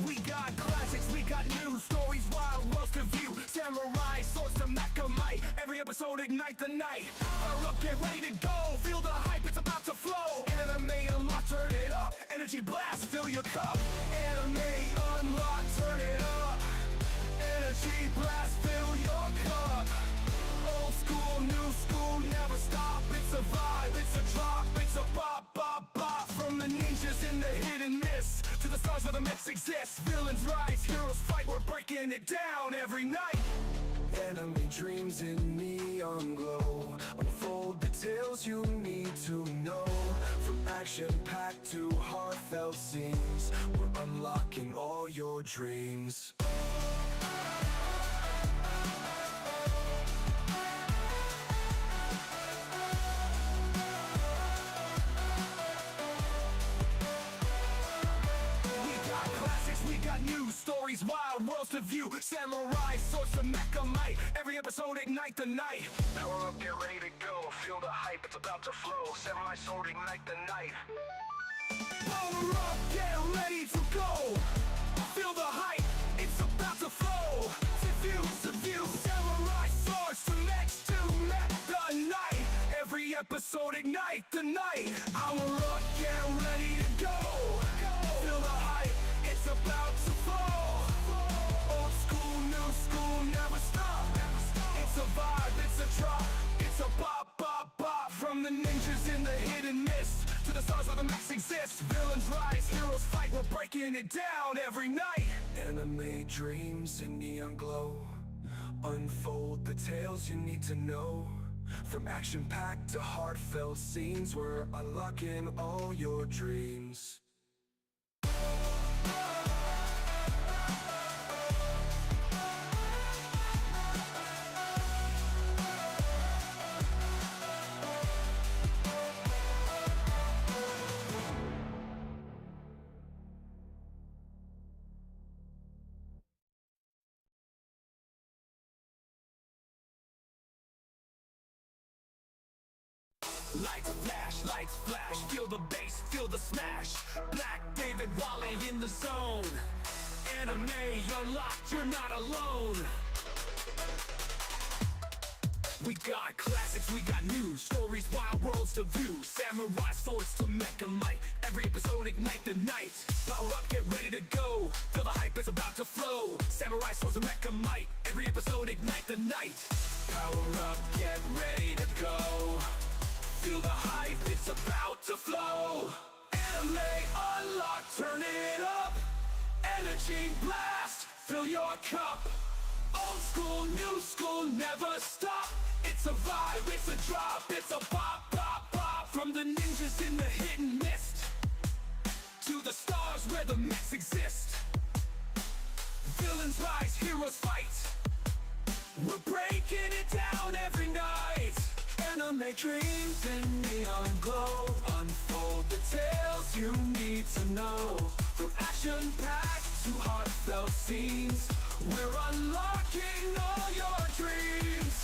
We got classics, we got new stories, wild worlds to view. Samurai, swords to Mechamite. Every episode ignite the night. Power up, get ready to go. Feel the hype, it's about to flow. Anime unlock, turn it up. Energy blast, fill your cup. Anime unlock, turn it up. Energy blast, fill your cup. Old school, new school, never stop. It's a vibe, it's a drop, it's a bop, bop, bop. From the ninjas in the hit and miss to the stars where the myths exist. Villains rise, heroes fight, we're breaking it down every night. Anime dreams in neon glow. Unfold the tales you need to know. From action-packed to heartfelt scenes, we're unlocking all your dreams. We got new stories, wild worlds to view. Samurai, swords to Mechamite. Every episode ignite the night. Power up, get ready to go. Feel the hype, it's about to flow. Samurai sword, ignite the night. Power up, get ready to go. Feel the hype, it's about to flow. To view. Samurai swords to mech the night. Every episode ignite the night. Power up, get ready to go. Feel the hype, it's about to fall. Old school, new school, never stop. It's a vibe, it's a drop, it's a bop, bop, bop. From the ninjas in the hidden mist to the stars where the myths exist. Villains rise, heroes fight, we're breaking it down every night. Anime dreams in neon glow. Unfold the tales you need to know. From action-packed to heartfelt scenes, we're unlocking all your dreams. Lights flash, feel the bass, feel the smash. Black David Wally in the zone. Anime unlocked, you're not alone. We got classics, we got new stories, wild worlds to view. Samurai swords to Mechamite. Every episode ignite the night. Power up, get ready to go. Feel the hype, it's about to flow. Samurai swords to Mechamite. Every episode ignite the night. Power up, get ready to go. Feel the hype, it's about to flow. Anime unlock, turn it up. Energy blast, fill your cup. Old school, new school, never stop. It's a vibe, it's a drop, it's a pop, pop, pop. From the ninjas in the hidden mist to the stars where the myths exist. Villains rise, heroes fight. We're breaking it down every night. Anime dreams in neon glow. Unfold the tales you need to know. From action-packed to heartfelt scenes, we're unlocking all your dreams.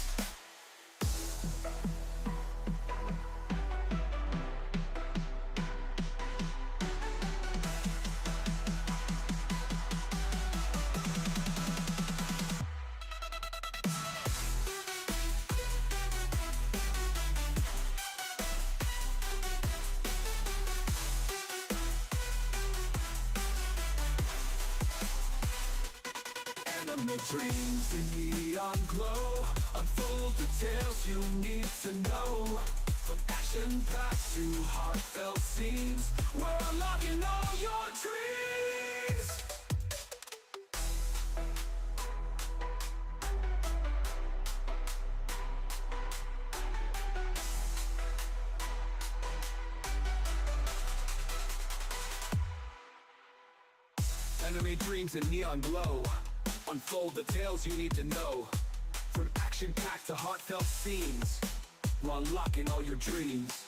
Anime dreams in neon glow. Unfold the tales you need to know. From action-packed to heartfelt scenes, we're unlocking all your dreams. Anime dreams in neon glow. Unfold the tales you need to know. From action-packed to heartfelt scenes, we're unlocking all your dreams.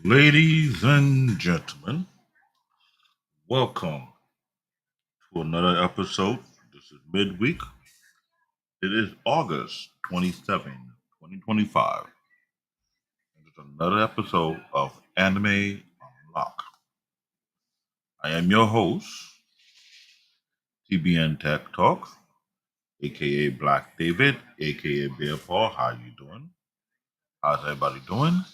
Ladies and gentlemen, welcome to another episode. This is midweek. It is August 27th, 2025. And it's another episode of Anime Unlock. I am your host, TBN Tech Talk, aka Black David, aka Bear Paul. How you doing? How's everybody doing?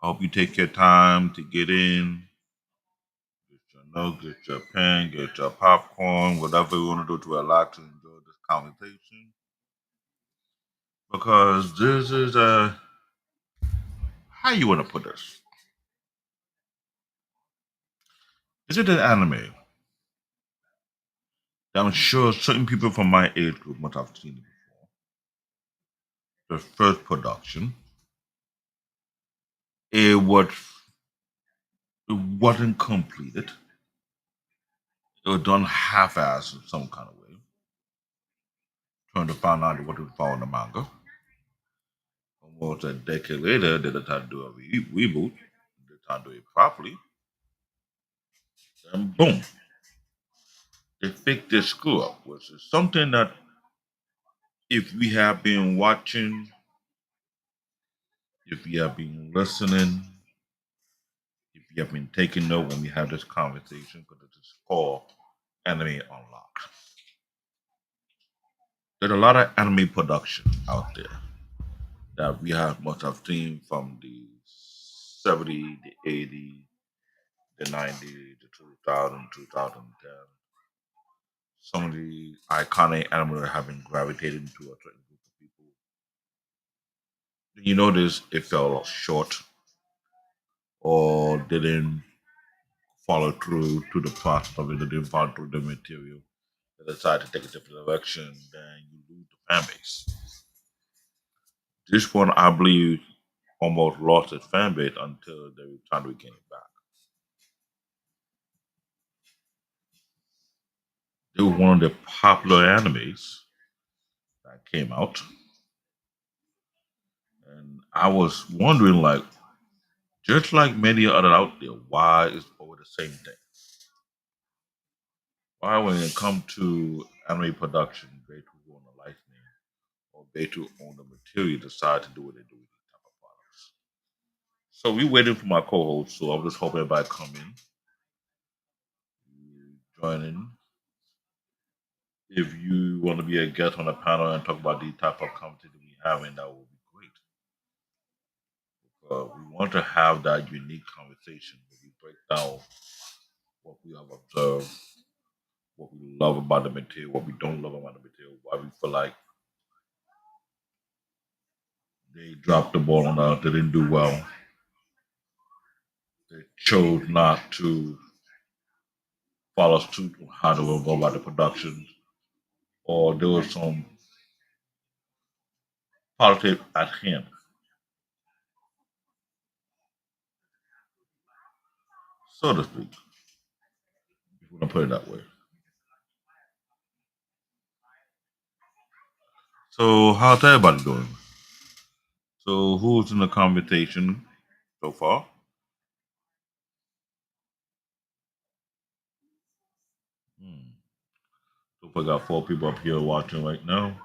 I hope you take your time to get in, get your note, get your pen, get your popcorn, whatever you want to do to relax and enjoy this conversation. Because this is how you want to put this? Is it an anime that I'm sure certain people from my age group must have seen it before? The first production, it was it wasn't completed. It was done half-assed in some kind of way. Trying to find out what was following the manga. Almost a decade later, they decided to do a reboot. They tried to do it properly. And boom, they fixed this screw up, which is something that if we have been watching, if you have been listening, if you have been taking note when we have this conversation, because it is called Anime Unlocked. There's a lot of anime production out there that we have must have seen from the 70s, the 80s, the 90s, the 2000, 2010. Some of the iconic anime have been gravitated to a certain group of people. You notice it fell short or didn't follow through to the process of it, they didn't follow through the material. They decide to take a different direction, then you lose the fan base. This one, I believe, almost lost its fan base until they were trying to regain it back. It was one of the popular animes that came out, and I was wondering, like, just like many other out there, why is always the same thing? Why, when it comes to anime production, they who own the licensing or they who own the material decide to do what they do with these type of products? So we waiting for my co-host. So I'm just hoping everybody come in, join in. If you want to be a guest on the panel and talk about the type of conversation we having, that would be great. We want to have that unique conversation where we break down what we have observed, what we love about the material, what we don't love about the material, why we feel like they dropped the ball on us, they didn't do well, they chose not to follow suit on how to go about the production, or there was some politics at hand, so to speak, if you want to put it that way. So how's everybody doing? So who's in the conversation so far? Hmm. So I got four people up here watching right now.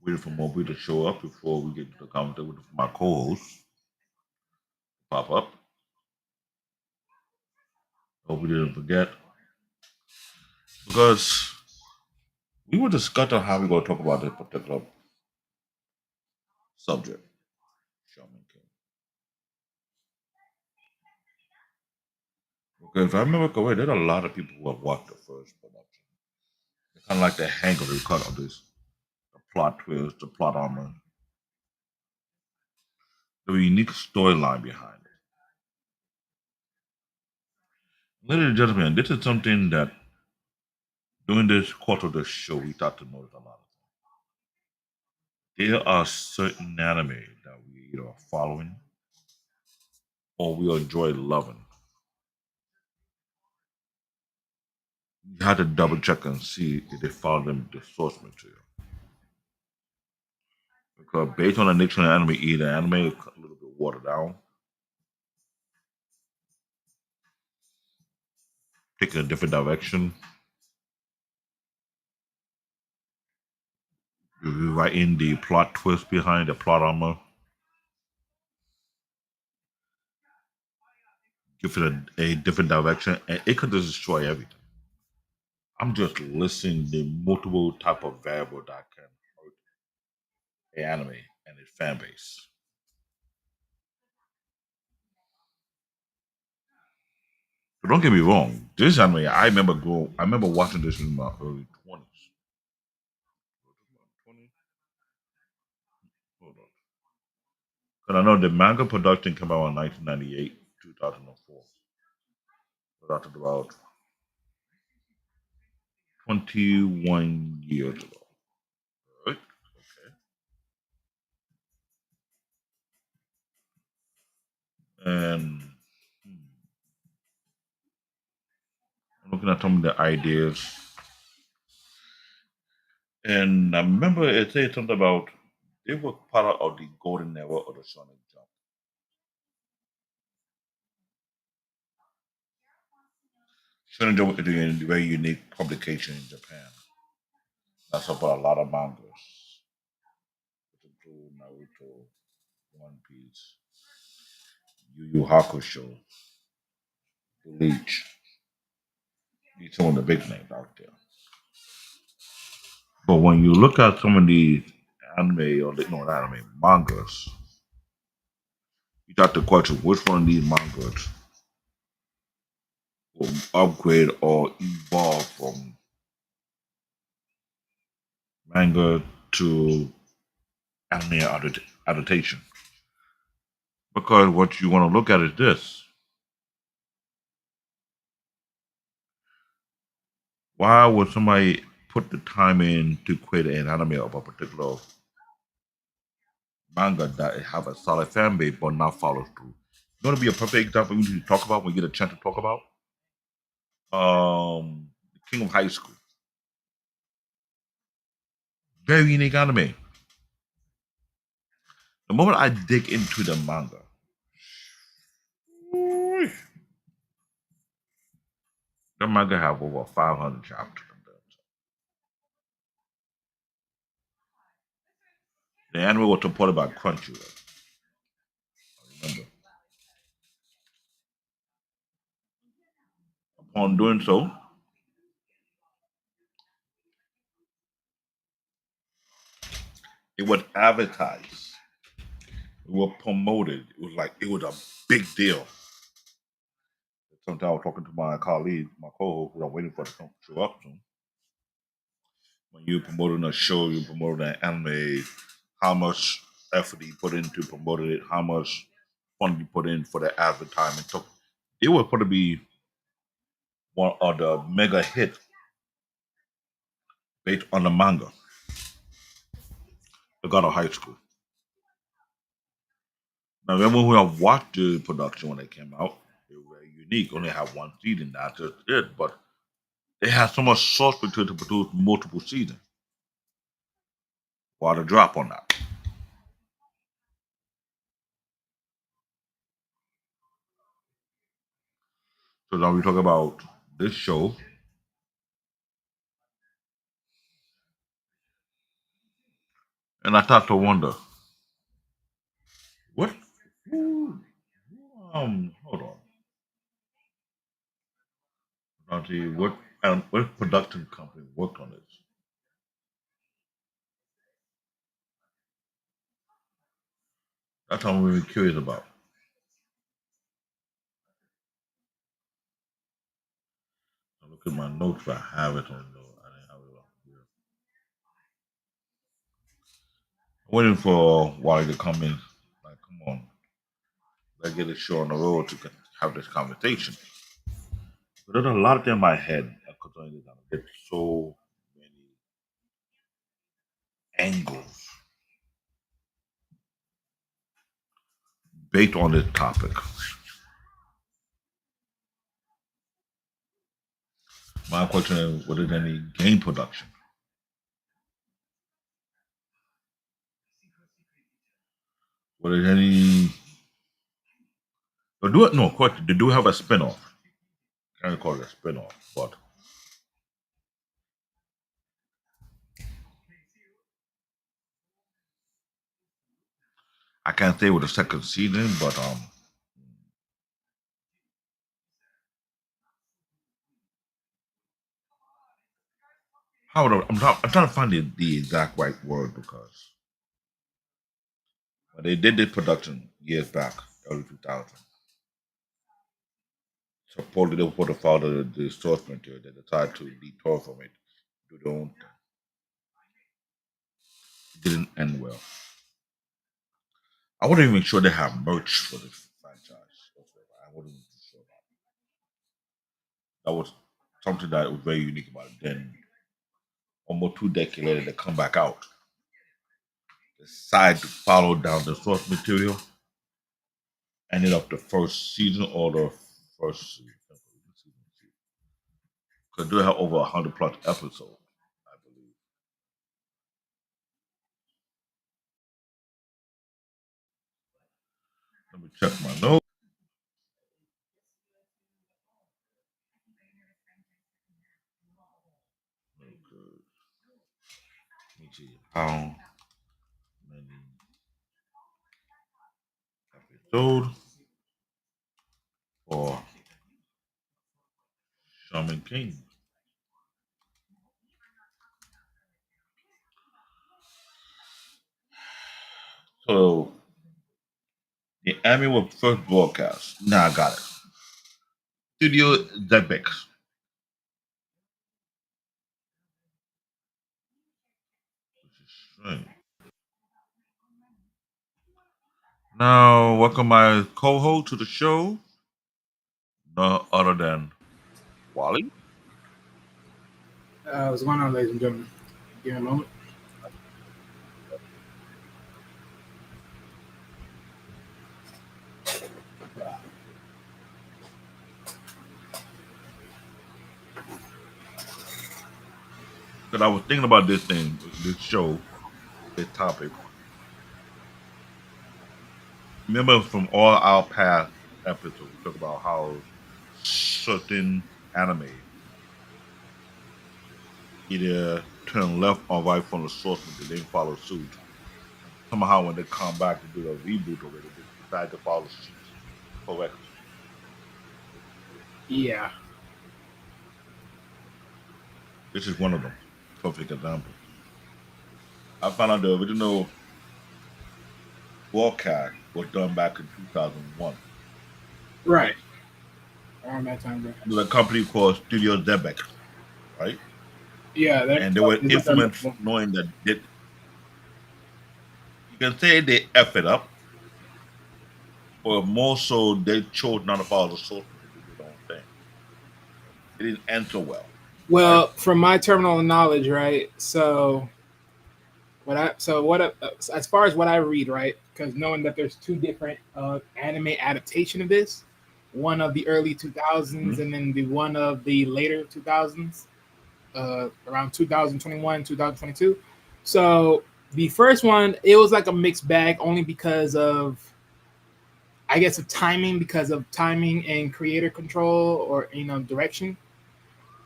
Waiting for more people to show up before we get to the conversation with my co-host pop up. Hope we didn't forget because we were discussing how we're going to talk about this particular subject. Shaman King. Because if I remember correctly, there's a lot of people who have watched the first production. They kind of like the hang of the cut of this, the plot twist, the plot armor, the unique storyline behind it. Ladies and gentlemen, this is something that during this course of the show we start to notice a lot of. There are certain anime that we either are following or we enjoy loving. You have to double check and see if they follow them the source material. because based on the nature of the anime, either anime is a little bit watered down, taking a different direction, rewriting the plot twist behind the plot armor, give it a different direction, and it could just destroy everything. I'm just listing the multiple type of variable that can hurt the anime and its fan base. But don't get me wrong, this anime I remember watching this in my early 20s. Hold on. Because I know the manga production came out in 1998, 2004. So that's about 21 years ago. Right? Okay. And I'm looking at some of the ideas. And I remember it said something about they were part of the golden era of the Shonen Jump. Shonen Jump is a very unique publication in Japan. That's about a lot of mangas, which include Naruto, One Piece, Yu Yu Hakusho, Bleach. These some of the big names out there. But when you look at some of these anime or no, not anime mangas, you got the question: which one of these mangas will upgrade or evolve from manga to anime adaptation? Because what you want to look at is this: why would somebody put the time in to create an anime of a particular manga that have a solid fan base but not follow through? You want to be a perfect example we need to talk about when we get a chance to talk about? King of High School. Very unique anime. The moment I dig into the manga, the manga have over 500 chapters. The anime was supported by Crunchyroll. Remember, upon doing so, it was advertised. It was promoted. It was like it was a big deal. Sometimes I was talking to my colleague, my co-host, who I'm waiting for to come show up soon. When you're promoting a show, you're promoting an anime, how much effort you put into promoting it, how much fun you put in for the advertisement. So it was going to be one of the mega hit based on the manga, The God of High School. Now, remember when I watched the production when it came out, it was very unique. Only had one season, that's just it. But they had so much source material to produce multiple seasons. Why the drop on that? So now we talk about this show, and I start to wonder, what? Who, hold on. I'll tell you what production company worked on this. That's what I'm really curious about. I look at my notes if I have it on though. I didn't have it on here. I'm waiting for Wally to come in. Like, come on, let's get a show on the road to have this conversation. But there's a lot of things in my head concerning this. There's so many angles based on this topic. My question is, what is any game production? Was there any? They do it. No, of course they do have a spinoff. Can't call it a spinoff, but I can't say with the second season. But how would I'm trying to find the exact right word because they did the production years back, early 2000. Supposedly they were supposed to follow the source material. They decided to detour from it, do their own thing. It didn't end well. I wasn't even sure they have merch for this franchise. I wasn't even sure about that. Was something that was very unique about it. Then, almost 2 decades later, they come back out, decide to follow down the source material, ended up the first season or the first season. Because they have over 100 plus episodes, I believe. Let me check my notes. Okay. Let me see how many episodes for Shaman King. So the anime was first broadcast. Now I got it. Studio Zebex. Right. Now, welcome my co-host to the show, no other than Wally. What's going on, ladies and gentlemen? Give me a moment. Because I was thinking about this thing, this show, this topic. Remember from all our past episodes, we talked about how certain anime either turn left or right from the source material, they didn't follow suit. And somehow when they come back to do the reboot of it, they decide to follow suit correctly. Yeah, This is one of them. Perfect example. I found out the original broadcast was done back in 2001. right. Right? Around that time, bro. It was a company called Studio Zebex, right? Yeah, And they were is that infamous knowing that you can say they F it up, but more so they chose not to follow the source material to do their own thing. It didn't end so well, right? Well, from my terminal knowledge, right? As far as what I read, right? Because knowing that there's two different anime adaptation of this, one of the early 2000s Mhm. and then the one of the later 2000s, around 2021, 2022. So the first one, it was like a mixed bag, only because of I guess of timing and creator control or direction.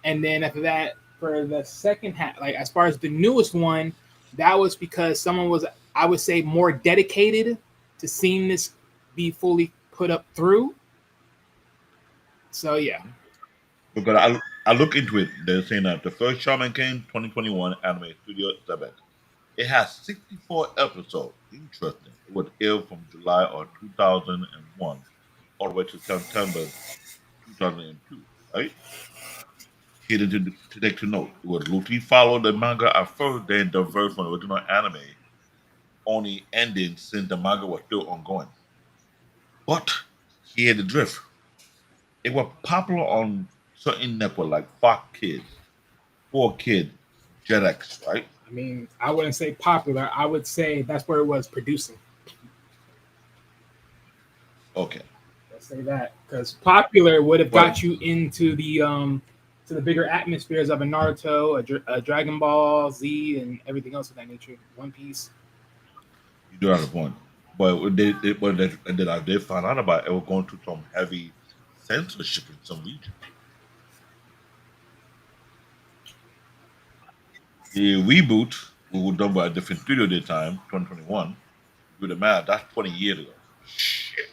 And then after that, for the second half, like as far as the newest one, that was because someone was, I would say, more dedicated to seeing this be fully put up through. So yeah, Because I look into it, they're saying that the first Shaman King 2021 anime Studio Zebex. It has 64 episodes. Interesting. It was aired from July of 2001 all the way to September 2002, right? Hidden to take to note, it was loosely followed the manga at first, then diverged from the original anime, only ending since the manga was still ongoing. But here the drift. It was popular on certain networks like Fox Kids, 4 Kids, Jetix, right? I mean, I wouldn't say popular. I would say that's where it was producing. Okay. Let's say that because popular would have But got you into the bigger atmospheres of a Naruto, a Dragon Ball Z, and everything else of that nature. One Piece. you do have a point. But and then I did find out about it, it was going through some heavy censorship in some regions. The reboot, we were done by a different studio at the time, 2021. Do the math, that's 20 years ago. Shit.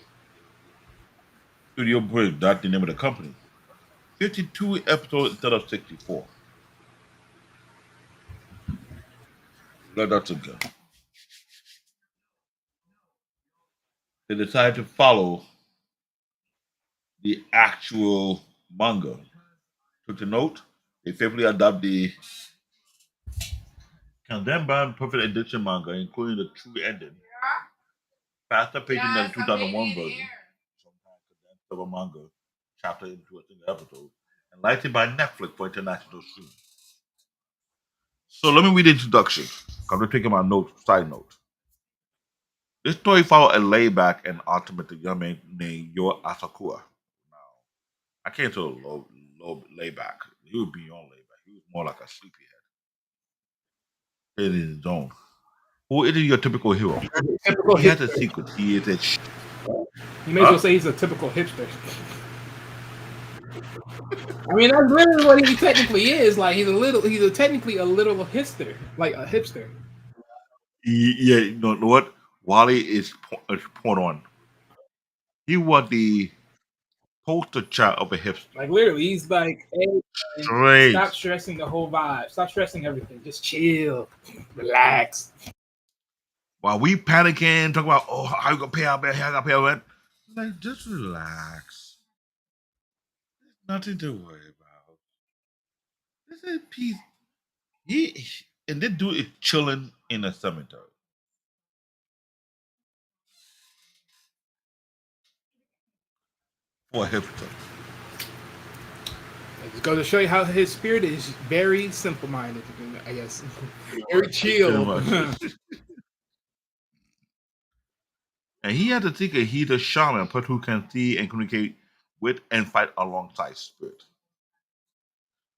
Studio Bridge, that's the name of the company. 52 episodes instead of 64. Let that sink in. They decided to follow the actual manga. Took the note, they faithfully adapt the condemned by perfect edition manga, including the true ending, faster pacing than the 2001 version, sometimes condensed of a manga chapter into a single episode, and licensed by Netflix for international streaming. So let me read the introduction. I'm just taking my notes, side note. This story follows a laid-back and optimistic young man named Yor Asakura. Now, I can't say low laid-back. He was beyond laid-back. He was more like a sleepyhead. In his zone. Who is your typical hero? Typical He has a hipster. secret. He is a You may as well huh? say he's a typical hipster. I mean, that's literally what he technically is. Like he's a technically a little hipster, like a hipster. Yeah, you know what? Wally is point on. He was the poster child of a hipster. Like literally, he's like, hey, man, Straight. stop stressing the whole vibe. Stop stressing everything. Just chill, relax. While we panicking, talking about, oh, how you gonna pay our bill? How you gonna pay our rent? Like, just relax. Nothing to worry about. This is peace. He and this dude is chilling in a cemetery for a hipster. It just goes to show you how his spirit is very simple-minded. I guess very Pretty chill. much. And he had to think he's a shaman, a person who can see and communicate with and fight alongside spirit.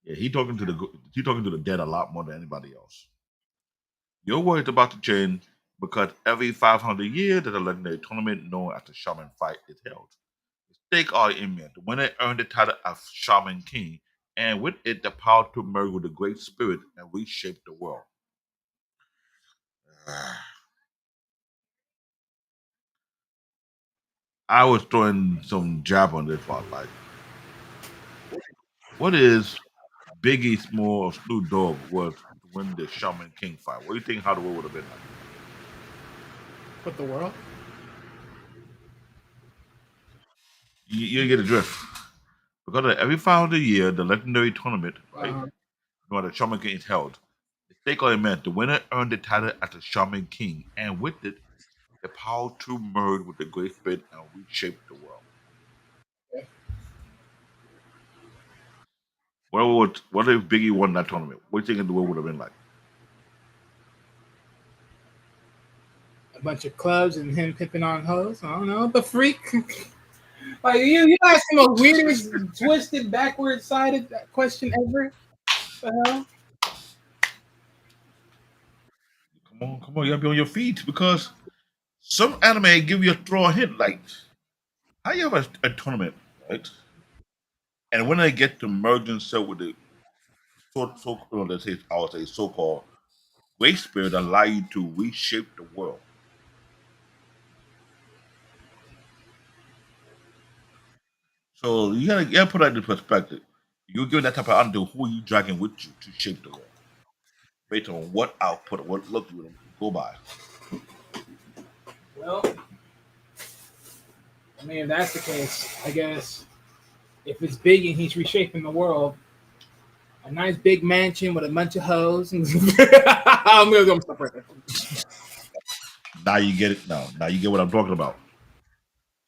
Yeah, he talking to the dead a lot more than anybody else. Your world is about to change because every 500 years there's a legendary tournament known as the Shaman Fight is held. The stakes are immense. The winner earned the title of Shaman King, and with it the power to merge with the Great Spirit and reshape the world. I was throwing some jab on this part, like, what is Biggie Small or Snoop Dogg was to win the Shaman King fight? What do you think how the world would have been like? What the world? You get a drift. Because of every 500 year, the legendary tournament, right? Where the Shaman King is held. The stake are immense. The winner earned the title as the Shaman King, and with it, the power to merge with the Great Spirit and reshape the world. What if Biggie won that tournament? What do you think the world would have been like? A bunch of clubs and him pimping on hoes. I don't know. The freak. Like you asked the most weirdest, twisted, backward sided question ever. The hell? Come on, you gotta be on your feet because some anime give you a straw hint. Like, how you have a tournament, right? And when they get to merge themselves with the let's say I would say so-called great spirit allow you to reshape the world. So you gotta put that into perspective. You're giving that type of attitude, who are you dragging with you to shape the world? Based on what output, what look you would go by. Well, I mean, if that's the case, I guess if it's big and he's reshaping the world, a nice big mansion with a bunch of hoes. I'm stop right there. Now you get it. Now you get what I'm talking about.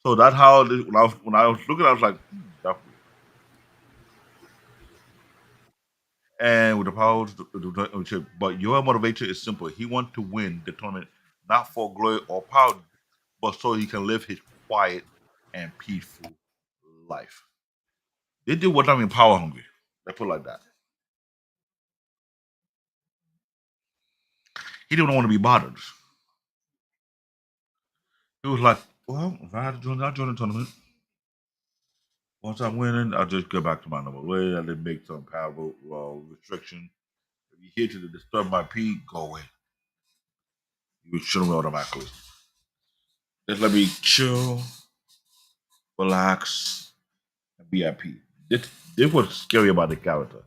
So that's how when I was looking, I was like, that's weird. And with the power, but your motivation is simple. He wants to win the tournament, not for glory or power, but so he can live his quiet and peaceful life. They did what I mean, power hungry. They put it like that. He didn't want to be bothered. It was like, well, if I had to join, I'll join the tournament. Once I'm winning, I'll just go back to my normal way. I didn't make some power restriction. If you here to disturb my P, go away. You shoot me automatically. Just let me chill, relax, and be at peace. This was scary about the character.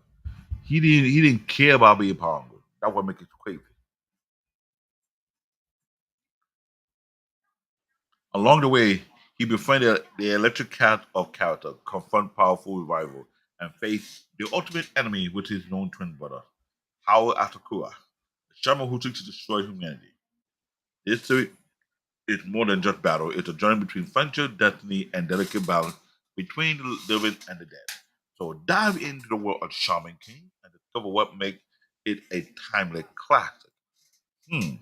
He didn't care about being powerful. That's what makes it crazy. Along the way, he befriended the electric cat of character, confront powerful rival, and face the ultimate enemy with his known twin brother, Howard Atakura, the shaman who seeks to destroy humanity. This story is more than just battle. It's a journey between friendship, destiny, and delicate balance between the living and the dead. So dive into the world of Shaman King and discover what makes it a timeless classic. Hmm.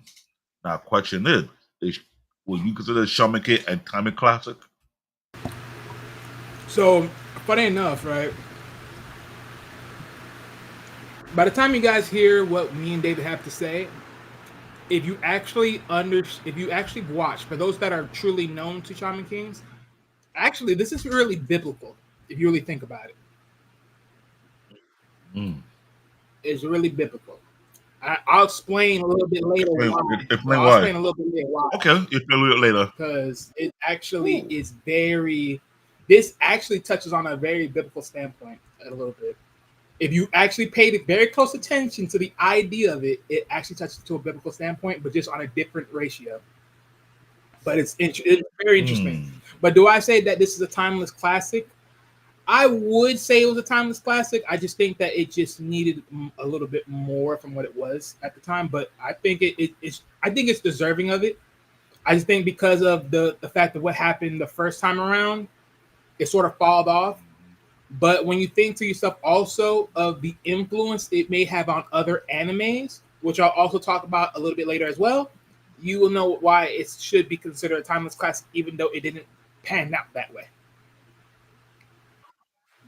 Now, question is will you consider Shaman King a timeless classic? So funny enough, right? By the time you guys hear what me and David have to say, if you actually watch, for those that are truly known to Shaman Kings, actually this is really biblical. If you really think about it, Hmm. it's really biblical. I'll explain a little bit later Explain, why. explain I'll why. explain a little bit later why, Okay, explain a little later. because it actually is very. This actually touches on a very biblical standpoint a little bit. If you actually paid very close attention to the idea of it, it actually touches to a biblical standpoint, but just on a different ratio. But it's very interesting. Hmm. But do I say that this is a timeless classic? I would say it was a timeless classic. I just think that it just needed a little bit more from what it was at the time. But I think it's I think it's deserving of it. I just think because of the fact of what happened the first time around, it sort of falled off. But when you think to yourself also of the influence it may have on other animes, which I'll also talk about a little bit later as well, you will know why it should be considered a timeless classic, even though it didn't pan out that way.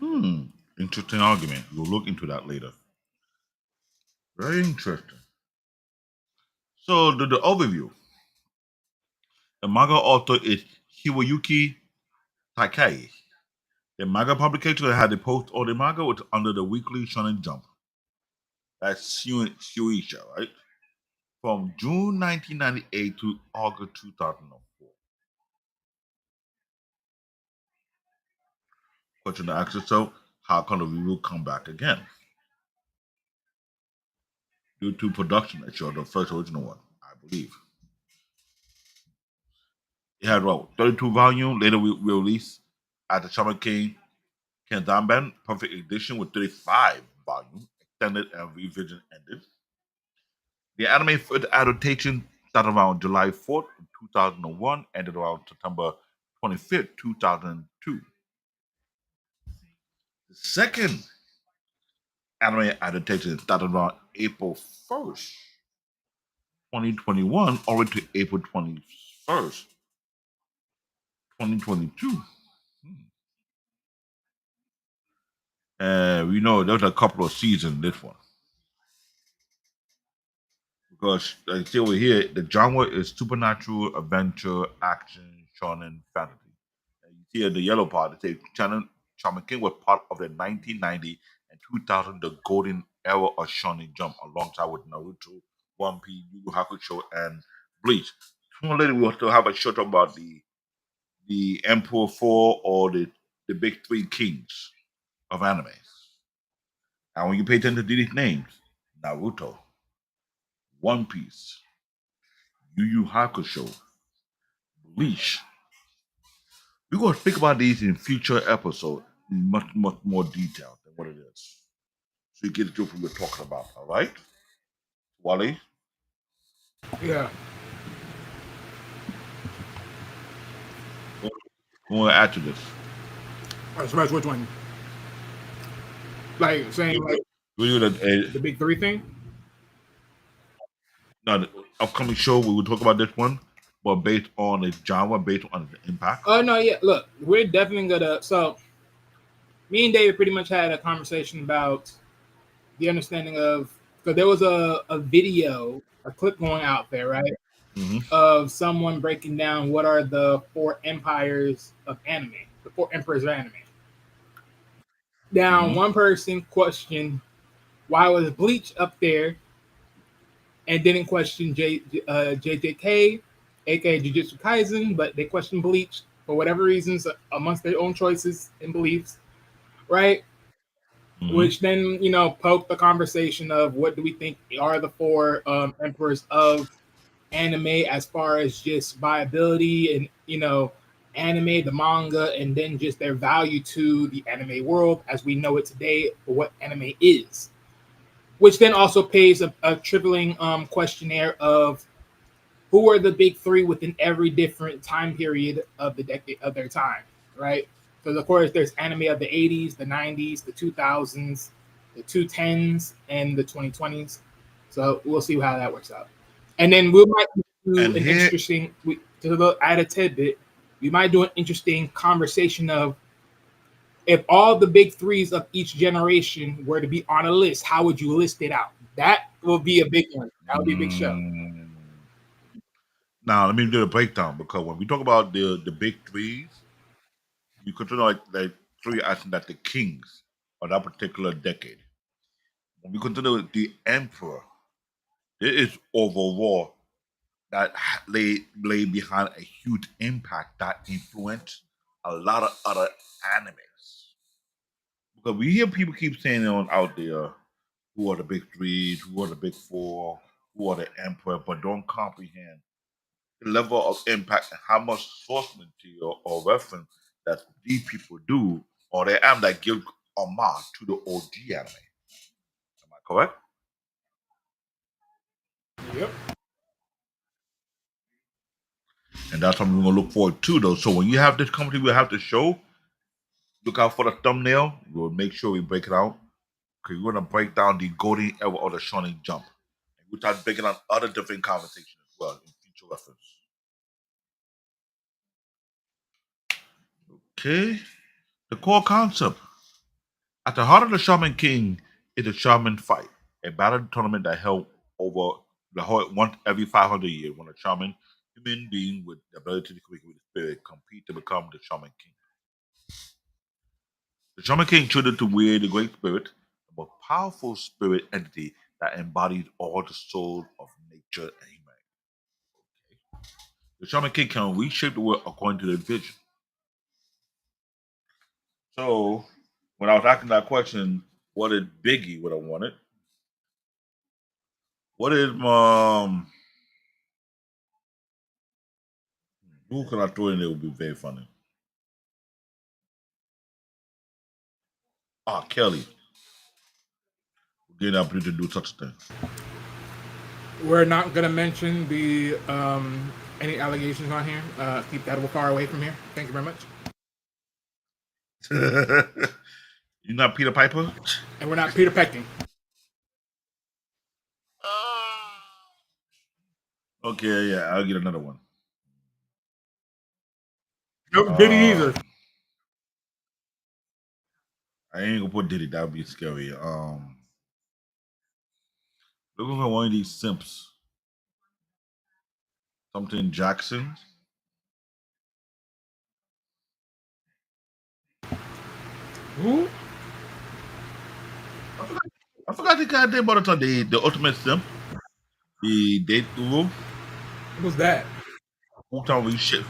Hmm. Interesting argument. We'll look into that later. Very interesting. So the overview. The manga author is Hiroyuki Takai. The manga publication that had the post or the manga was under the weekly Shonen Jump. That's Shueisha, right? From June 1998 to August 2004. Question to ask yourself, how can the review come back again? Due to production issue of the first original one, I believe. It had what, 32 volume, later we released at the Shaman King Kandanban Perfect Edition with 35 volume, extended and revision ended. The anime first adaptation started around July 4th, 2001, ended around September 25th, 2002. The second anime adaptation started around April 1st, 2021, all the way to April 21st, 2022. And we know there's a couple of seasons in this one. Because like I say over here, the genre is supernatural, adventure, action, shonen, fantasy. And you see in the yellow part, it says Shaman King was part of the 1990 and 2000 the golden era of shonen jump, alongside with Naruto, One Piece, Yu Yu Hakusho, and Bleach. Sooner or later, we will still have a show talking about the Emperor Four or the big three kings of anime. And when you pay attention to these names, Naruto, One Piece, Yu Yu Hakusho, Bleach. We're going to speak about these in future episodes in much, much more detail than what it is. So you get to what we're talking about, all right? Wally, Yeah. I want to add to this. As far as which one? Like saying like We will the big three thing? now the upcoming show we will talk about this one, but based on its genre, based on its impact. Oh no, yeah. Look, we're definitely gonna. So me and David pretty much had a conversation about the understanding of, because there was a video, a clip going out there, right? Hmm. of someone breaking down what are the four empires of anime, the four emperors of anime. Now, Hmm. one person questioned why was Bleach up there and didn't question JJK, aka Jujutsu Kaisen, but they questioned Bleach for whatever reasons amongst their own choices and beliefs, right? Hmm. Which then poked the conversation of what do we think are the four emperors of anime as far as just viability and anime, the manga, and then just their value to the anime world as we know it today for what anime is. Which then also pays a trivialing questionnaire of who are the big three within every different time period of the decade of their time, right? Because of course there's anime of the 80s, the 90s, the 2000s, the 2010s, and the 2020s. So we'll see how that works out. And then we might do And an here, interesting to add a tidbit. We might do an interesting conversation of if all the big threes of each generation were to be on a list, how would you list it out? That will be a big one. That would be a big show. mm, now let me do a breakdown because when we talk about the big threes, you consider like three as that the kings of that particular decade. When we consider the emperor, there is overall that lay behind a huge impact that influenced a lot of other animes. Because we hear people keep saying on out there who are the big threes, who are the big four, who are the emperor, but don't comprehend the level of impact and how much source material or reference that these people do or they am that give homage to the OG anime. Am I correct? Yep. And that's something we're gonna look forward to though. So when you have this company, we have the show. Look out for the thumbnail. We'll make sure we break it out. Okay, we're gonna break down the golden era of the Shonen Jump. And we'll start breaking down other different conversations as well in future reference. Okay. The core concept. At the heart of the Shaman King is a Shaman fight, a battle tournament that held over the whole once every 500 years when a shaman, human being with the ability to communicate with the spirit, compete to become the Shaman King. The Shaman King chooses to wear the Great Spirit, a most powerful spirit entity that embodies all the souls of nature and humanity. The Shaman King can reshape the world according to their vision. So, when I was asking that question, what did Biggie would have wanted? What is who can I throw in there would be very funny? Ah, Kelly. Getting the opportunity to do such a We're not gonna mention the any allegations on here. Keep that far away from here. Thank you very much. thing. You not Peter Piper? And we're not Peter Pecking. Okay, yeah, I'll get another one. Nope, Diddy Uh, either. I ain't gonna put Diddy. That would be scary. Looking for one of these simps. Something Jackson. Who? I forgot. I forgot the goddamn about the ultimate simp. The date guru. Who was that? Who time we shit.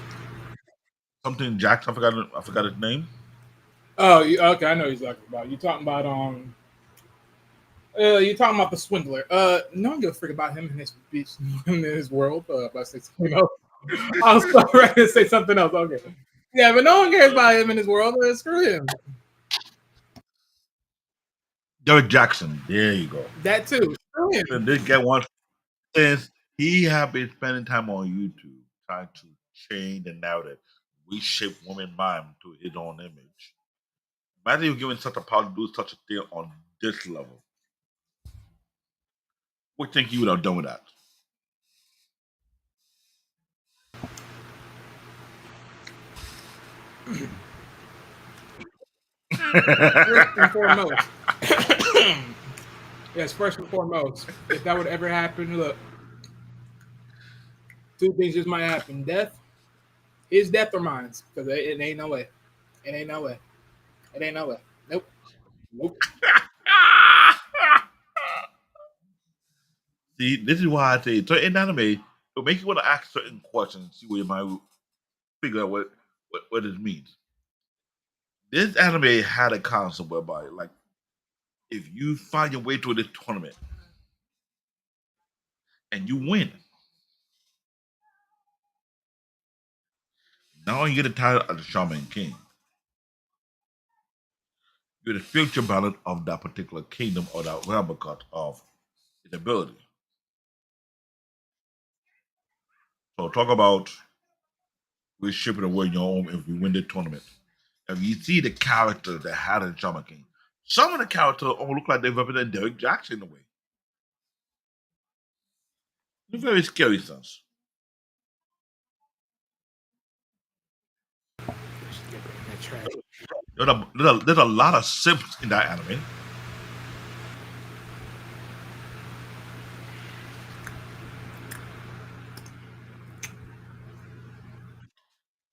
Something Jackson. I forgot his name. Oh, okay. I know who you're talking about. You're talking about you're talking about the swindler. No one gives a freak about him in his beach in his world. But I say something else. I was so ready to say something else. Okay. Yeah, but no one cares about him in his world. Screw him. Derek Jackson. There you go. That too. Screw him. And this guy wants since he have been spending time on YouTube trying to change the narrative, reshape women's mind to his own image. Imagine you given such a power to do such a thing on this level. What think you would have done with First and that? foremost. Yes, first and foremost. If that would ever happen, look, Two things just might happen: death, his death or mine, because it ain't no way. It ain't no way. It ain't no way. Nope. Nope. See, this is why I say certain anime it'll make you want to ask certain questions, see where you might figure out what it means. This anime had a concept whereby, like, if you find your way through this tournament and you win, not only you get the title of the Shaman King, you're the future ballot of that particular kingdom or that realm because of its ability. So talk about we're shipping away your home if we win the tournament. If you see the characters that had in Shaman King, some of the characters almost look like they represent Derek Jackson in a way. They're very scary sons. That's right. There's a lot of simps in that anime.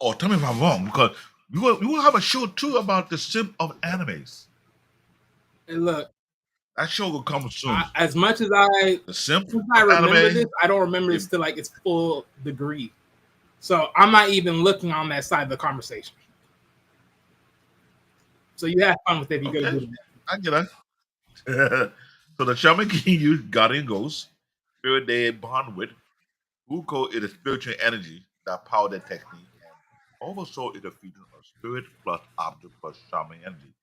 Or tell me if I'm wrong, because we will have a show too about the simp of animes. And look, That show will come soon. as much as I The simp since I of remember anime. this, I don't remember this to like its full degree. So I'm not even looking on that side of the conversation. So you have fun with it if you go to Okay, do that. I get it. So the shaman can use guardian ghosts, spirit they bond with. Uko is a spiritual energy that power the technique, and oversoul is a fusion of spirit plus object plus shaman energy,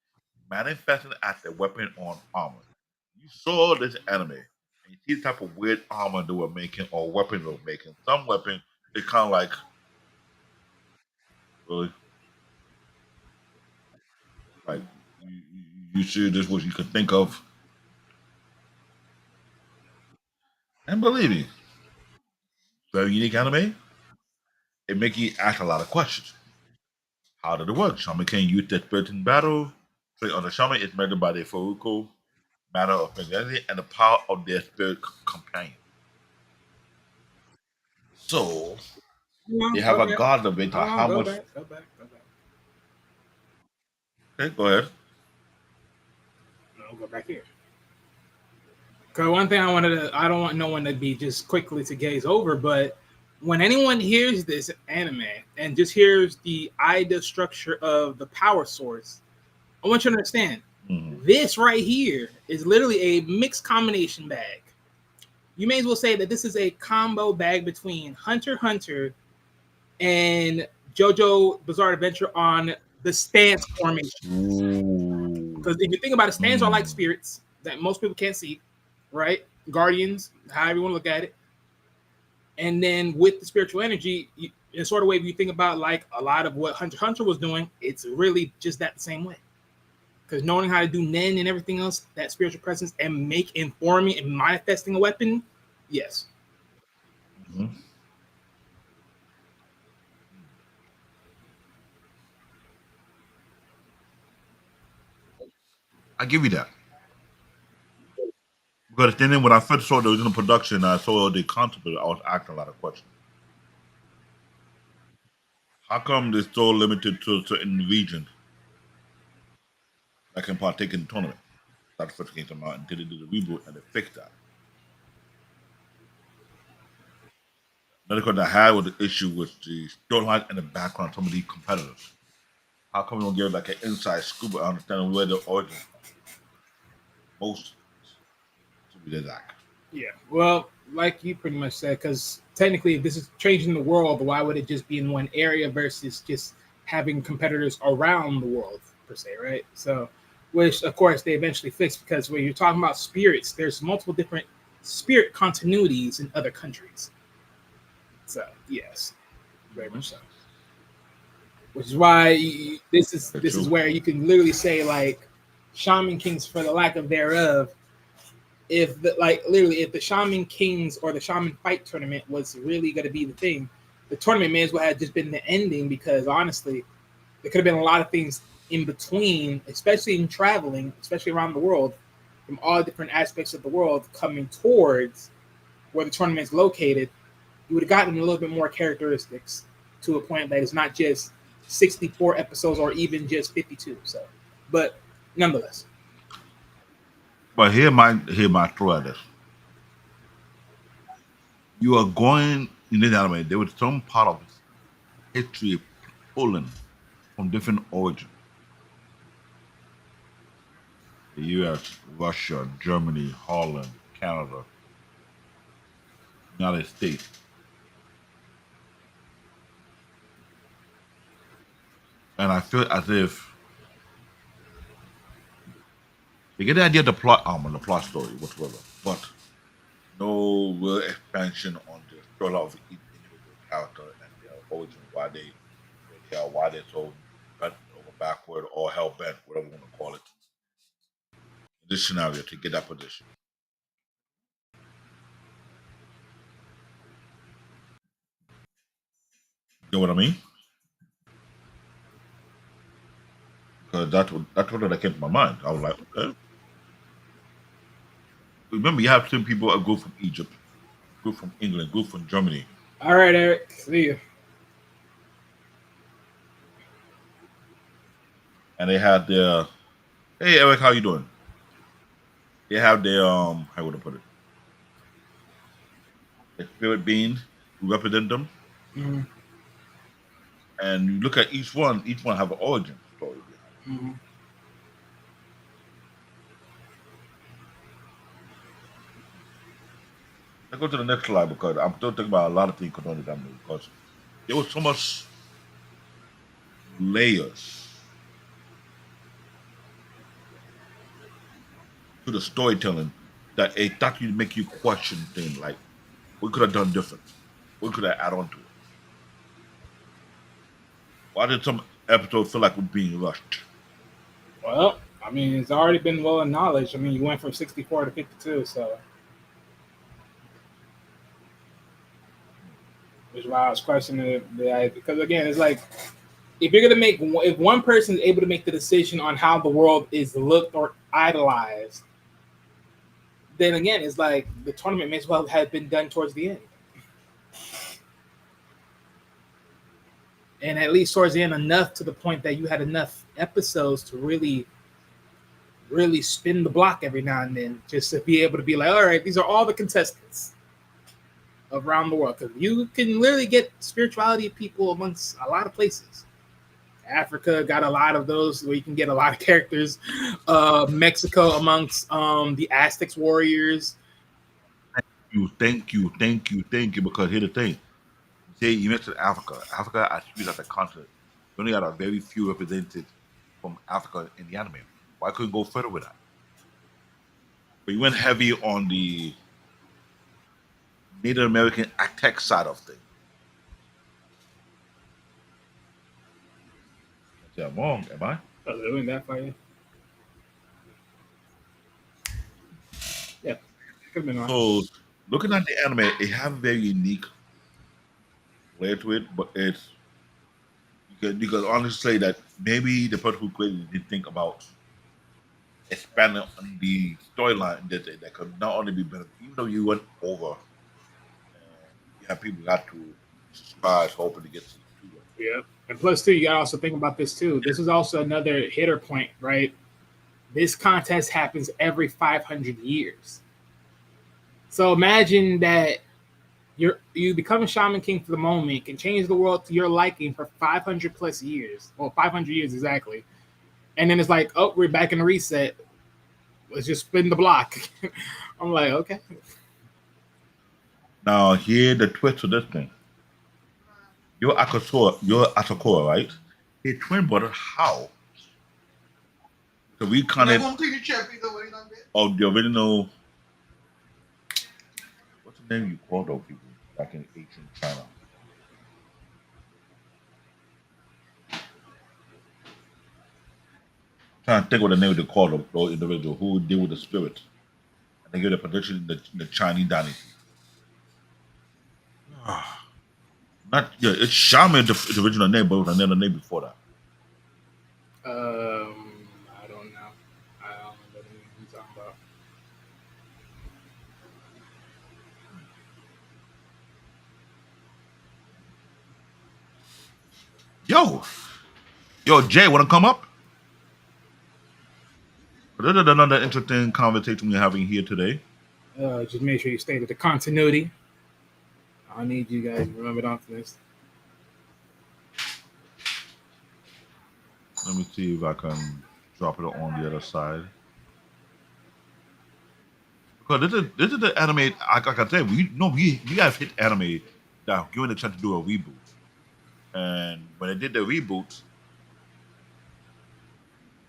manifesting as a weapon on armor. You saw this anime, and you see the type of weird armor they were making or weapons they were making. Some weapon they kind of like really like you see this what you could think of, and believe me, very unique anime. It make you ask a lot of questions. How did it work? Shaman can use their spirit in battle. Trait on the shaman is measured by their Furuko, matter of personality, and the power of their spirit companion. So Hold on, they have go a back. god of it Hold on on, how go much. back. Go back. Go back. Okay, go ahead. No, go back here. Because one thing I don't want no one to be just quickly to gaze over, but when anyone hears this anime and just hears the idea structure of the power source, I want you to understand Mhm. this right here is literally a mixed combination bag. You may as well say that this is a combo bag between Hunter x Hunter and JoJo Bizarre Adventure on the stance formation. Ooh. Because if you think about it, stands are like Mm. spirits that most people can't see, right? Guardians, however you want to look at it. And then with the spiritual energy, in sort of way, if you think about like a lot of what Hunter x Hunter was doing, it's really just that the same way. Because knowing how to do Nen and everything else, that spiritual presence, and informing and manifesting a weapon, yes. Mhm. I give you that. Because then when I first saw those in the production, I saw the concept, I was asking a lot of questions. How come they're so limited to a certain region that can partake in the tournament? That's the first came to mind until they did the reboot and they fixed that. Another question I had was the issue with the storyline and the background of some of these competitors. How come we don't give like an inside scoop of understanding where the origin from? Most to be exact. Yeah. Well, like you pretty much said, because technically, if this is changing the world, why would it just be in one area versus just having competitors around the world per se, right? So, which of course they eventually fixed because when you're talking about spirits, there's multiple different spirit continuities in other countries. So, yes, very Mm-hmm. much so. Which is why this is Very this is true. where you can literally say like Shaman Kings, for the lack of thereof, if the like literally if the Shaman Kings or the Shaman Fight tournament was really going to be the thing, the tournament may as well have just been the ending because honestly, there could have been a lot of things in between, especially in traveling, especially around the world, from all different aspects of the world coming towards where the tournament is located. you would have gotten a little bit more characteristics to a point that it's not just 64 episodes or even just 52. So, but nonetheless, But here my throw at this. You are going in this anime. There was some part of history pulling from different origins: the U.S., Russia, Germany, Holland, Canada, United States, and I feel as if they get the idea of the plot story, whatever, but no real expansion on the story of each individual character and their origin, why they where they are, why they're so bent over backward or hell bent, whatever you want to call it, in this scenario to get that position. You know what I mean? Because that's what that came to my mind. I was like, okay. Remember, you have some people that go from Egypt, go from England, go from Germany, all right, Eric, see you. and they had their hey Eric, how you doing? They have their how would I put it? Their spirit beings who represent them, Mm-hmm. and you look at each one have an origin story behind it. Mm-hmm. Let's go to the next slide because I'm still thinking about a lot of things concerning that movie because there was so much layers to the storytelling that it actually make you question things like we could have done different, we could have add on to it. Why did some episodes feel like we're being rushed? Well, I mean, it's already been well acknowledged. I mean, you went from 64 to 52, so which is why I was questioning it. Because again, it's like if you're gonna make if one person is able to make the decision on how the world is looked or idolized, then again, it's like the tournament may as well have been done towards the end, and at least towards the end, enough to the point that you had enough episodes to really spin the block every now and then, just to be able to be like, all right, these are all the contestants around the world, because you can literally get spirituality people amongst a lot of places. Africa got a lot of those where you can get a lot of characters. Mexico amongst the Aztecs warriors. Thank you. Because here's the thing: you say you mentioned Africa. Africa, as viewed as a continent, you only got a very few represented from Africa in the anime. Why couldn't you go further with that? But you went heavy on the Native American tech side of things. I say I'm wrong, am I? Oh, they're doing that for you. Yeah, could have been on. So looking at the anime, it has a very unique layer to it, but you could honestly say that maybe the person who created it did think about expanding on the storyline that could not only be better, even though you went over and you have people got to subscribe hoping to get season two of it. Yeah, and plus too, you got to also think about this too. This is also another hitter point, right? This contest happens every 500 years. So imagine that you become a shaman king for the moment, can change the world to your liking for 500 plus years, well, 500 years exactly, and then it's like, oh, we're back in the reset. Let's just spin the block. I'm like, okay. Now here the twist to this thing. You're Asakura, right? His twin brother, how? So we kind of of the original. What's the name you call those people back in ancient China? Trying to think what the name they call those individual who deal with the spirit and they give the prediction in the Chinese dynasty. Not yeah, it's Shaman the original name, but it was another name before that. I don't know. I don't know what you're talking about. Yo, yo, Jay, want to come up? This is another interesting conversation we're having here today. Just make sure you stay with the continuity. I need you guys to remember that for this. Let me see if I can drop it on the other side. Because this is the anime. Like I said, we have hit anime that given the chance to do a reboot. And when they did the reboot,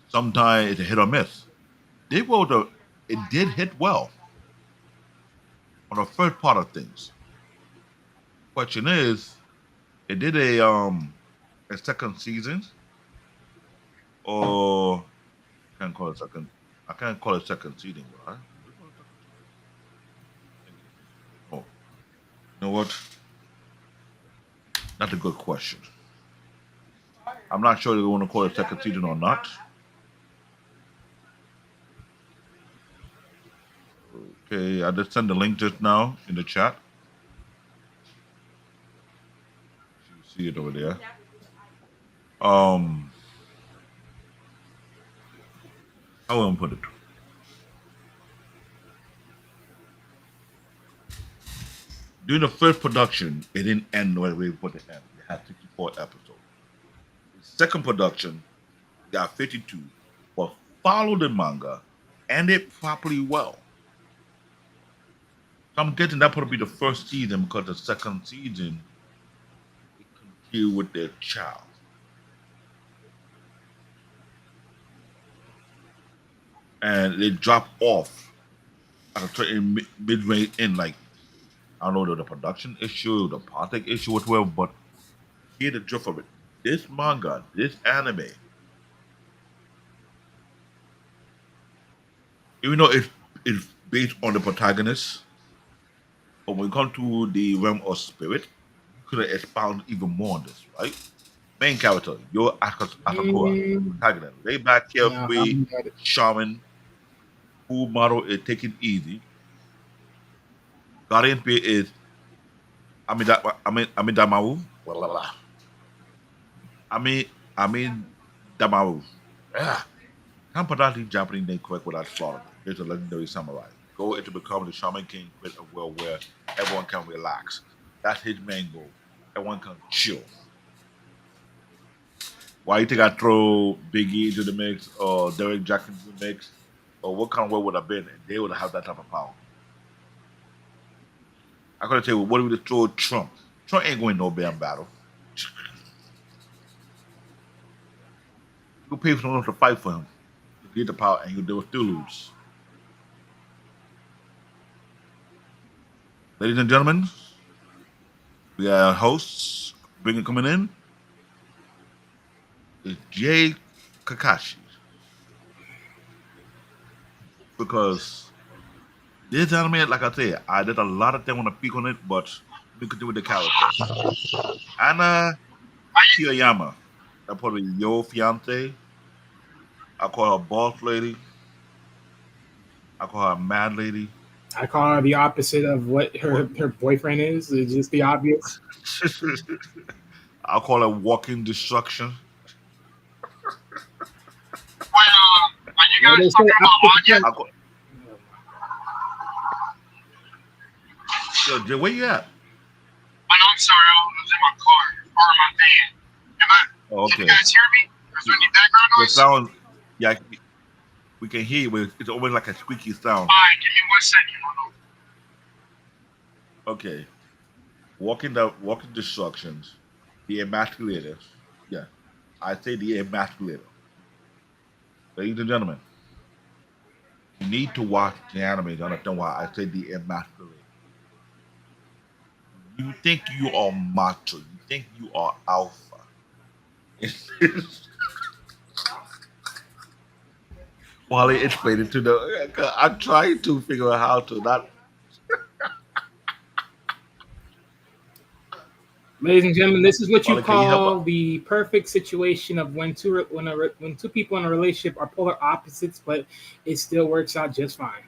sometimes it's a hit or miss. It did hit well on the first part of things. Question is, it did a second season, or I can't call it second. I can't call it second season, right? Oh, you know what? That's a good question. I'm not sure they want to call it second season or not. Okay, I just sent the link just now in the chat. You see it over there. Um, I will put it. During the first production, it didn't end the way we put it end. It had 64 episodes. The second production got 52, but followed the manga, ended properly well. So I'm guessing that probably be the first season because the second season it continued with their child. And they dropped off at a certain mid-range in like I don't know the production issue, the politics issue, whatever, but hear the drift of it. This manga, this anime, even though it's based on the protagonist, but when it comes to the realm of spirit, you could have expounded even more on this, right? Main character, your Asakura, Mm, protagonist, laid back, no, I carefree, haven't got it. shaman, whose motto is take it easy. Guardian spirit is Damaru. Blah, blah, blah. I mean Damaru. Yeah. Can't pronounce the Japanese name correct without slaughtering it. Here's a legendary samurai. Go into becoming the shaman king with a world where everyone can relax. That's his main goal. Everyone can chill. Why you think I throw Biggie into the mix or Derek Jackson into the mix? Or what kind of world would have been? And they would have that type of power. I gotta tell you, what if we just throw Trump? Trump ain't going no damn battle. You pay for someone to fight for him to get the power, and you will still lose. Ladies and gentlemen, we are hosts. Bringing coming in is Jay Kakashi because this anime, like I said, I did a lot of things want to speak on it, but we could do with the characters. Anna Kiyayama, that probably your fiance. I call her boss lady. I call her mad lady. I call her the opposite of what What? her boyfriend is. It's just the obvious. I call her walking destruction. When you What guys they say, talking about opposite Anya, I call, yo, Jay, where you at? I'm sorry, I was in my car or my van. Oh, Can you okay. guys hear me? Is there any background Your noise? sound, yeah, we can hear you, but it's always like a squeaky sound. Alright, give me 1 second. Hold on. Okay. Walking destructions, the emasculator. Yeah, I say the emasculator. Ladies and gentlemen, you need to watch the anime to understand why I say the emasculator. You think you are macho, you think you are alpha. While they explain it to the, I'm trying to figure out how to not. Ladies and gentlemen, this is what you While can you help call out? the perfect situation of when two people in a relationship are polar opposites, but it still works out just fine.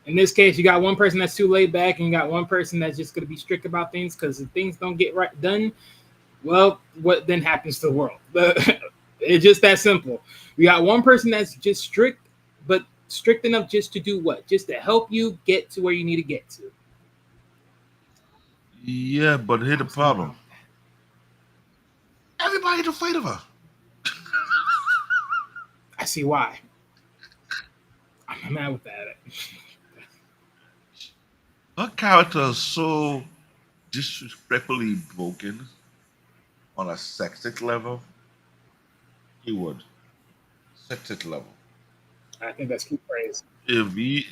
In this case, you got one person that's too laid back, and you got one person that's just going to be strict about things because if things don't get right done, Well, what then happens to the world? It's just that simple. We got one person that's just strict, but strict enough just to do what? Just to help you get to where you need to get to. Yeah, but here's the What's not wrong problem. with that? Everybody's afraid of her. I see why. I'm mad with that. Her character is so disrespectfully broken on a sexist level. Keyword sexist level. I think that's key praise. If you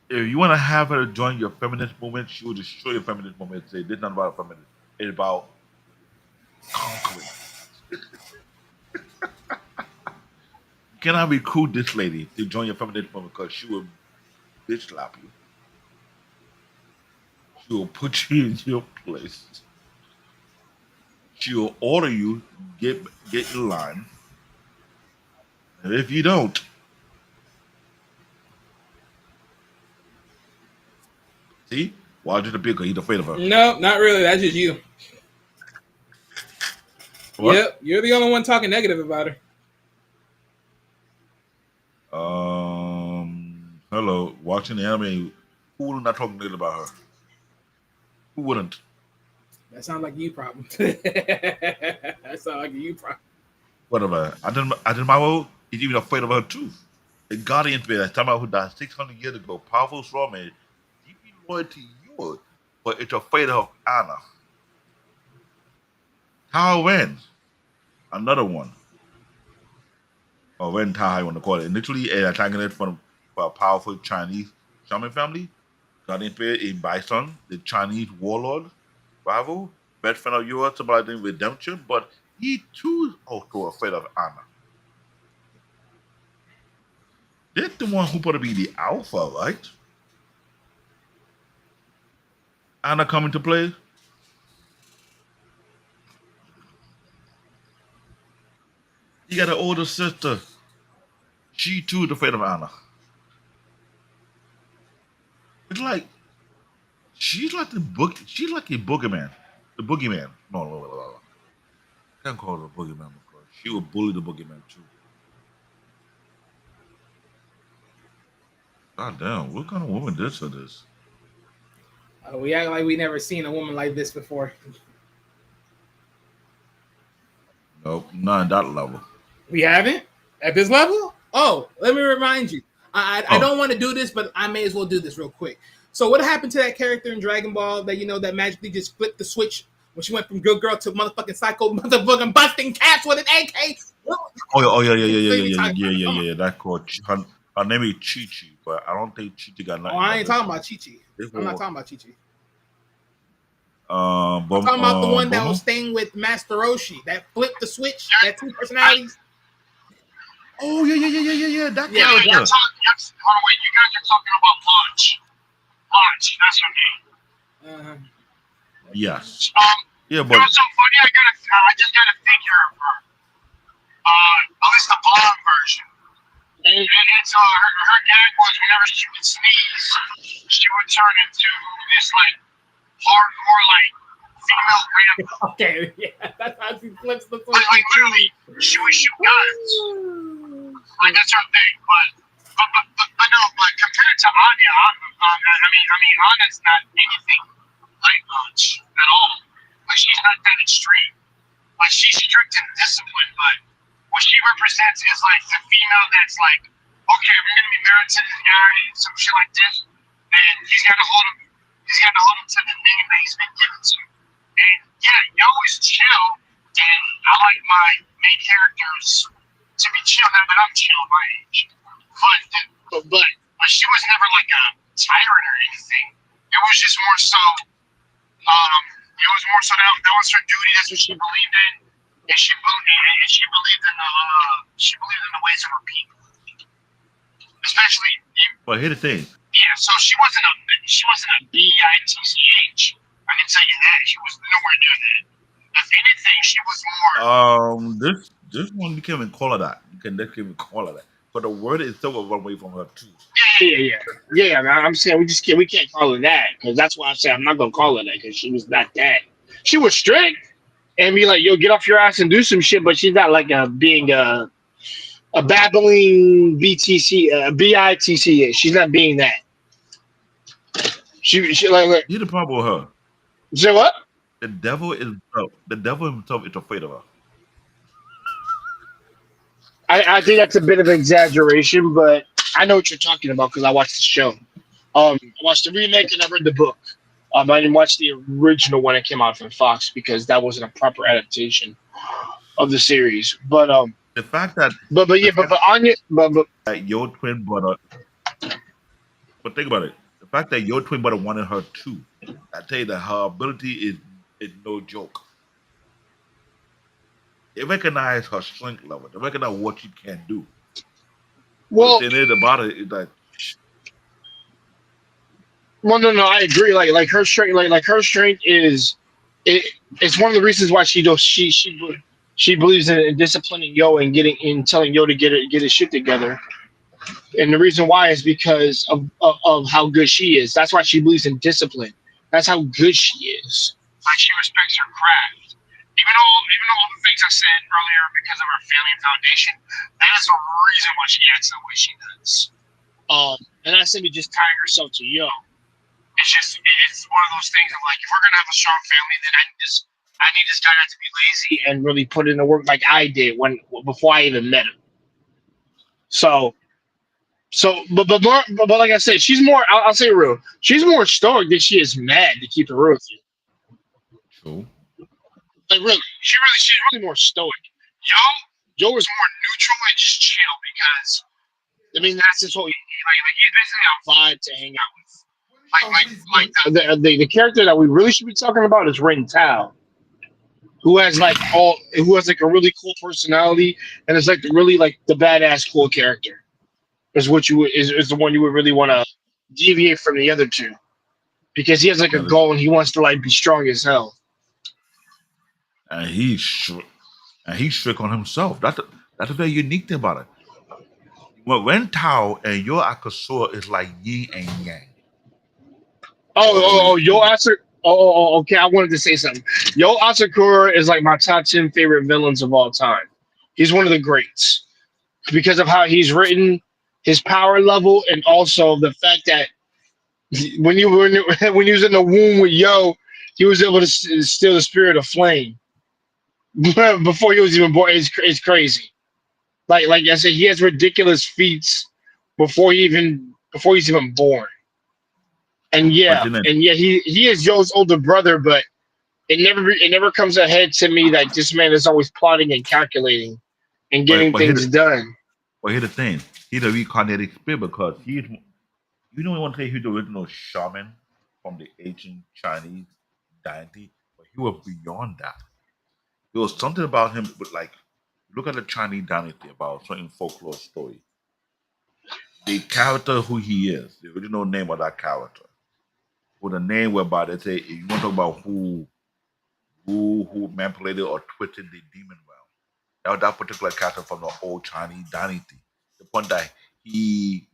if you want to have her join your feminist movement, she will destroy your feminist movement. Say this is not about feminism. It's about conquering. You cannot recruit this lady to join your feminist movement because she will bitch slap you. She will put you in your place. She will order you get in line. And if you don't, see, watch the bigger. He's afraid of her. No, not really. That's just you. What? Yep, you're the only one talking negative about her. Hello. Watching the anime. Who would not talk negative about her? Who wouldn't? That sounds like you problem. That sounds like you problem. Whatever. I didn't my world. He's even afraid of her too. The Guardian Spirit, that's talking about who died 600 years ago. Powerful strong man, deeply loyal to you, but it's afraid of Anna. Tao Ren, another one. Or Ren Tao, how you want to call it. Initially, an antagonist for a powerful Chinese shaman family. Guardian Spirit in Bison, the Chinese warlord rival, best friend of yours, symbolizing redemption, but he too is also afraid of Anna. They're the one who supposed to be the alpha, right? Anna coming to play. He got an older sister. She too is afraid of Anna. It's like she's like the book. She's like a boogeyman. The boogeyman. No. I can't call her a boogeyman because she will bully the boogeyman too. God damn, what kind of woman did for this? We act like we never seen a woman like this before. Nope, not at that level. We haven't at this level. Oh, let me remind you. I Oh, don't want to do this, but I may as well do this real quick. So, what happened to that character in Dragon Ball that that magically just flipped the switch when she went from good girl to motherfucking psycho, motherfucking busting cats with an AK? yeah. That called her name is Chi Chi, but I don't think Chi Chi got Oh, nothing I on ain't this talking one. about Chi Chi. This I'm not one, talking about Chi Chi. I'm talking about the one that was Bomo. staying with Master Roshi that flipped the switch, that two personalities. Oh yeah. That Yeah, Yeah, character. hold on, wait, you guys are talking about Launch. Launch, that's her name. uh, Yes. Um, Yeah, you know but what's so funny? I just got a figure of her. At least the blonde version. And it's her gag was whenever she would sneeze, she would turn into this like hardcore like female Rambo. okay, yeah, that's how she flips the switch. Like literally, she would shoot guns. Like that's her thing. But no. But compared to Anya, I mean, Anya's not anything like much at all. Like she's not that extreme. Like she's strict and disciplined, but what she represents is like the female that's like, okay, we're gonna be married to this guy and some shit like this, and he's gotta hold him. He's gotta hold him to the name that he's been given to. And yeah, you always chill, and I like my main characters to be chill now, but I'm chill my age. But she was never like a tyrant or anything. It was just more so. It was more so that was her duty. That's what she believed in, and she believed in the ways of her people, especially. here's the thing. Yeah, so she wasn't a bitch. I can tell you that she was nowhere near that. If anything, she was more. This one you can't even call her that. You can definitely even call her that. But the word itself will run away from her too. Yeah. Man, I'm saying we can't call her that because that's why I say I'm not gonna call her that because she was not that. She was strict. and be like, "Yo, get off your ass and do some shit." But she's not like being a babbling BTC, BITC. She's not being that. She like Here's the problem with her. say what? The devil himself is afraid of her. I think that's a bit of an exaggeration, but I know what you're talking about because I watched the show. I watched the remake and I read the book. I didn't watch the original when it came out from Fox because that wasn't a proper adaptation of the series. The fact that But the yeah, fact but Anya, but that your twin brother, but think about it. The fact that your twin brother wanted her too. I tell you that her ability is no joke. They recognize her strength level. They recognize what she can do. But the well, thing is about it is that well, no, I agree. Like her strength, like her strength is it. It's one of the reasons why she believes in disciplining Yo and getting in telling Yo to get his shit together. And the reason why is because of how good she is. That's why she believes in discipline. That's how good she is. Like she respects her craft. Even though all the things I said earlier because of her family and foundation, that is the reason why she acts the way she does. And that's simply just tying herself to Yo. It's one of those things of like if we're gonna have a strong family, then I need this guy not to be lazy. And really put in the work like I did when before I even met him. So but like I said, she's more. I'll say it real. She's more stoic than she is mad. To keep it real with you, true. like really, she's really more stoic. Yo is more neutral and just chill because I mean that's just what like he's basically a vibe to hang out with. The character that we really should be talking about is Ren Tao, who has like a really cool personality and is like really like the badass cool character. Is what you would is the one you would really want to deviate from the other two because he has like a That is, goal and he wants to like be strong as hell. and he's strict on himself. That's a very unique thing about it. Well, Ren Tao and your Akasura is like yin and yang. Totally. Yo Asa. Okay. I wanted to say something. Yo Asakura is like my top 10 favorite villains of all time. He's one of the greats because of how he's written, his power level, and also the fact that when you were when he was in the womb with Yo, he was able to steal the spirit of flame before he was even born. It's crazy. Like I said, he has ridiculous feats before he's even born. But then And yeah, he is Joe's older brother, but it never comes ahead to me that this man is always plotting and calculating and but getting but here things done. but here's the thing. He's a reincarnated spirit because you want to say he's the original shaman from the ancient Chinese deity, but he was beyond that. There was something about him with like look at the Chinese dynasty about certain folklore story. The character who he is, the original name of that character, with a name whereby they say if you want to talk about who manipulated or twisted the demon realm. That was that particular character from the old Chinese dynasty. The point that he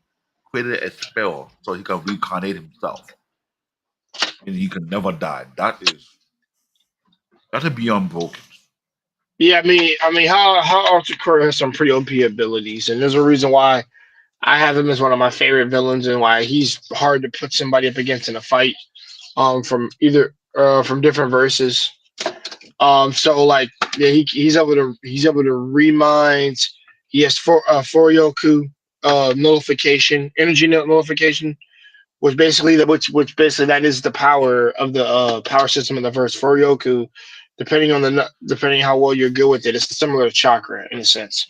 created a spell so he can reincarnate himself. And he can never die. That's a beyond broken. Yeah, how Arthur Curry has some pretty OP abilities, and there's a reason why I have him as one of my favorite villains, and why he's hard to put somebody up against in a fight. From either from different verses. So like yeah, he's able to remind. He has Foryoku nullification, nullification, which basically that is the power of the power system in the verse. Foryoku, depending how well you're good with it, it's similar to chakra in a sense.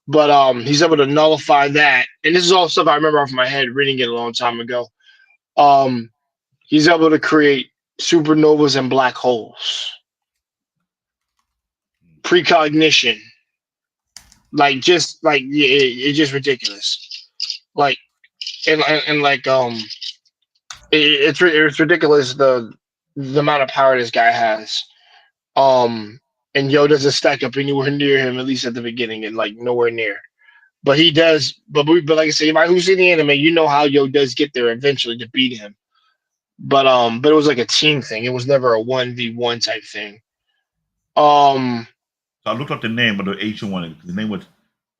But he's able to nullify that, and this is all stuff I remember off my head reading it a long time ago. Um, he's able to create supernovas and black holes, precognition, like just like yeah, it's just ridiculous. Like and like it's ridiculous the amount of power this guy has. Um, and Yo doesn't stack up anywhere near him, at least at the beginning, and like nowhere near. But he does. But like I say, anybody who's seen the anime, you know how Yo does get there eventually to beat him. But it was like a team thing. It was never a 1v1 type thing. Um, So I looked up the name of the Asian one. The name was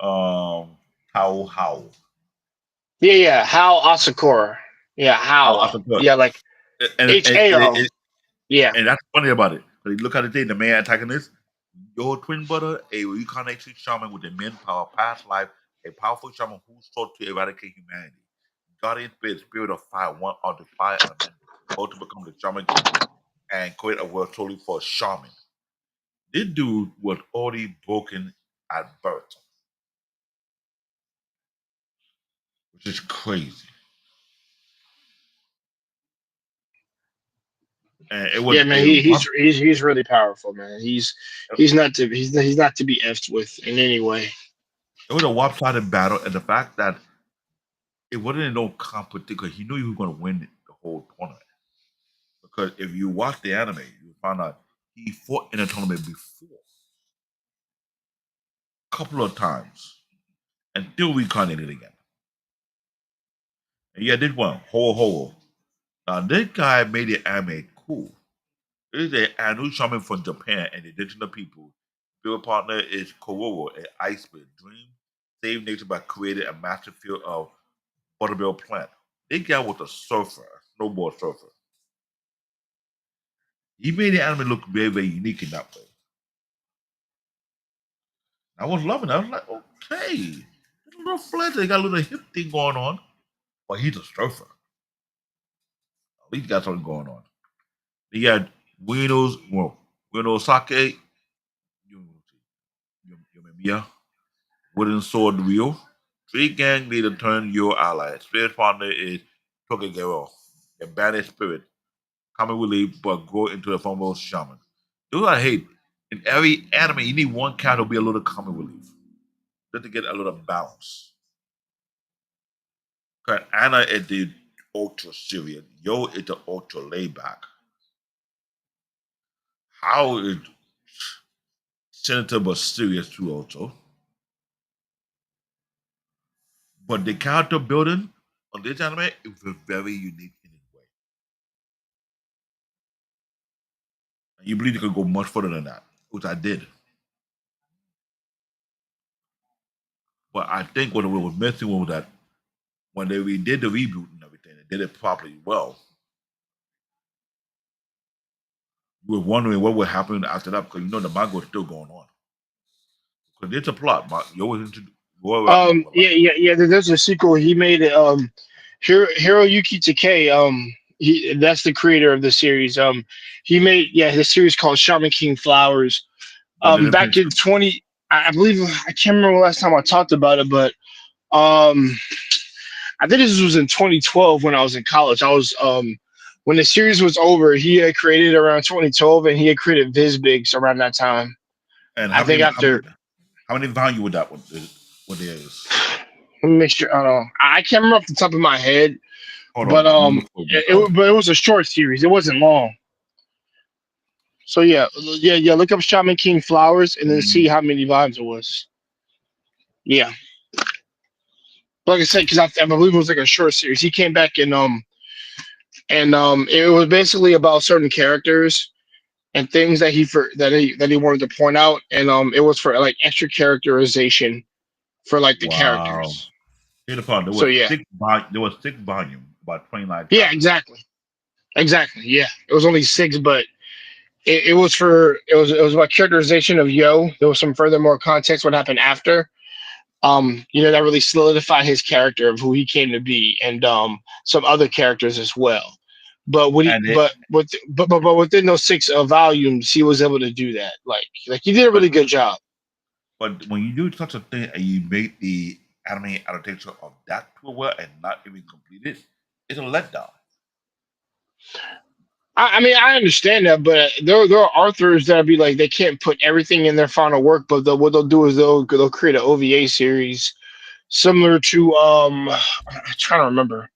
Tao Hao. yeah, Hal Asakura. Yeah, Hao Hal. Asakura. Yeah, like And, H A O. Yeah. and that's funny about it. But you look at the thing, the main antagonist, your twin brother, a reincarnated shaman with immense power, past life, a powerful shaman who sought to eradicate humanity. Guardian spirit, spirit of fire, one of the fire element, both to become the shaman king and create a world solely for shaman. This dude was already broken at birth, which is crazy. And it was Yeah, man, a he's really powerful, man. He's not to be effed with in any way. lopsided battle, and the fact that it wasn't no competition because he knew he was going to win the whole tournament. Because if you watch the anime, you find out he fought in a tournament before a couple of times and still reincarnated again. And yeah, this one, Ho. Now this guy made the anime cool. This is a new shaman from Japan and the indigenous people. Build partner is Kororo, an ice spirit. Dream save nature by creating a massive field of buttermilk plant. This guy was a surfer, a snowboard surfer. He made the anime look very, very unique in that way. I was loving it. I was like, okay, a little fledgling, got a little hip thing going on, but he's a surfer. At least got something going on. He had Wino Sake, Yumemiya, Wooden Sword Ryo. Three gang leader turn your ally. Spirit partner is Tokegero, a banished spirit. Common relief, but grow into the form of shaman. Do I hate in every anime you need one character to be a little comic relief. Just to get a little balance. Cause Anna is the ultra serious. Yo is the ultra laid back. How is Senator but serious too also. But the character building on this anime is very unique in its way. And you believe you could go much further than that, which I did. But I think what was missing was that when they redid the reboot and everything, they did it properly well. We were wondering what would happen after that because you know the manga was still going on. Because it's a plot, but you always into go around me with like Yeah. There's a sequel. He made it. Hiroyuki Takei. That's the creator of the series. He made the series called Shaman King Flowers. but they didn't Back finish in it. 20, I believe I can't remember last time I talked about it, but um, I think this was in 2012 when I was in college. I was when the series was over. He had created around 2012, and he had created Vizbigs around that time. And I think after. how many volume would that one what there is? Let me make sure. I don't know. I can't remember off the top of my head, Hold but on, let me look for it because but it was a short series. It wasn't long. So yeah. Look up Shaman King Flowers and then see mm, how many volumes it was. Yeah, like I said, because I believe it was like a short series. He came back and it was basically about certain characters and things that he wanted to point out, and it was for like extra characterization for like the wow. characters. Here's the problem. So yeah, There was six volume, about 29 yeah, chapters. exactly. Yeah, it was only six, but it was about characterization of Yo. There was some furthermore context what happened after. That really solidified his character of who he came to be, and some other characters as well. But what he And it but within those six volumes, he was able to do that. Like he did a but really good job. but when you do such a thing and you make the anime adaptation of that to well and not even complete it, it's a letdown. I mean, I understand that, but there are authors that'll be like they can't put everything in their final work, but what they'll do is they'll create an OVA series similar to I'm trying to remember.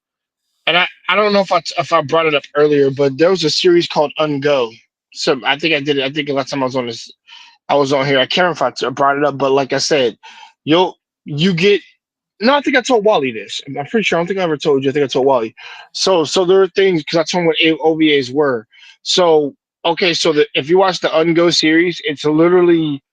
And I don't know if I brought it up earlier, but there was a series called Ungo. So I think I did it. I think the last time I was on here. I can't remember if I brought it up, but like I said, you'll you get. No, I think I told Wally this. I'm pretty sure. I don't think I ever told you. I think I told Wally. So there are things because I told him what OVAs were. So Okay, so if you watch the Ungo series, it's literally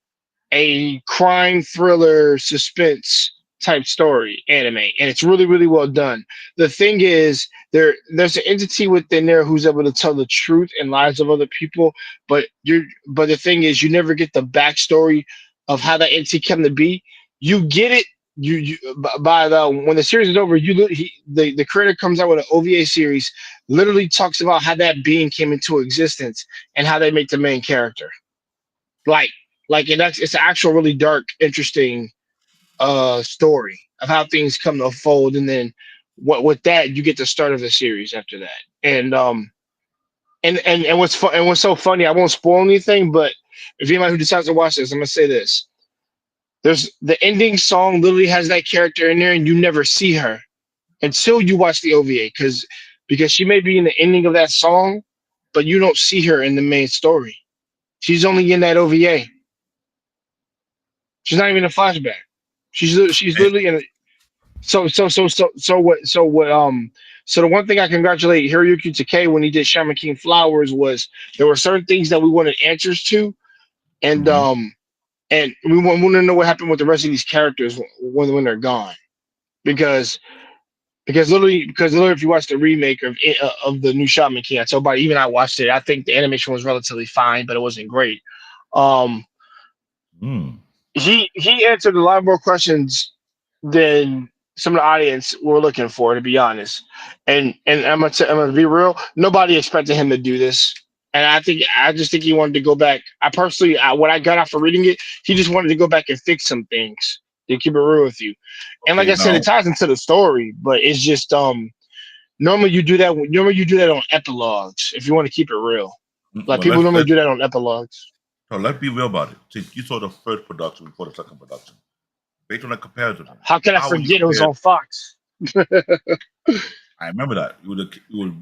a crime thriller suspense type story anime, and it's really really well done. The thing is, there's an entity within there who's able to tell the truth and lives of other people, but the thing is, you never get the backstory of how that entity came to be. You get it. By the when the series is over, the creator comes out with an OVA series, literally talks about how that being came into existence and how they make the main character like and that's it's an actual really dark, interesting story of how things come to unfold, and then what with that you get the start of the series after that. And what's fun and what's so funny, I won't spoil anything, but if anybody who decides to watch this, I'm gonna say this. There's the ending song literally has that character in there and you never see her until you watch the OVA because she may be in the ending of that song, but you don't see her in the main story. She's only in that OVA. She's not even a flashback. She's Eh, literally in a, so the one thing I congratulate Hiroyuki Takei when he did Shaman King Flowers was there were certain things that we wanted answers to, and mhm. um and we want to know what happened with the rest of these characters when they're gone because because literally if you watch the remake of the new Shaman King, I told about even I watched it. I think the animation was relatively fine, but it wasn't great. Um, Mm. he answered a lot more questions than some of the audience were looking for, to be honest. And I'm gonna be real. Nobody expected him to do this, and I just think he wanted to go back. I personally, what I got out for reading it, he just wanted to go back and fix some things. To keep it real with you, and like Okay, I said, it now, ties into the story, but it's just normally you do that. Normally you do that on epilogues if you want to keep it real. Like well, people normally do that on epilogues. let's be real about it. Since you saw the first production before the second production, based on the comparison, How can I how would you forget it was compare? on Fox? I remember that it was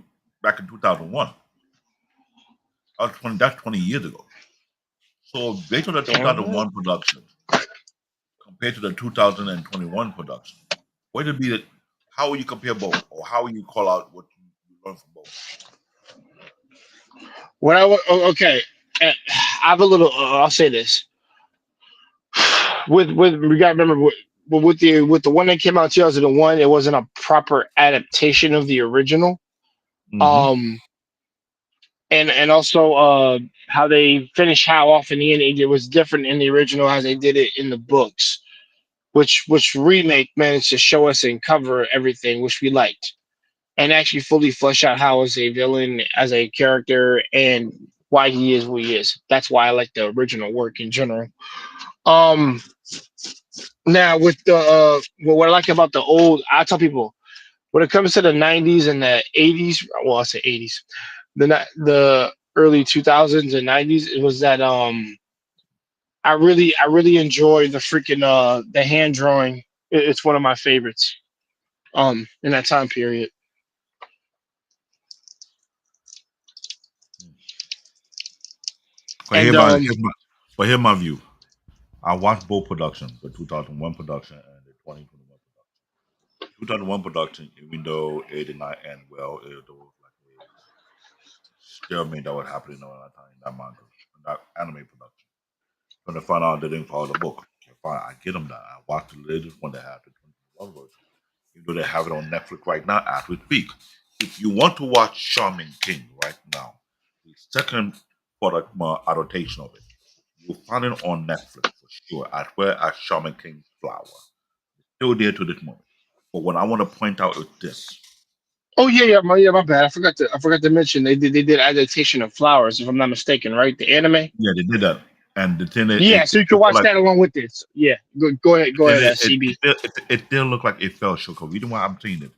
back in 2001. That's 20 years ago. So based on the Damn. 2001 production compared to the 2021 production, what would be the? How will you compare both, or how will you call out what you learned from both? Okay, I have a little. I'll say this with we got to remember with the one that came out in 2001, it wasn't a proper adaptation of the original. Mm-hmm. Um, and also how they finish how off in the end it was different in the original as they did it in the books, which remake managed to show us and cover everything, which we liked, and actually fully flesh out how as a villain, as a character, and why he is who he is. That's why I like the original work in general. Um, Now with the what I like about the old, I tell people when it comes to the '90s and the '80s, well, I say '80s, the early 2000s and '90s, it was that I really enjoy the freaking the hand drawing. It's one of my favorites in that time period. Okay, And here's my view. I watched both productions, the 2001 production and the 2021 production. 2001 production, even though it did not end well, there was like a stalemate that was happening around that time in that manga, in that anime production. When I found out they didn't follow the book, okay, fine, I get them that. I watched the latest one they have, the 2021 version. Even though they have it on Netflix right now as we speak. If you want to watch Shaman King right now, the second product adaptation of it, you'll find it on Netflix for sure, as well as Shaman King Flower. Still there to this moment. But what I want to point out is this. oh yeah, my bad. I forgot to mention they did adaptation of Flowers, if I'm not mistaken, right? The anime. Yeah, they did that. And the thing is, Yeah, so you can it felt watch like that along with this. Yeah, go ahead, CB. it still looked like it fell short. The reason why I'm saying it,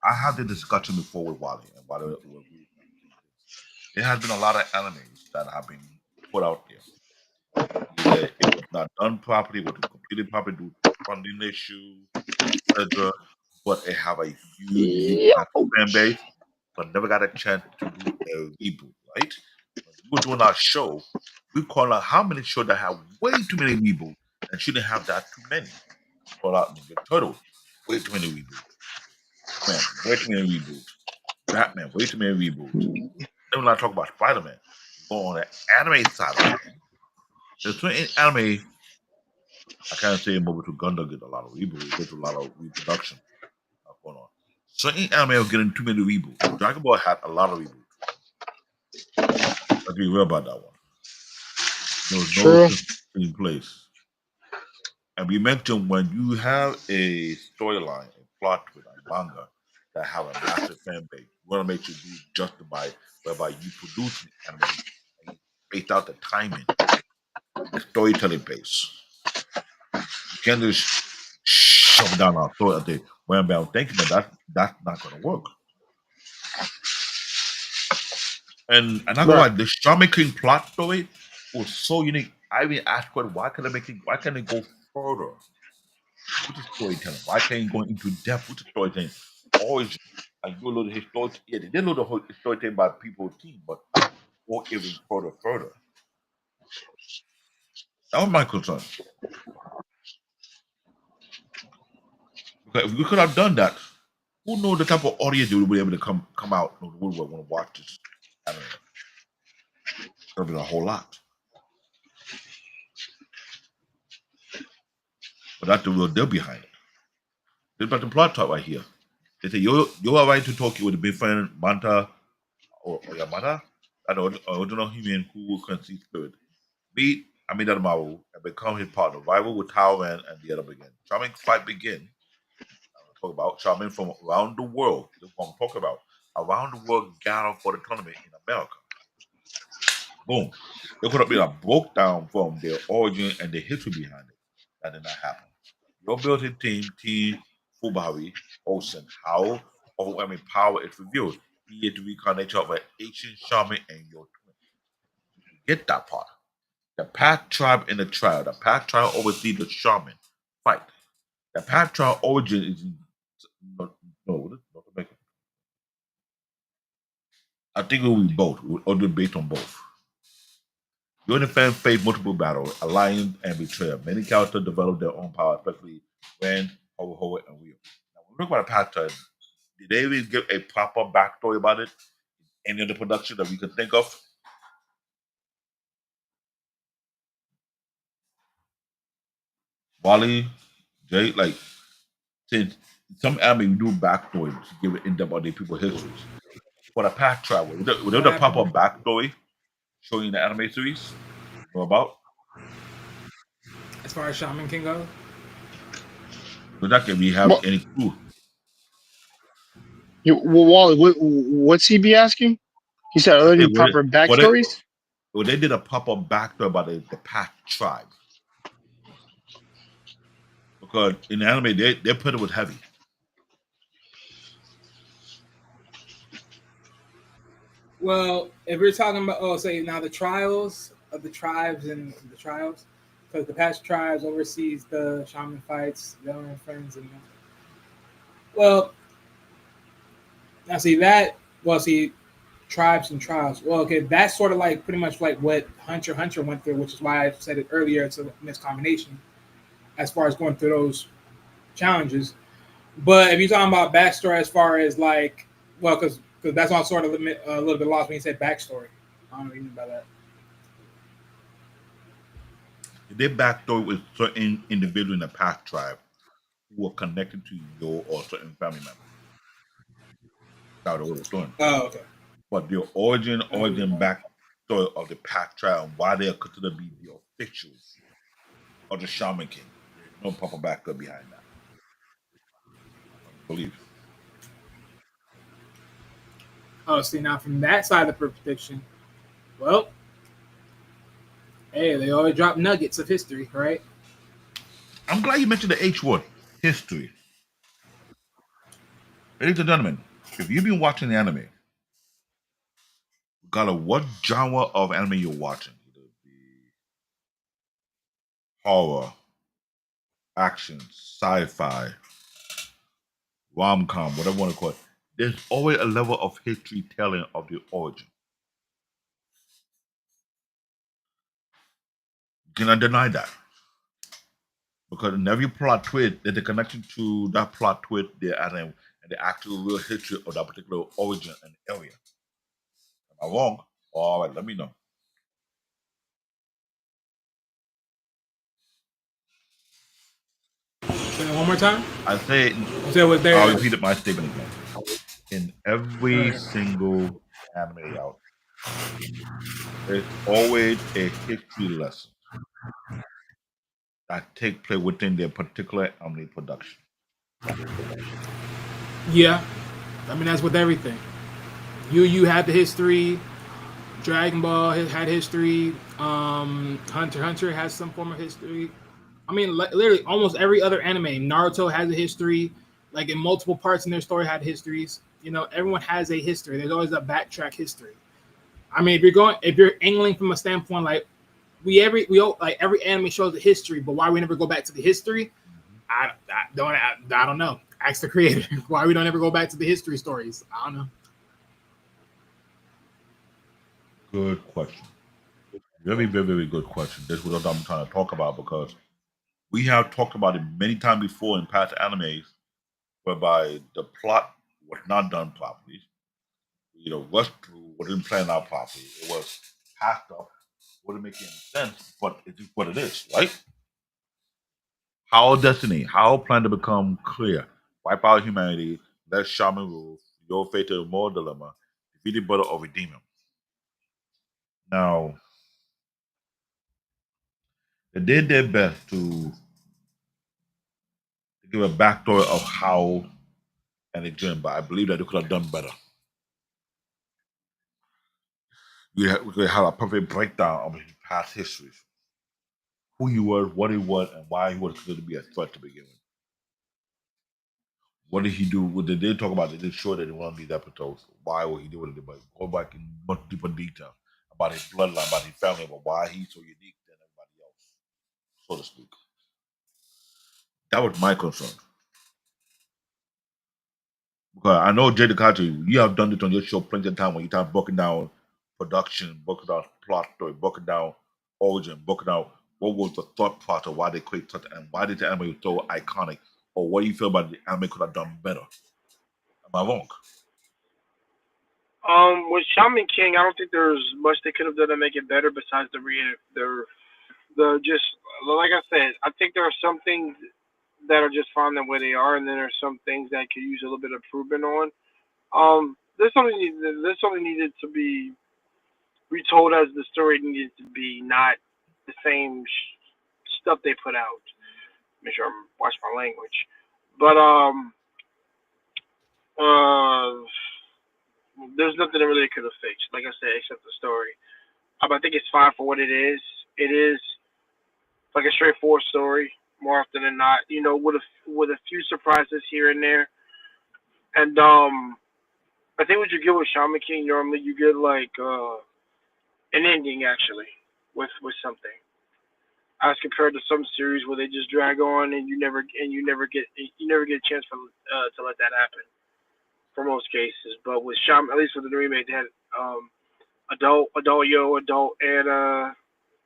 I had the discussion before with Wally, and Wally will agree with me on saying this. There has been a lot of animes that have been put out there. Either it was not done properly, was completed properly due to funding issue, etc. But it have a huge Yo. massive fan base, but never got a chance to do a reboot, right? When we were doing our show, we call out how many shows that have way too many reboots and shouldn't have that too many. Call out Ninja Turtles, way too many reboots. Man, way too many reboots. Batman, way too many reboots. Then when I talk about Spider Man, go on the anime side of things, there's certain anime I can't say Mobile Gundam get a lot of reboots. There's a lot of reproduction going on. Certain anime are getting too many reboots. Dragon Ball had a lot of reboots. Let's be real about that one. There was no True. in place. And we mentioned when you have a storyline, a plot with a manga that have a massive fan base, you want to make sure you do it justify whereby you produce an anime and you space out the timing, the storytelling pace. You can't just shove it down our throat and say, well, I'm thinking that's not gonna work. And I'm not gonna lie, Right. the Shaman King plot story was so unique. I even asked why can why can't they go further with the storytelling? Why can't you go into depth with the storytelling? Origin. Like do a little historical, yeah, they did a little storytelling by people's team, but go even further. That was my concern. Because if we could have done that, who knows the type of audience that would be able to come out and would want to watch this anime? That'd be a whole lot. But that's the real deal behind it. This about the plot talk right here. They say you are right to Tokyo with the big friend Manta or Yamada. I know original human who can see spirit. Meet Amida Maru and become his partner. Rival with Tao Man and the other begin. Charming fight begin. Talk about Charming from around the world. That's what I'm talking about. Around the world gather for the tournament in America. Boom. It could have been a broke down from their origin and the history behind it. That did not happen. Your built-in team, T. Fubari, Ocean, how overwhelming power is revealed. He is the reincarnation of an ancient shaman and your twin. You get that part. The Path tribe in the trial. The Path tribe oversees the shaman fight. The Path tribe origin is no, not Jamaica. I think it will be both. Or based on both. During the fan face multiple battles, alliance and betrayal. Many characters develop their own power, especially when Ho and Wheel. Now, when we look about the Path tribe, did they even give a proper backstory about it? Any other production that we could think of? Wally, Jay, like since some anime do backstory to give it in depth on their people's histories. For the Path Travel, was there What the proper happened? backstory showing the anime series? Know about? As far as Shaman can go? Does that give we have Well, any clue? Wally, what's he be asking? He said, I "Are there say any proper what it backstories?" well, they did a proper backstory about the Path tribe because in the anime they put it with heavy. Well, if we're talking about, oh, say now the trials of the tribes and the trials, because the past tribes oversees the shaman fights, their own friends, and well, now see that, well, see tribes and trials. Well, okay, that's sort of like pretty much like what Hunter went through, which is why I said it earlier. It's a miscombination as far as going through those challenges. But if you're talking about backstory, as far as like, well, because that's why I'm sort of a little bit lost when you said backstory. I don't know what you mean by that. They backstory with certain individuals in the Path tribe who are connected to your or certain family members. That's what it was doing. Oh, okay. But the I see your origin point. backstory of the Path tribe and why they are considered to be the officials of the Shaman King. There's no proper backstory behind that. I believe. Oh, see now from that side of the prediction, well, hey, they always drop nuggets of history, right? I'm glad you mentioned the H word, history. Ladies and gentlemen, if you've been watching the anime, regardless of what genre of anime you're watching, either it be horror, action, sci-fi, rom-com, whatever you want to call it, there's always a level of history telling of the origin. You cannot deny that. Because in every plot twist, there's a connection to that plot twist there and the actual real history of that particular origin and area. Am I wrong? All right, let me know. Say that one more time. I say Say was I'll there. repeat my statement again. In every single anime out, there's always a history lesson that take place within their particular anime production. Yeah, I mean that's with everything. You had the history. Dragon Ball had history. Hunter x Hunter has some form of history. I mean, literally almost every other anime. Naruto has a history. Like in multiple parts in their story had histories. You know, everyone has a history. There's always a backtrack history. I mean, if you're angling from a standpoint like like every anime shows a history, but why we never go back to the history? I don't know. Ask the creator why we don't ever go back to the history stories. I don't know. Good question. Very, very, very good question. This is what I'm trying to talk about because we have talked about it many times before in past animes, whereby the plot was not done properly. You know, rushed through, wasn't planned out properly. It was passed up, wouldn't make any sense, but it's just what it is, right? How destiny, how plan to become clear, wipe out humanity, let Shaman rule, your fate to a moral dilemma, defeat the brother or redeem him. Now, they did their best to give a backstory of how and it didn't, but I believe that they could have done better. We could have a perfect breakdown of his past histories, who he was, what he was, and why he was considered to be a threat to begin with. What did he do? What did they talk about? They did show that in one of these episodes. Why would he do what he did? But go back in much deeper detail about his bloodline, about his family, about why he's so unique than everybody else, so to speak. That was my concern. Because I know Jay DeCarter, you have done it on your show plenty of time when you have broken down production, broken down plot story, broken down origin, broken down what was the thought process of why they created such and why did the anime was so iconic, or what do you feel about the anime could have done better? Am I wrong? With Shaman King, I don't think there's much they could have done to make it better besides the just like I said. I think there are some things that are just fine the way they are, and then there's some things that could use a little bit of improvement on. There's something needed to be retold as the story needed to be, not the same stuff they put out. Make sure I'm watch my language, but uh, there's nothing that really could have fixed. Like I said, except the story. I think it's fine for what it is. It is like a straightforward story more often than not. You know, with a few surprises here and there. And I think what you get with Shaman King normally you get like an ending actually with something. As compared to some series where they just drag on and you never get a chance for to let that happen for most cases. But with Shaman, at least with the remake, they had adult Yo, adult Anna,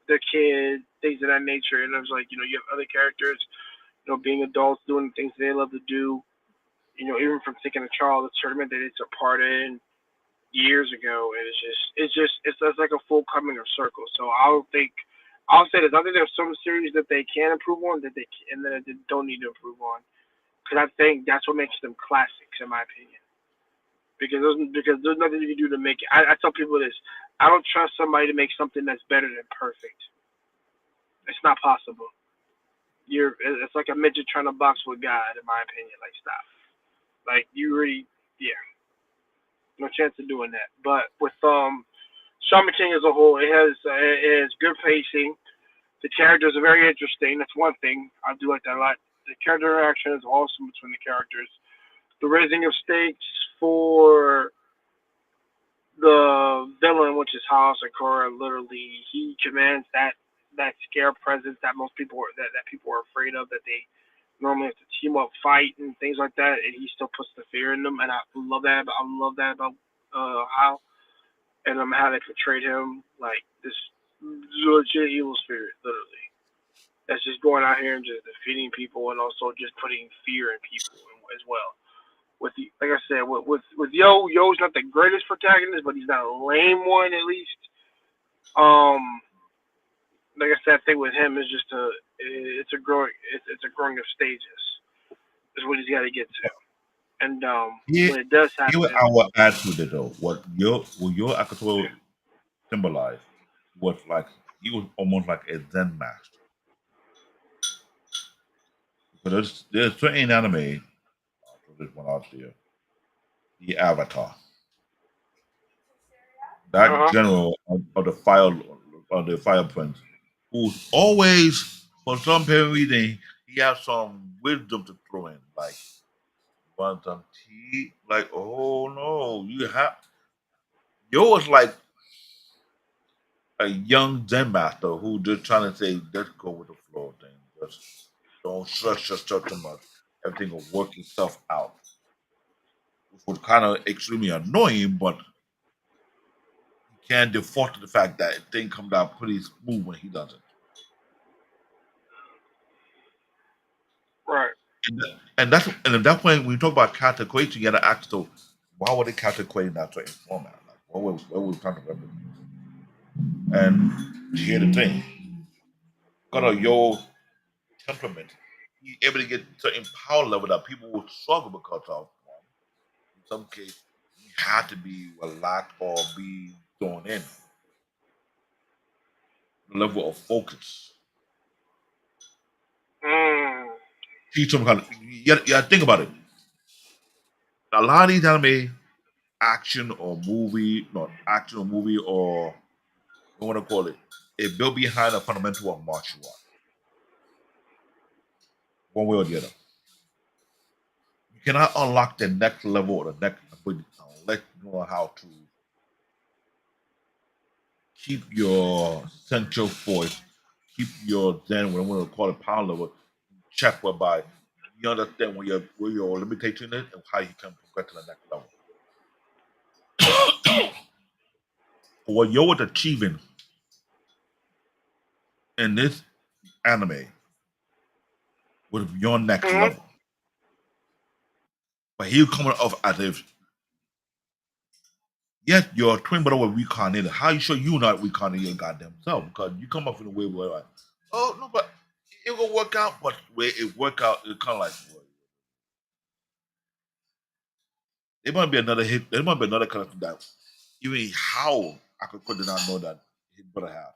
the kid, things of that nature. And it was like, you know, you have other characters, you know, being adults, doing the things they love to do. You know, even from taking a child, a tournament that they took part in years ago, and it's like a full coming of circle. So I'll say this. I think there's some series that they can improve on and that they don't need to improve on because I think that's what makes them classics in my opinion. Because there's nothing you can do to make it. I tell people this. I don't trust somebody to make something that's better than perfect. It's not possible. It's like a midget trying to box with God, in my opinion. Like stop. Like you really, yeah, no chance of doing that. But with Shaman King as a whole, it has good pacing. The characters are very interesting. That's one thing I do like that a lot. The character interaction is awesome between the characters. The raising of stakes for the villain, which is House Sakura, literally he commands that scare presence that that people are afraid of, that they normally have to team up, fight, and things like that, and he still puts the fear in them, and I love that about how and how they portrayed him like this legit evil spirit, literally. That's just going out here and just defeating people and also just putting fear in people as well. Like I said, with Yo's not the greatest protagonist, but he's not a lame one at least. Um, like I said, I think with him is just it's a growing of stages. is what he's got to get to. And Here, when it does here what happen, I will add to it though. What your Akato symbolized was like he was almost like a Zen master. But there's certain anime. I'll throw this one out there. The Avatar, that uh huh, general of the Fire Prince, who's always for some reason he has some wisdom to throw in, like want some tea, like oh no, you have yours like a young Zen master who just trying to say, let's go with the flow thing. Just don't stress yourself too much. Everything will work itself out. Which was kind of extremely annoying, but you can't default to the fact that thing comes out pretty smooth when he does it. right. And at that point, when you talk about character creation, you got to ask, so why would they character create in that certain format? Like, what was trying to represent? And here's the thing, got a your temperament, you able to get certain power level that people will struggle because of. In some case, you have to be relaxed or be thrown in. The level of focus. Mm, Teach them how to, yeah, think about it. A lot of these anime action or movie, not action or movie or what want to call it, it built behind a fundamental of martial art, one way or the other. You cannot unlock the next level or the next ability unless you know how to keep your central force, keep your Zen, what I want to call it power level, check whereby you understand where your limitation is and how you can progress to the next level. What you're achieving in this anime was your next mm, level. But he coming off as if, yes, your twin brother was reincarnated. How you sure you not reincarnated your goddamn self? Because you come up in a way where like, oh no, but it will work out. But the way it work out, it kind of like, well, there might be another hit. There might be another character that even how I could did not know that his brother has.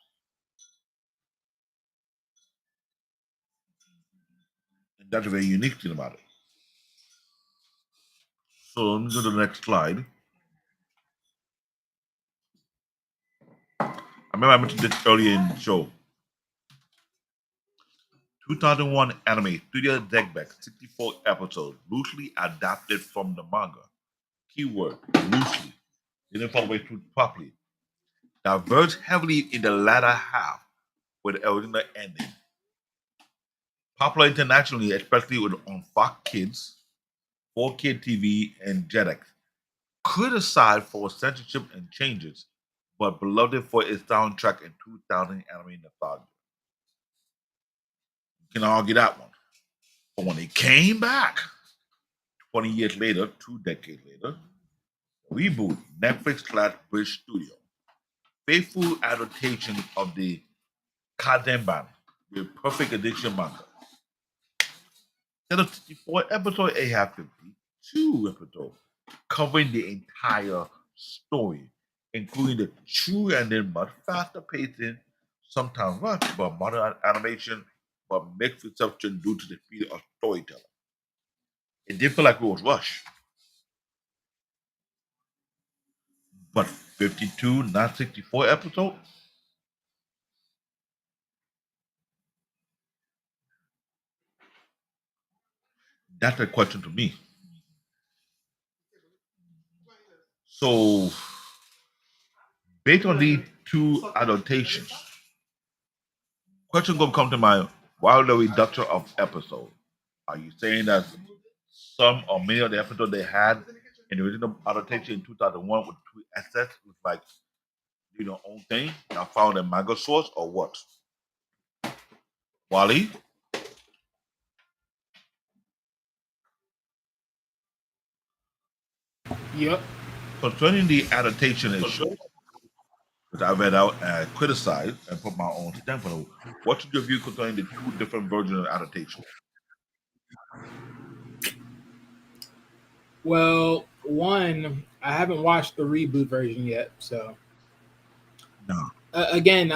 And that's a very unique thing about it. So let me go to the next slide. I remember I mentioned this earlier in the show. 2001 anime, Studio Deckback, 64 episodes, loosely adapted from the manga. Keyword, loosely. Didn't follow way through properly. Diverged heavily in the latter half with the original ending. Popular internationally, especially on Fox Kids, 4K TV, and Jetix. Criticized for censorship and changes, but beloved for its soundtrack and 2000 anime nostalgia. You can argue that one. But when it came back 20 years later, 2 decades later, reboot Netflix slash British studio. Faithful adaptation of the Kadenban, the perfect edition manga. Instead of 64 episodes, it had 52 episodes, covering the entire story, including the true and then much faster pacing, sometimes rushed by modern animation, but mixed reception due to the speed of storytelling. It did feel like it was rushed, but 52, not 64 episodes, that's a question to me. So, based on these two adaptations, question gonna come to mind: why the reduction of episodes? Are you saying that some or many of the episodes they had in the original adaptation in 2001 with two assets was like do their own thing? Not found a manga source or what? Wally, Yep. concerning the adaptation issue, which I read out and criticized and put my own stamp on it. What's your view concerning the two different versions of adaptation? Well, one, I haven't watched the reboot version yet, so No, again,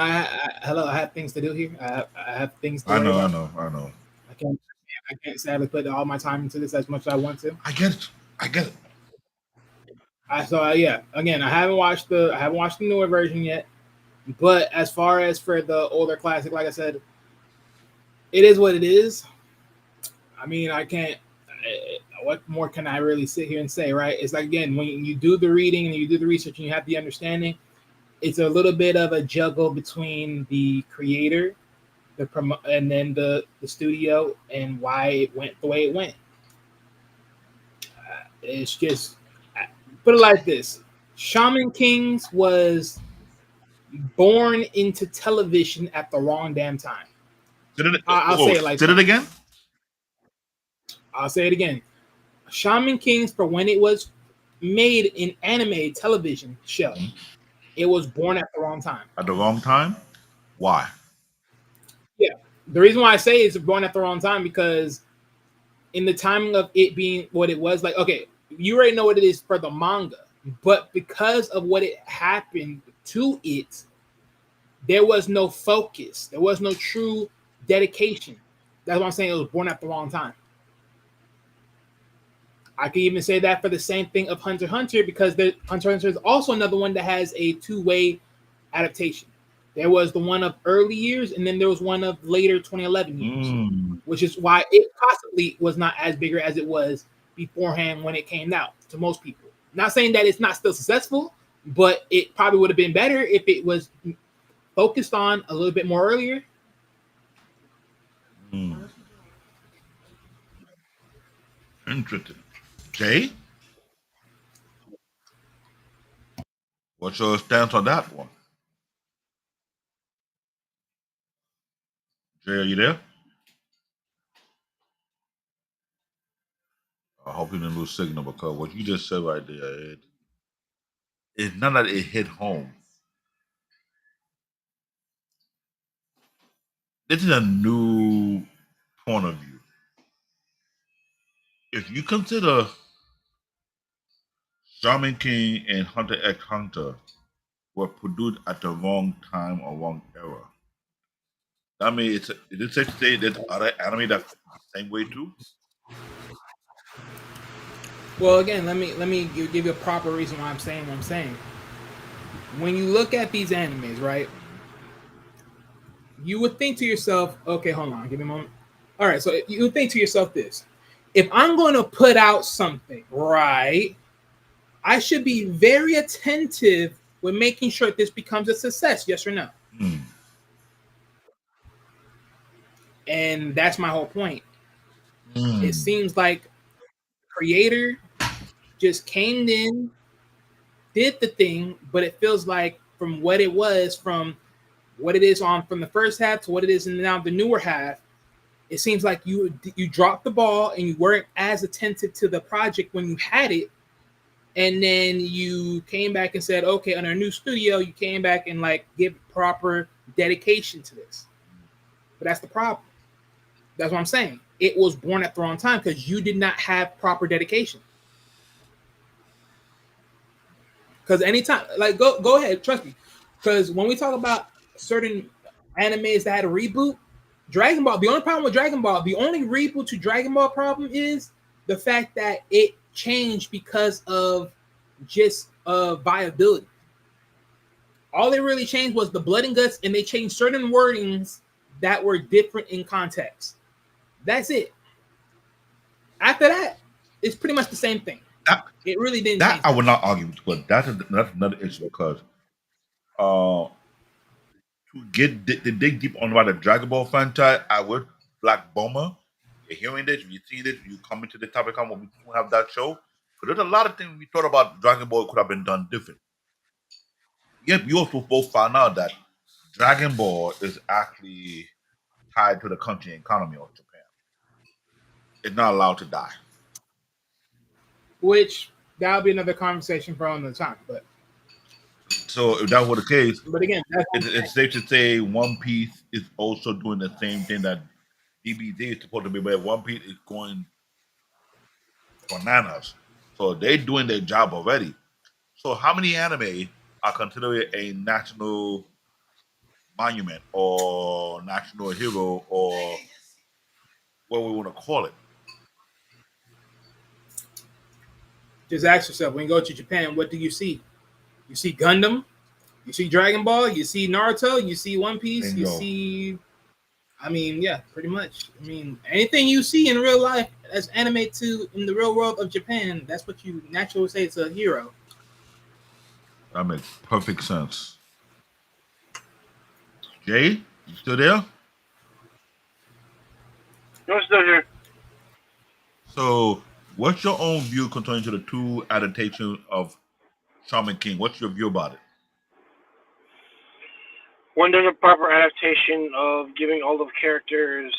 hello, I have things to do here. I have things to I worry know, I about. know, I know. I can't sadly put all my time into this as much as I want to. I get it. I get it. Yeah, again, I haven't watched the newer version yet. But as far as for the older classic, like I said, it is what it is. I mean, I can't. What more can I really sit here and say, right? It's like again, when you do the reading and you do the research and you have the understanding, it's a little bit of a juggle between the creator, and then the studio, and why it went the way it went. It's just put it like this: Shaman Kings was born into television at the wrong damn time. Did it? I'll Oh, say it like did it that. again? I'll say it again. Shaman Kings, for when it was made in anime television show, Mhm. it was born at the wrong time. At the wrong time? Why? Yeah. The reason why I say it's born at the wrong time because in the timing of it being what it was, like, okay, you already know what it is for the manga, but because of what it happened to it, there was no focus. There was no true dedication. That's what I'm saying. It was born at the wrong time. I could even say that for the same thing of Hunter x Hunter because Hunter x Hunter is also another one that has a two-way adaptation. There was the one of early years, and then there was one of later 2011 years, Mm. which is why it possibly was not as bigger as it was beforehand when it came out to most people. Not saying that it's not still successful, but it probably would have been better if it was focused on a little bit more earlier. Mm. Interesting. Jay, what's your stance on that one? Jay, are you there? I hope you didn't lose signal because what you just said right there, it's not that it hit home. This is a new point of view. If you consider Shaman King and Hunter x Hunter were produced at the wrong time or wrong era, I mean, is it safe to say there's other anime that the same way too? Well, again, let me give you a proper reason why I'm saying what I'm saying. When you look at these animes, right, you would think to yourself, okay, hold on, give me a moment. All right, so you would think to yourself this: if I'm going to put out something, right, I should be very attentive with making sure this becomes a success. Yes or no? Hmm. And that's my whole point. It Hmm. seems like creator just came in, did the thing, but it feels like from what it was, from what it is on from the first half to what it is in now the newer half, it seems like you dropped the ball and you weren't as attentive to the project when you had it, and then you came back and said, okay, on our new studio, you came back and like give proper dedication to this. But that's the problem. That's what I'm saying. It was born at the wrong time because you did not have proper dedication. Because anytime, like, go ahead, trust me. Because when we talk about certain animes that had a reboot, Dragon Ball, the only problem with Dragon Ball, the only reboot to Dragon Ball problem is the fact that it changed because of just viability. All they really changed was the blood and guts, and they changed certain wordings that were different in context. That's it. After that, it's pretty much the same thing. That It really didn't that change I would much. not argue with, but that's another issue because uh to to dig deep on about the Dragon Ball franchise, I would Black Bomber. You're hearing this, you're seeing this, you come into the topic on when we have that show. Because there's a lot of things we thought about Dragon Ball could have been done different. Yep, you also both found out that Dragon Ball is actually tied to the country economy of Japan. It's not allowed to die. Which that'll be another conversation for another time. So if that were the case, But again, that's what I'm it's safe to say One Piece is also doing the same thing that DBZ is supposed to be, but One Piece is going bananas. So they're doing their job already. So how many anime are considered a national monument or national hero or what we want to call it? Just ask yourself when you go to Japan, what do you see? You see Gundam, you see Dragon Ball, you see Naruto, you see One Piece, you Bingo. see. I mean, yeah, pretty much. I mean, anything you see in real life that's animated to in the real world of Japan, that's what you naturally say it's a hero. That makes perfect sense. Jay, you still there? I'm still here. So, what's your own view concerning to the two adaptations of Shaman King? What's your view about it? When there's a proper adaptation of giving all of characters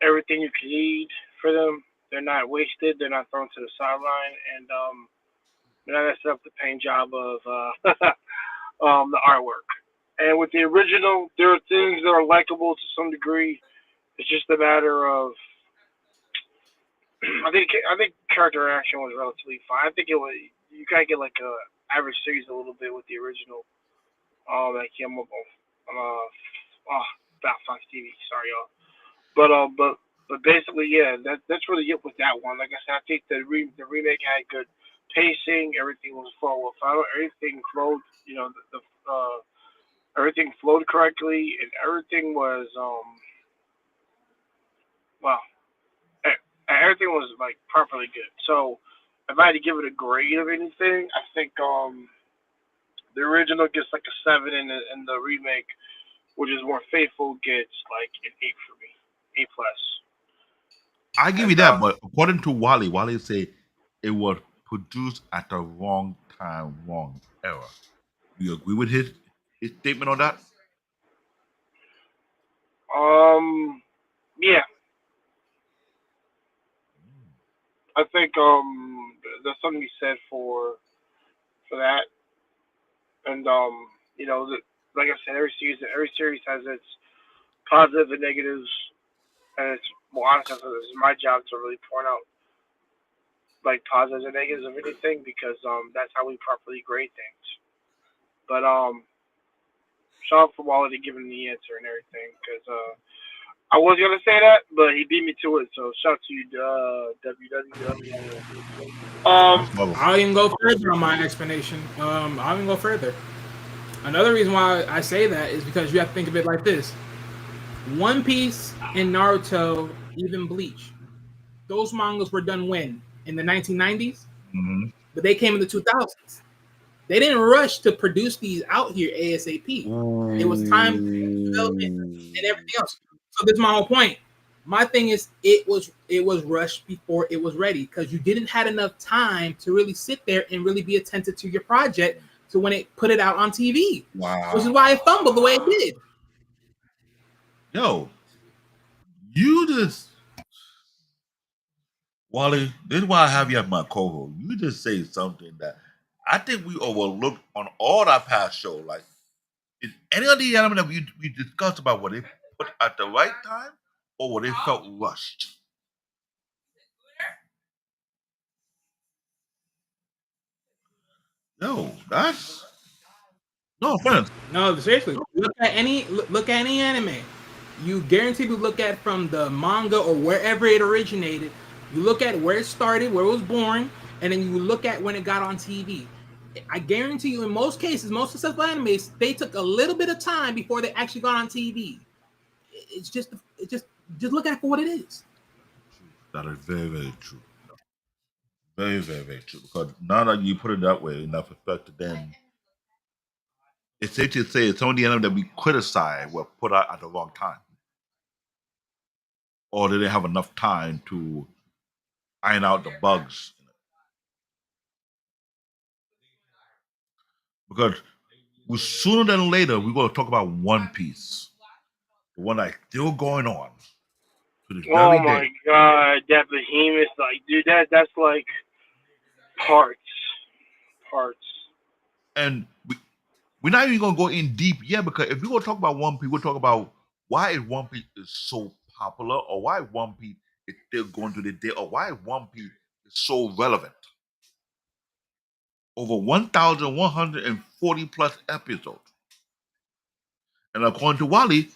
everything you can need for them, they're not wasted, they're not thrown to the sideline, and they're not messing up the paint job of the artwork. And with the original, there are things that are likable to some degree. It's just a matter of I think character action was relatively fine. I think it was you gotta get like a average series a little bit with the original. That came up on about Fox TV. Sorry, y'all. But basically, yeah, that's really it with that one. Like I said, I think the remake had good pacing. Everything was flowing well. Everything flowed. The everything flowed correctly, and everything was well, everything was like properly good. So if I had to give it a grade of anything, I think the original gets like a seven, and the remake, which is more faithful, gets like an eight for me, eight plus. I give you And that, but according to Wally say it was produced at the wrong time, wrong era. Do you agree with his statement on that? yeah, I think there's something to be said for that, and like I said, every series has its positives and negatives, and it's well, honestly, it's my job to really point out like positives and negatives of anything because that's how we properly grade things. But shout out for Wally to giving the answer and everything because I was gonna say that, but he beat me to it. So shout out to you, WWW. Um, That's level. I'll even go further on my explanation. I'll even go further. Another reason why I say that is because you have to think of it like this: One Piece and Naruto, even Bleach, those mangas were done when in the 1990s, Mm-hmm. but they came in the 2000s. They didn't rush to produce these out here ASAP. It was time development and everything else. So this is my whole point. My thing is it was rushed before it was ready because you didn't had enough time to really sit there and really be attentive to your project to when it put it out on TV, which is Wow. why it fumbled the way it did. Yo, you just Wally, this is why I have you as my co-host. You just say something that I think we overlooked on all our past show. Like, is any of the element that we discussed about what they put at the right time or what they felt rushed? No, that's no offense. No, seriously, look at any anime. You guarantee to look at from the manga or wherever it originated. You look at where it started, where it was born, and then you look at when it got on TV. I guarantee you, in most cases, most successful animes, they took a little bit of time before they actually got on TV. It's just look at it for what it is. That is very, very true. Very, very, very true. Because now that you put it that way, in that perspective, then it's safe to say some of the element that we criticize were put out at the wrong time. Or they didn't have enough time to iron out the bugs. Because sooner than later, we're going to talk about One Piece, the one that's still going on to this oh very my day. god, that behemoth, like, dude, that's like parts, parts. And we're not even going to go in deep yet because if we're going to talk about One Piece, we'll talk about why is One Piece is so popular or why One Piece is still going to this day or why One Piece is so relevant. over 1,140 plus episodes. And according to Wally,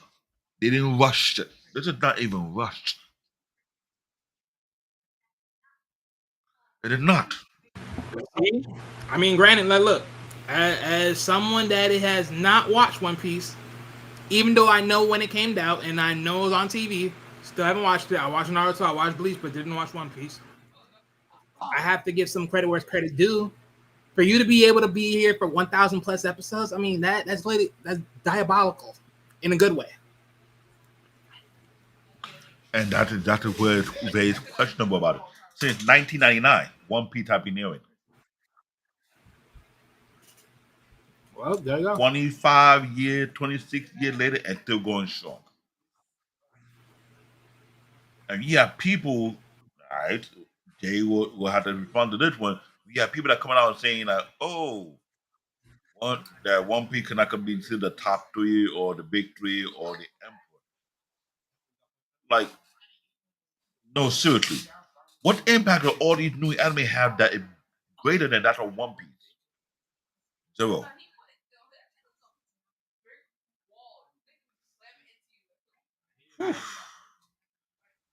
they didn't rush it. This is not even rushed. It is not. See? I mean, granted, like, look, as someone that has not watched One Piece, even though I know when it came out and I know it was on TV, still haven't watched it. I watched Naruto, I watched Bleach, but didn't watch One Piece. I have to give some credit where it's credit due. For you to be able to be here for 1,000 plus episodes, I mean that's diabolical, in a good way. And that is where it's very questionable about it. Since 1999, One Piece have been airing. Well, there you go. 25 years, 26 years later, and still going strong. And you have people, right? Jay will have to respond to this one. We have people that coming out and saying that, oh, that One Piece cannot be considered the top three or the big three or the emperor. Like, no, seriously. What impact do all these new anime have that is greater than that of One Piece? Zero.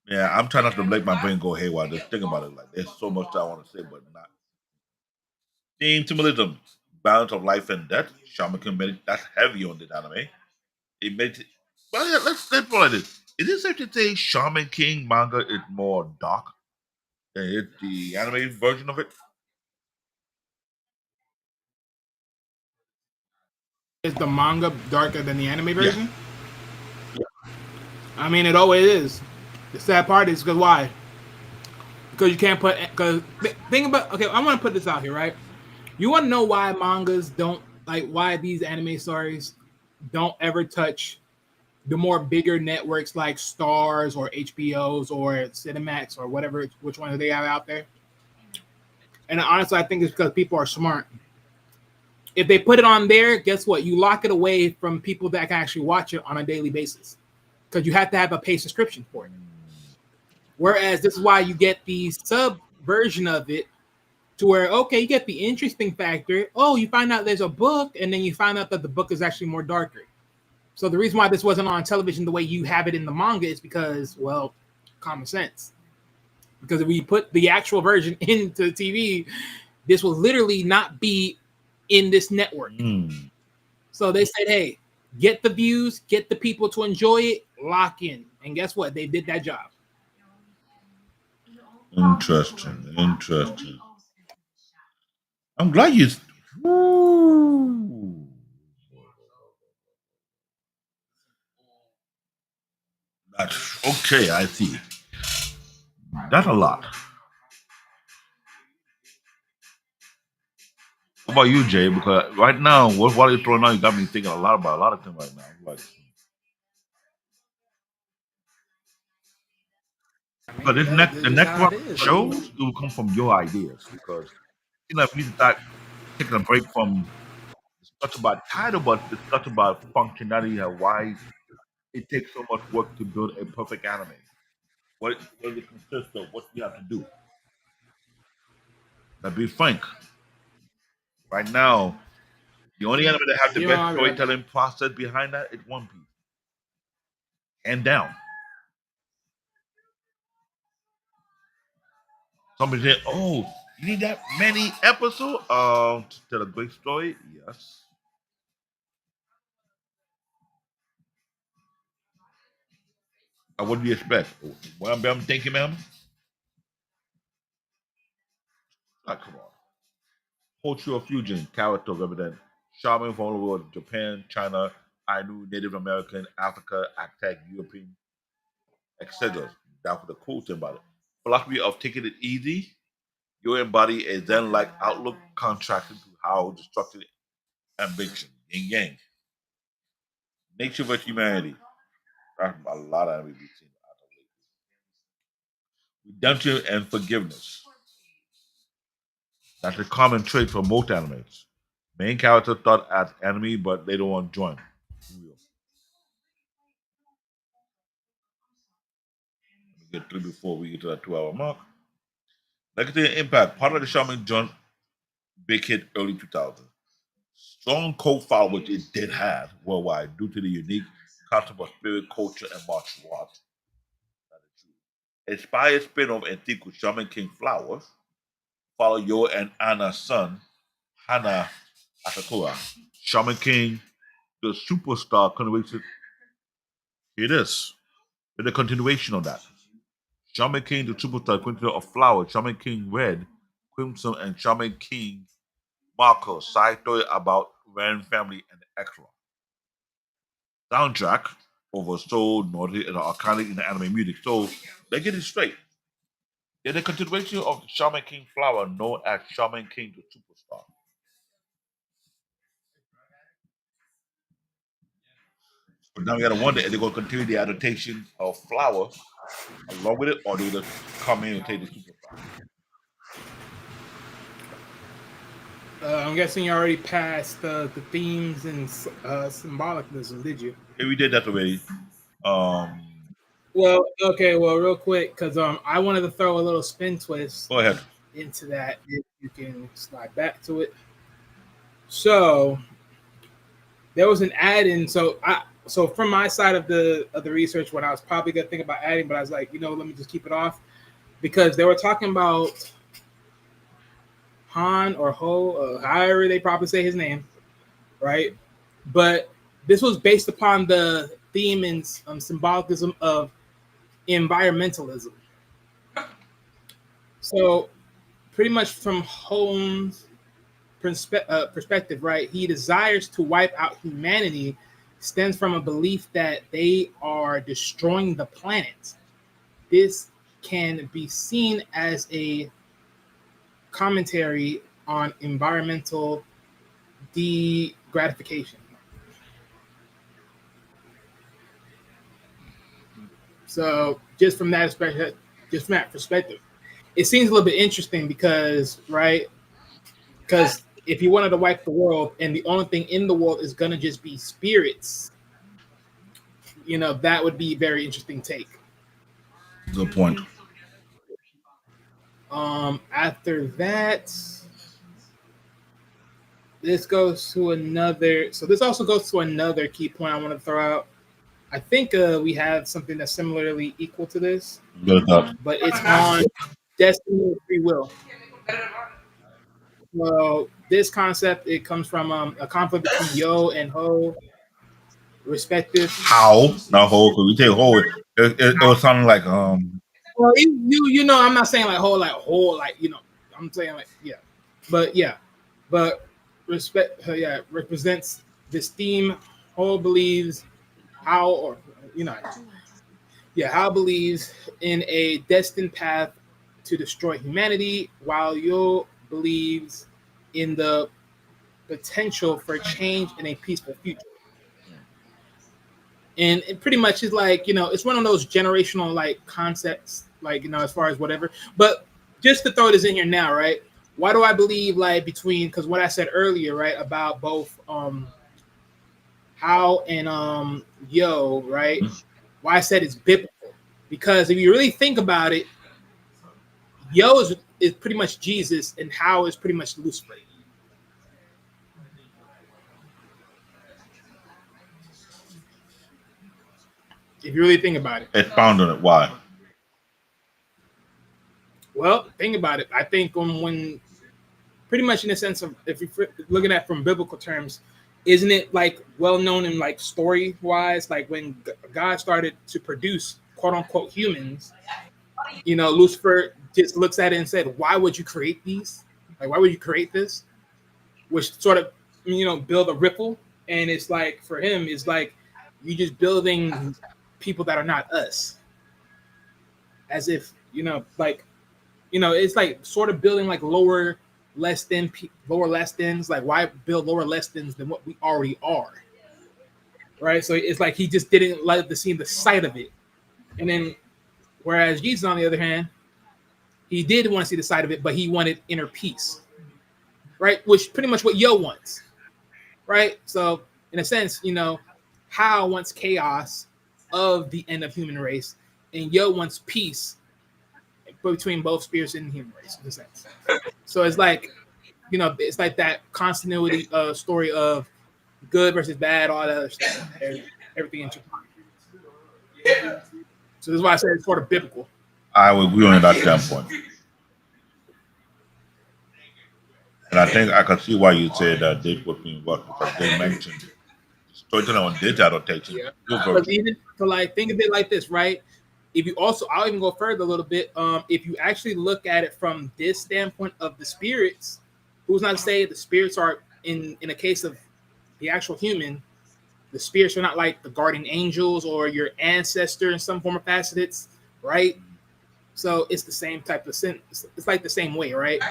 Yeah, I'm trying not to let my brain go haywire. Just think about it. Like, there's so much that I want to say, but not. Theme symbolism, balance of life and death. Shaman can make that's heavy on this anime. It makes it. Well, yeah, let's put it like this. Is it safe to say Shaman King manga is more dark than the anime version of it? Is the manga darker than the anime Yeah. version? I mean, it always is. The sad part is because why? Because you can't put. Because think about. Okay, I want to put this out here, right? You want to know why mangas don't like why these anime stories don't ever touch the more bigger networks like Stars or HBOs or Cinemax or whatever, which one they have out there. And honestly, I think it's because people are smart. If they put it on there, guess what? You lock it away from people that can actually watch it on a daily basis because you have to have a paid subscription for it. Whereas this is why you get the sub version of it to where, okay, you get the interesting factor. Oh, you find out there's a book, and then you find out that the book is actually more darker. So the reason why this wasn't on television the way you have it in the manga is because, well, common sense. Because if we put the actual version into TV, this will literally not be in this network. So they said, hey, get the views, get the people to enjoy it, lock in. And guess what? They did that job. Interesting. Interesting. I'm glad you. Woo. That's okay. I see. That's a lot. What about you, Jay? Because right now, what are you throwing out? You got me thinking a lot about a lot of things right now. Like, I but mean, the this is next how one it is. shows it will come from your ideas because you know if we start taking a break from discuss about title, but discuss about functionality and why it takes so much work to build a perfect anime. What does it consist of? What you have to do? But be frank, right now, the only anime that have the You know, best I'll be right back. storytelling process behind that is One Piece, and down. Somebody said, "Oh, you need that many episodes to tell a great story." Yes. What do you expect? Well, I'm thinking, ma'am. Like, come on. Cultural fusion, character represent shaman from all over the world, Japan, China, Ainu, Native American, Africa, Aztec, European, etc. That's the cool thing about it. Philosophy of taking it easy. You embody a Zen-like outlook contrasted to how destructive ambition, yin yang. Nature versus humanity. That's a lot of anime we've seen. Redemption and forgiveness. That's a common trait for most animes. Main character thought as enemy, but they don't want to join. Real. Get through before we get to that 2 hour mark. Legacy and impact. Part of the shaman big hit early 2000. Strong cult followers it did have worldwide due to the unique concept of spirit culture and martial arts. Inspired spin-off antique Shaman King Flowers follow Yo and Anna's son, Hana Asakura. Shaman King, the superstar continuation. Here it is. It's a continuation of that. Shaman King, the superstar continuation of Flowers, Shaman King Red, Crimson, and Shaman King Marco, side story about Ren family and Extra. Soundtrack over soul, naughty, and iconic in the anime music. So they get it straight. They're the continuation of Shaman King Flower, known as Shaman King the Superstar. But now we gotta wonder if they're gonna continue the adaptation of Flower along with it, or they just come in and take the Superstar. I'm guessing you already passed the themes and symbolicalism, did you? Hey, we did that already. Um, Well, okay. Well, real quick, because I wanted to throw a little spin twist Go ahead. into that. If you can slide back to it. So there was an add in. So from my side of the research, what I was probably gonna think about adding, but I was like, let me just keep it off because they were talking about Han or Ho, however they probably say his name, right? But this was based upon the theme and symbolism of environmentalism. So pretty much from Ho's perspective, right? He desires to wipe out humanity stems from a belief that they are destroying the planet. This can be seen as a commentary on environmental degratification. So just from that perspective, it seems a little bit interesting because, right? Because if you wanted to wipe the world and the only thing in the world is gonna just be spirits, that would be a very interesting take. Good point. After that, this goes to another. So this also goes to another key point I want to throw out. I think we have something that's similarly equal to this, Good thought. but it's on destiny and free will. Well, this concept it comes from a conflict between Yo and Ho, respective. How? Not whole, because we take whole. It was something like Well, I'm not saying like I'm saying like yeah, but respect, represents this theme. Ho believes how or you know how believes in a destined path to destroy humanity, while Yo believes in the potential for change in a peaceful future. And it pretty much is like it's one of those generational like concepts, like as far as whatever. But just to throw this in here now, right? Why do I believe like between because what I said earlier, right, about both how and Yo, right? Why I said it's biblical because if you really think about it, Yo is pretty much Jesus, and How is pretty much Lucifer. If you really think about it. expound on it. Why? Well, think about it. I think when pretty much in the sense of if you're looking at from biblical terms, isn't it like well known in like story wise, like when God started to produce quote unquote humans, Lucifer just looks at it and said, "Why would you create these? Like, why would you create this?" Which sort of build a ripple, and it's like for him, it's like you just building people that are not us, as if like it's like sort of building like lower less thans. Like, why build lower less thans than what we already are, right? So it's like he just didn't like to see the sight of it, and then whereas Jesus, on the other hand, he did want to see the side of it, but he wanted inner peace, right? Which pretty much what Yo wants, right? So in a sense, How wants chaos of the end of human race, and Yo wants peace between both spirits and the human race, in a sense. So it's like it's like that continuity story of good versus bad, all that other stuff, everything intertwined. So this is why I said it's sort of biblical. I would agree on that standpoint. And I think I can see why you say that this was being worked because they mentioned storytelling on this adaptation. Yeah, Good because virtue. even to like think of it like this, right? If you also, I'll even go further a little bit. If you actually look at it from this standpoint of the spirits, who's not to say the spirits are in a case of the actual human, the spirits are not like the guardian angels or your ancestor in some form of facets, right? So it's the same type of sin. It's like the same way, right?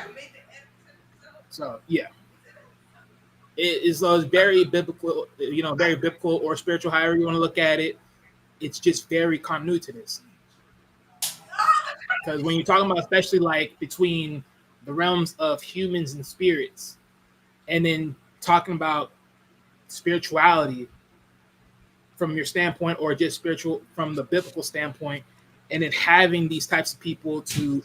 So yeah, it is very biblical, very biblical or spiritual, however you want to look at it. It's just very continuity to this. Because when you're talking about, especially like between the realms of humans and spirits, and then talking about spirituality from your standpoint, or just spiritual from the biblical standpoint, and then having these types of people to,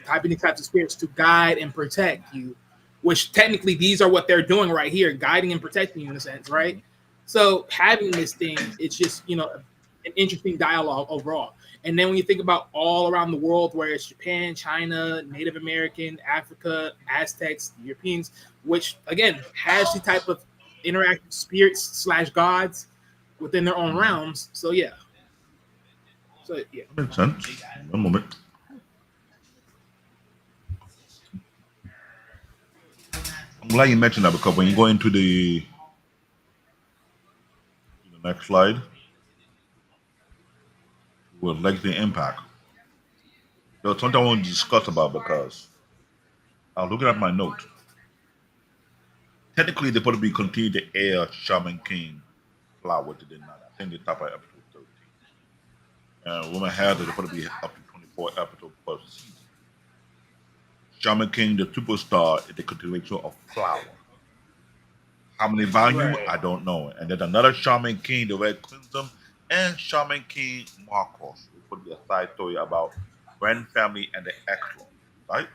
having these types of spirits to guide and protect you, which technically these are what they're doing right here, guiding and protecting you in a sense, right? So having this thing, it's just, an interesting dialogue overall. And then when you think about all around the world, where it's Japan, China, Native American, Africa, Aztecs, Europeans, which again has the type of interactive spirits slash gods within their own realms. So yeah. So yeah. That makes sense. One moment. I'm glad you mentioned that because when you go into the next slide with legacy impact, there was something I want to discuss about because I was looking at my note. Technically, they're supposed to be continue to air Shaman King flower, what they did not. I think they top at episode 13. And Woman Has is supposed to be up to 24 episodes per season. Shaman King, the superstar, is the continuation of Flower. How many volume? Right. I don't know. And there's another Shaman King, the Red Crimson, and Shaman King Marcos. It would be a side story about Ren family and the X-Law, right?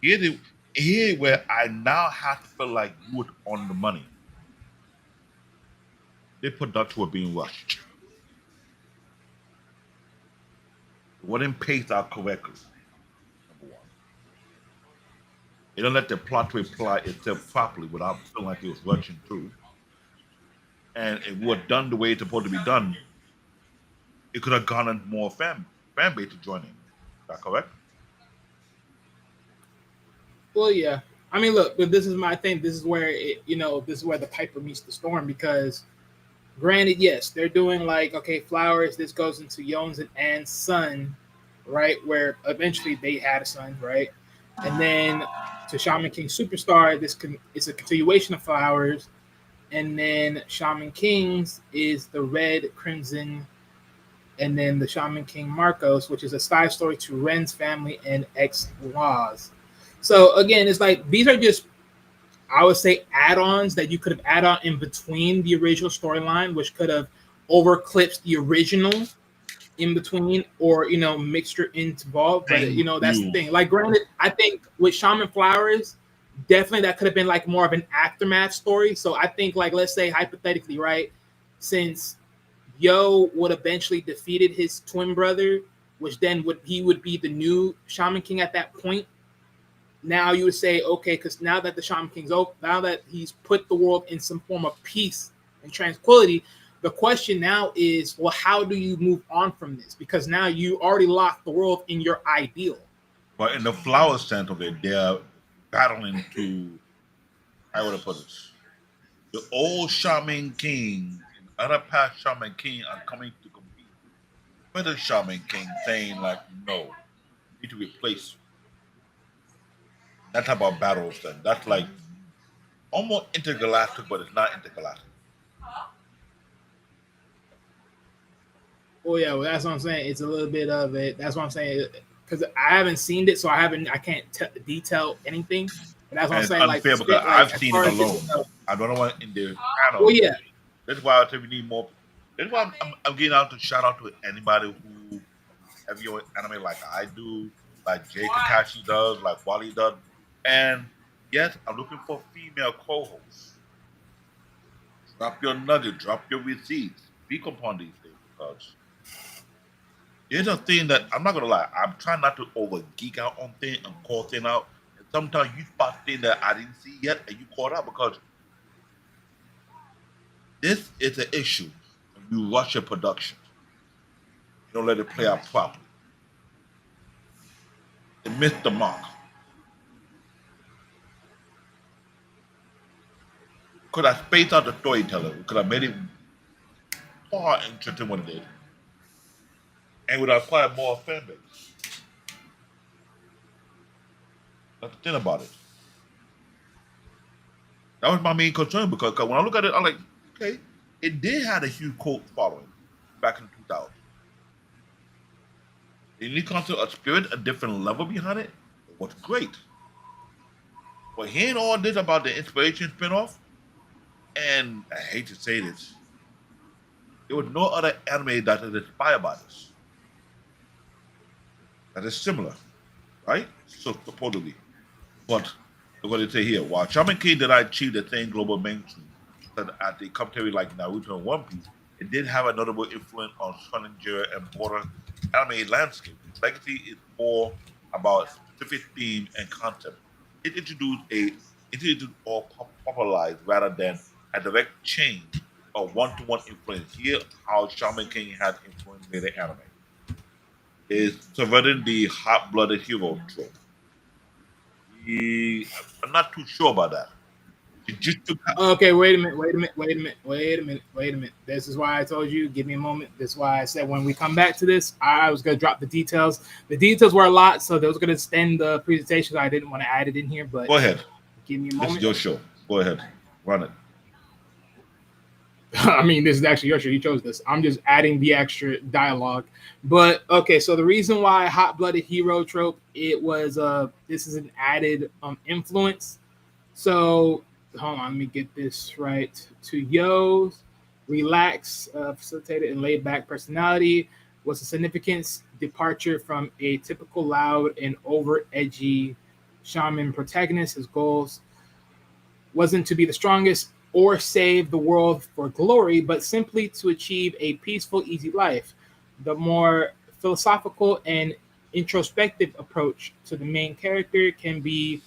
Here where I now have to feel like you was on the money. The production was being rushed. It wasn't paced out correctly, number one. It don't let the plot to apply itself properly without feeling like it was rushing through. And it was done the way it's supposed to be done. It could have garnered more fan base to join in. Is that correct? Well, yeah. I mean, look, but this is my thing. This is where this is where the Piper meets the storm. Because granted, yes, they're doing like, okay, Flowers. This goes into Yones and Anne's son, right? Where eventually they had a son, right? And then to Shaman King Superstar, it's a continuation of Flowers. And then Shaman Kings is the Red Crimson, and then the Shaman King Marcos, which is a side story to Ren's family and ex-laws. So again, it's like these are just, I would say, add-ons that you could have added on in between the original storyline, which could have overclipped the original in between, or mixture involved. But Thank that's the you. thing. Like, granted, I think with Shaman Flowers, definitely that could have been like more of an aftermath story. So I think, like, let's say hypothetically, right, since Yo would eventually defeated his twin brother, which then would be the new Shaman King at that point. Now you would say, okay, because now that the Shaman King's over, now that he's put the world in some form of peace and tranquility, the question now is, well, how do you move on from this? Because now you already locked the world in your ideal. But in the flower sense of it, they're battling to, how would I put it? The old Shaman King and other past Shaman King are coming to compete with the Shaman King, saying like, no, you need to replace you. That type of battles then. That's like almost intergalactic, but it's not intergalactic. Oh yeah, well that's what I'm saying. It's a little bit of it. That's what I'm saying. Because I haven't seen it, so I can't detail anything. But that's what And I'm it's saying. unfair because Like I've as seen it far as alone. I don't want in the well, panel. yeah, That's why I say we need more. That's why I'm getting out to shout out to anybody who have your anime like I do, like Jay Kakashi does, like Wally does. And Yes, I'm looking for female co-hosts. Drop your nugget, drop your receipts, speak upon these things because here's a thing that I'm not gonna lie. I'm trying not to over geek out on things and call things out. And sometimes you spot things that I didn't see yet, and you caught out because this is an issue when you rush your production. You don't let it play out properly. It missed the mark. Could I space out the storytelling? Could I made it far interesting what it did? And would I acquire more fan base? That's the thing about it. That was my main concern because when I look at it, I'm like, okay, it did have a huge cult following back in 2000. The unique concept of spirit, a different level behind it, was great. But hearing all this about the inspiration spinoff, and I hate to say this, there was no other anime that is inspired by this. That is similar, right? So supposedly. But look what they say here. While Shaman King did not achieve the same global mainstream that at the commentary like Naruto and One Piece, it did have a notable influence on Shonen genre and broader anime landscape. Its legacy is more about specific theme and concept. It introduced or popularized rather than a direct change or one-to-one influence. Here, how Shaman King has influenced later anime is subverting the hot-blooded hero trope. I'm not too sure about that. It just took Okay, wait a minute. This is why I told you, give me a moment. This is why I said when we come back to this, I was gonna drop the details. The details were a lot, so they was gonna extend the presentation. I didn't want to add it in here, but Go ahead. give me a This is moment. your show. Go ahead. Run it. I mean, this is actually your show. You chose this. I'm just adding the extra dialogue. But okay, so the reason why hot-blooded hero trope, it was this is an added influence. So hold on, let me get this right. To Yo's relaxed, facilitated, and laid back personality was a significant departure from a typical loud and over edgy shaman protagonist. His goals wasn't to be the strongest or save the world for glory, but simply to achieve a peaceful, easy life. The more philosophical and introspective approach to the main character can be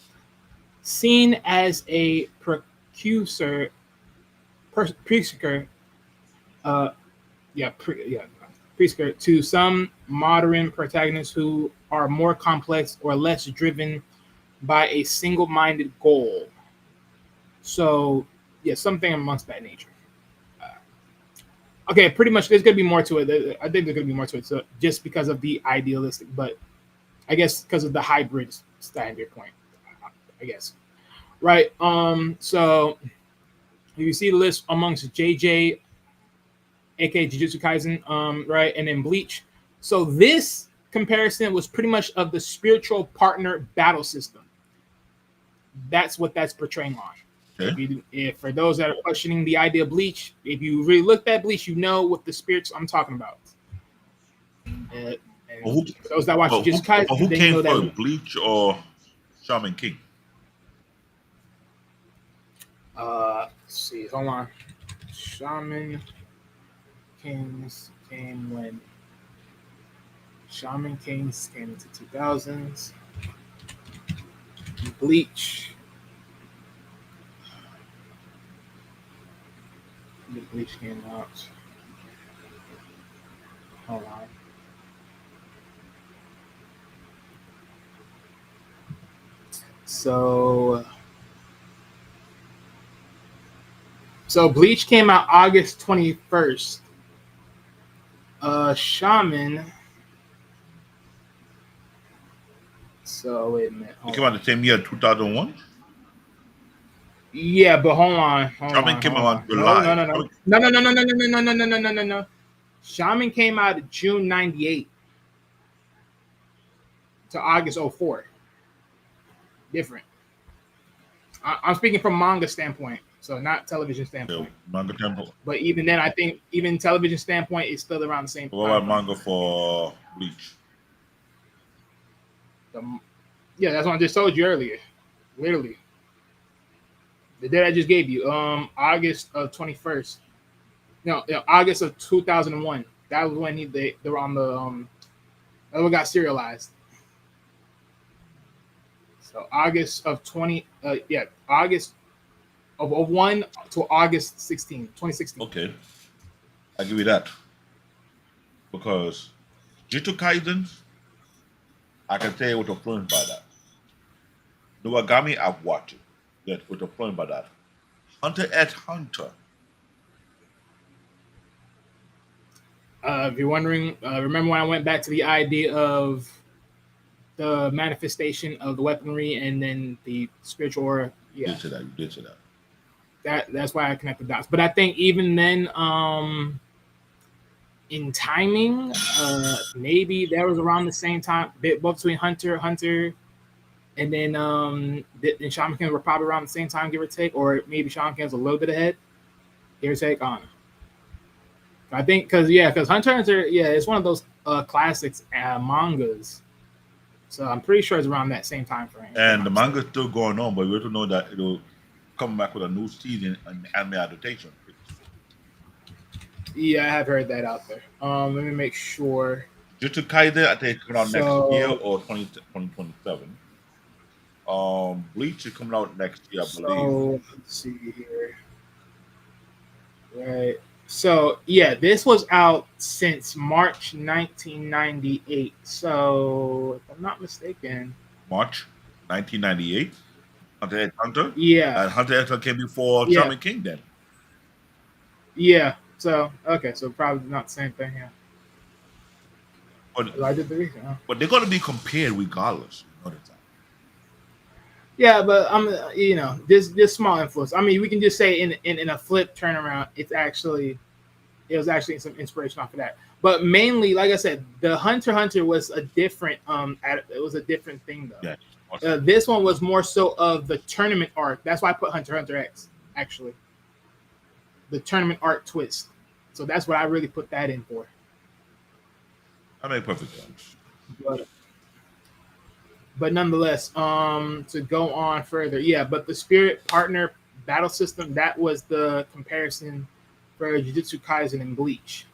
seen as a precursor, uh, precursor to some modern protagonists who are more complex or less driven by a single-minded goal. So, yeah, something amongst that nature. Okay, pretty much. There's gonna be more to it. I think there's gonna be more to it. So, just because of the idealistic, but I guess because of the hybrid standard point, I guess. Right. So you see the list amongst JJ, aka Jujutsu Kaisen, right, and then Bleach. So this comparison was pretty much of the spiritual partner battle system. That's what that's portraying on. Okay. If for those that are questioning the idea of Bleach, if you really looked at Bleach, you know what the spirits I'm talking about. And But who, for those that watch Jujutsu but Kaisen, who they came know first, that. Bleach or Shaman King? Let's see, hold on. Shaman Kings came when Shaman Kings came into 2000s. Bleach. The Bleach came out. Hold on. So Bleach came out August 21st. Shaman. So wait a minute. It came out the same year, 2001. Yeah, but Shaman came out in No, July. no. Shaman came out June 98 to August 04. Different. I'm speaking from manga standpoint, so not television standpoint. Manga Temple. But even then, I think even television standpoint is still around the same What time about manga for Bleach? Yeah, that's what I just told you earlier. Literally. The date I just gave you, August of 21st. No, August of 2001. That was when they were on the that one got serialized. So August of 20, yeah, August of 1 to August 2016. Okay, I give you that because Jujutsu Kaisen, I can tell you what influenced by that. Nuwagami, I've watched it. That was influenced by that. Hunter x Hunter. If you're wondering, remember when I went back to the idea of the manifestation of the weaponry and then the spiritual aura? You Yeah, did say that. You did say that. that's why I connect the dots. But I think even then, in timing, maybe that was around the same time, both between Hunter, and then and Shaman Kings were probably around the same time, give or take, or maybe Shaman Kings a little bit ahead, give or take on. I think because Hunter, yeah, it's one of those classics mangas, so I'm pretty sure it's around that same time frame. If I'm And not the mistaken. manga's still going on, but we have to know that it'll come back with a new season and anime adaptation pretty soon. Yeah, I have heard that out there. Let me make sure. Jujutsu Kaisen, I think it's coming out next year So, or 2027. Bleach is coming out next year, I believe. so let's see here. Right. So yeah, this was out since March 1998. So if I'm not mistaken, March 1998. Hunter x Hunter. yeah, And Hunter x Hunter came before yeah, Shaman King then. yeah. So okay, so probably not the same thing. Yeah, But, I did the research. Huh? but they're going to be compared regardless. You know that. Yeah, but this small influence. I mean, we can just say in a flip turnaround, it was actually some inspiration off of that. But mainly, like I said, the Hunter x Hunter was a different it was a different thing though. Yeah. This one was more so of the tournament arc. That's why I put Hunter x Hunter X, actually. The tournament arc twist. So that's what I really put that in for. That makes perfect sense. But, but nonetheless, to go on further, yeah, but the spirit partner battle system, that was the comparison for Jujutsu Kaisen and Bleach.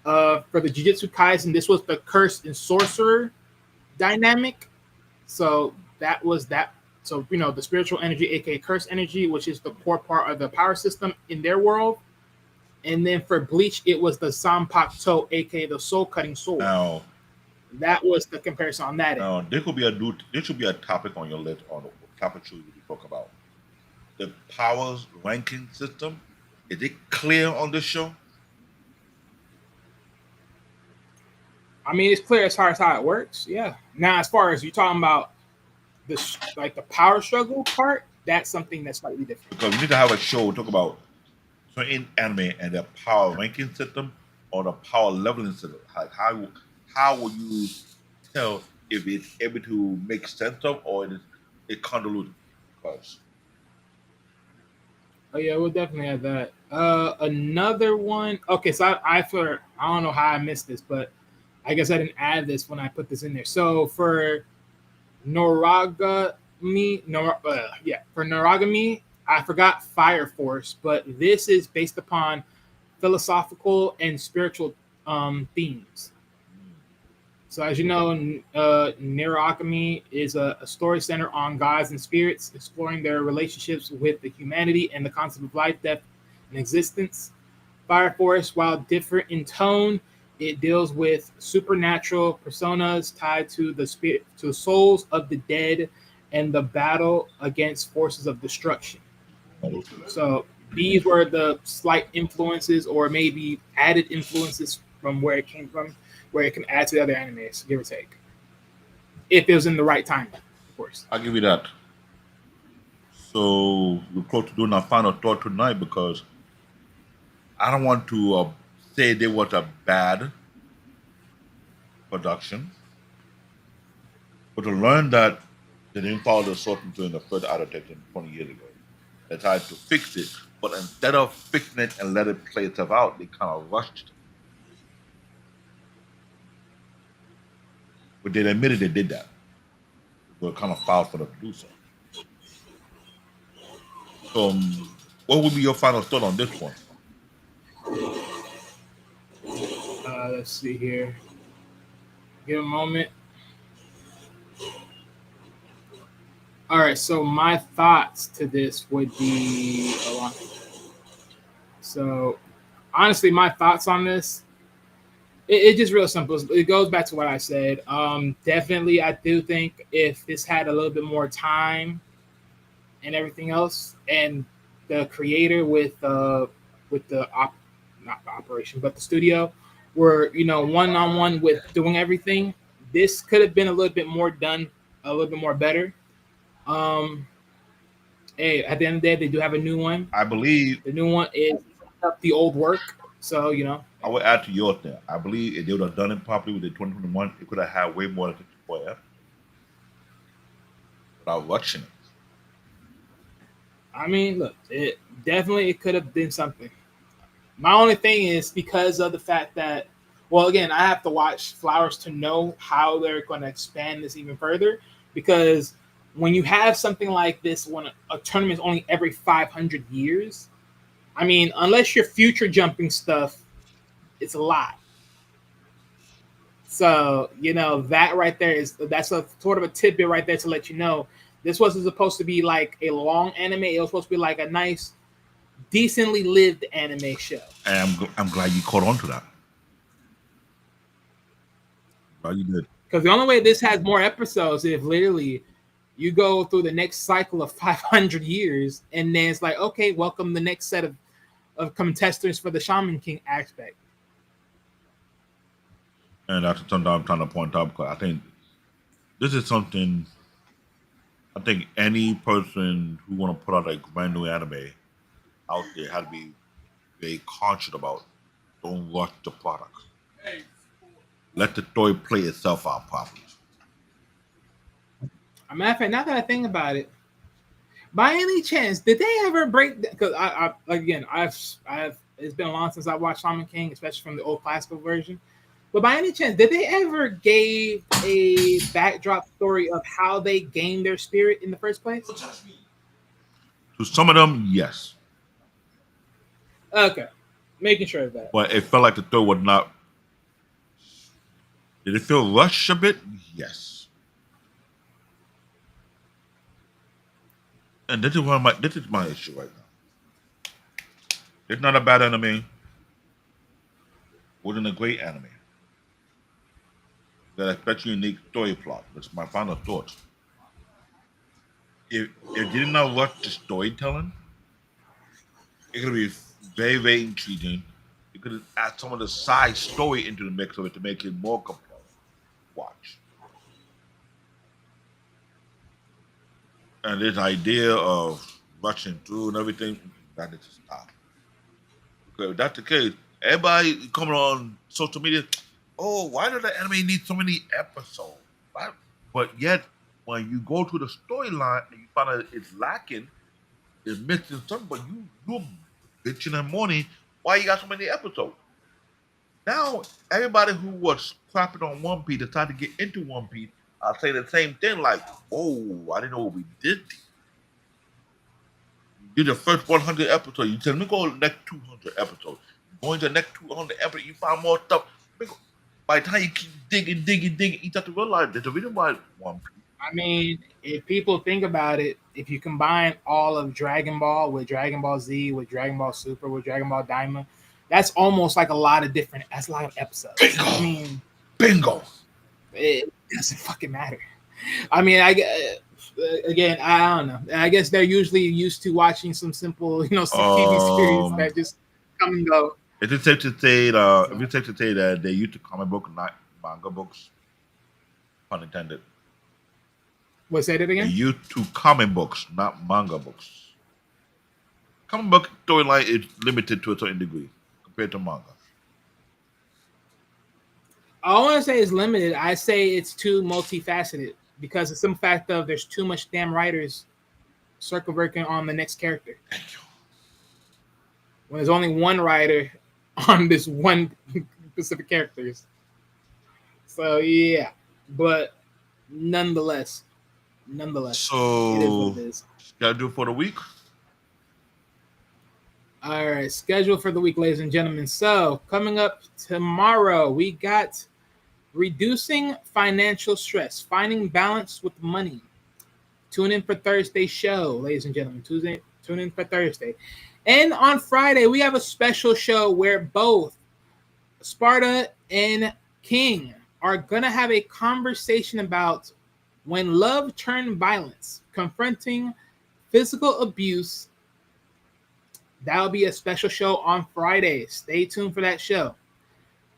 For the Jujutsu Kaisen, this was the curse and sorcerer dynamic. So that was that. So the spiritual energy, aka curse energy, which is the core part of the power system in their world. And then for Bleach, it was the Sanpakuto, aka the soul cutting sword. Now, That was the comparison on that end. there should be a topic on your list on the topic should we talk about. The powers ranking system. Is it clear on this show? I mean, it's clear as far as how it works. Yeah. Now, as far as you're talking about the power struggle part, that's something that's slightly different. Because we need to have a show talk about certain anime and their power ranking system or the power leveling system. Like how will you tell if it's able to make sense of or it convoluted? Because Oh yeah, we'll definitely have that. Another one. Okay, so I don't know how I missed this, but I guess I didn't add this when I put this in there. So for for Noragami, I forgot Fire Force, but this is based upon philosophical and spiritual themes. So as you know, Neuroalchemy is a story centered on gods and spirits exploring their relationships with the humanity and the concept of life, death, and existence. Fire Force, while different in tone, it deals with supernatural personas tied to the souls of the dead, and the battle against forces of destruction. So these were the slight influences, or maybe added influences from where it came from, where it can add to the other animes, give or take, if it was in the right time, of course. I'll give you that. So we're close to doing our final thought tonight because I don't want to say there was a bad production, but to learn that they didn't follow the source material in the first adaptation 20 years ago. They tried to fix it, but instead of fixing it and let it play itself out, they kind of rushed it. But they admitted they did that. It was kind of foul for them to do so. So, what would be your final thought on this one? Let's see here. Give a moment. All right, so my thoughts to this would be. Hold on. So, honestly, my thoughts on this, it's just real simple. It goes back to what I said. Definitely, I do think if this had a little bit more time and everything else, and the creator with the not the operation, but the studio were one on one with doing everything, this could have been a little bit more done, a little bit more better. Um, Hey, at the end of the day, they do have a new one. I believe The new one is up the old work. So I would add to your thing. I believe if they would have done it properly with the 2021, it could have had way more than 54 episodes without rushing it. I mean, look, it could have been something. My only thing is because of the fact that, well, again, I have to watch Flowers to know how they're going to expand this even further. Because when you have something like this, when a tournament is only every 500 years, I mean, unless you're future jumping stuff, it's a lot. So that right there that's a sort of a tidbit right there to let you know this wasn't supposed to be like a long anime. It was supposed to be like a nice, decently lived anime show. And I'm glad you caught on to that. Glad you did. Because the only way this has more episodes if literally you go through the next cycle of 500 years, and then it's like, okay, welcome the next set of contestants for the Shaman King aspect. And that's something I'm trying to point out because I think this is something I think any person who want to put out a brand new anime out there had to be very conscious about. Don't rush the product. Let the story play itself out properly. A matter of fact, now that I think about it, by any chance, did they ever break? Because again, I've it's been a long since I watched Shaman King, especially from the old classical version. But by any chance, did they ever gave a backdrop story of how they gained their spirit in the first place? To some of them, yes, Okay, making sure of that. but it felt like the story was not. Did it feel rushed a bit? Yes. And this is my issue right now. It's not a bad anime. It wasn't a great anime. That especially unique story plot. That's my final thoughts. If you did not rush the storytelling, it could be very, very intriguing. You could add some of the side story into the mix of it to make it more compelling. Watch. And this idea of rushing through and everything, that needs to stop. Because if that's the case, everybody coming on social media, oh, why does the anime need so many episodes? Why? But yet, when you go to the storyline and you find out it's lacking, it's missing something, but you bitching and moaning, why you got so many episodes? Now, everybody who was clapping on One Piece decided to get into One Piece. I'll say the same thing, like, oh, I didn't know what we did. You did the first 100 episodes. You said, let me go to the next 200 episodes. Going to the next 200 episodes, you find more stuff. By the time you keep digging, you start to realize there's a reason why One Piece. I mean, if people think about it, if you combine all of Dragon Ball with Dragon Ball Z, with Dragon Ball Super, with Dragon Ball Daima, that's almost like a lot of different. That's a lot of episodes. Bingo. I mean, Bingo. it doesn't fucking matter. I mean, again, I don't know. I guess they're usually used to watching some simple, TV series that just come and go. Is it safe to say that they used to comic book, not manga books? Pun intended. What, say that They again? used to comic books, not manga books. Comic book storyline is limited to a certain degree compared to manga. I want to say it's limited. I say it's too multifaceted because of some fact of there's too much damn writers circle working on the next character. Thank you. When there's only one writer on this one specific characters. So yeah, but nonetheless, it is what So, it is. gotta do it for the week. All right, schedule for the week, ladies and gentlemen. So, coming up tomorrow, we got reducing financial stress, finding balance with money. Tune in for Thursday's show, ladies and gentlemen. Tuesday, tune in for Thursday. And on Friday, we have a special show where both Sparta and King are going to have a conversation about when love turned violence, confronting physical abuse. That'll be a special show on Friday. Stay tuned for that show.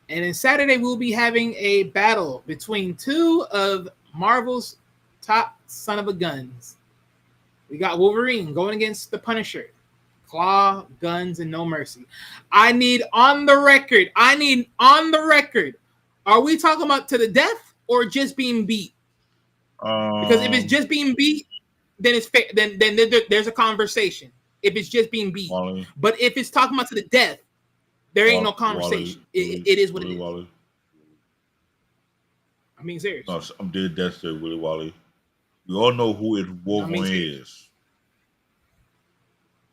And then Saturday, we'll be having a battle between two of Marvel's top son of a guns. We got Wolverine going against the Punisher. Claw, guns, and no mercy. I need on the record. Are we talking about to the death or just being beat? Because if it's Um, just being beat, then it's fair. Then there's a conversation. If it's just being beat, Wally, but if it's talking about to the death, there ain't no Wally, conversation. It is what it Willie is. Wally. I mean, serious. No, I'm dead. That's it, Willie Wally. We all know who it I mean, Wolverine serious. is.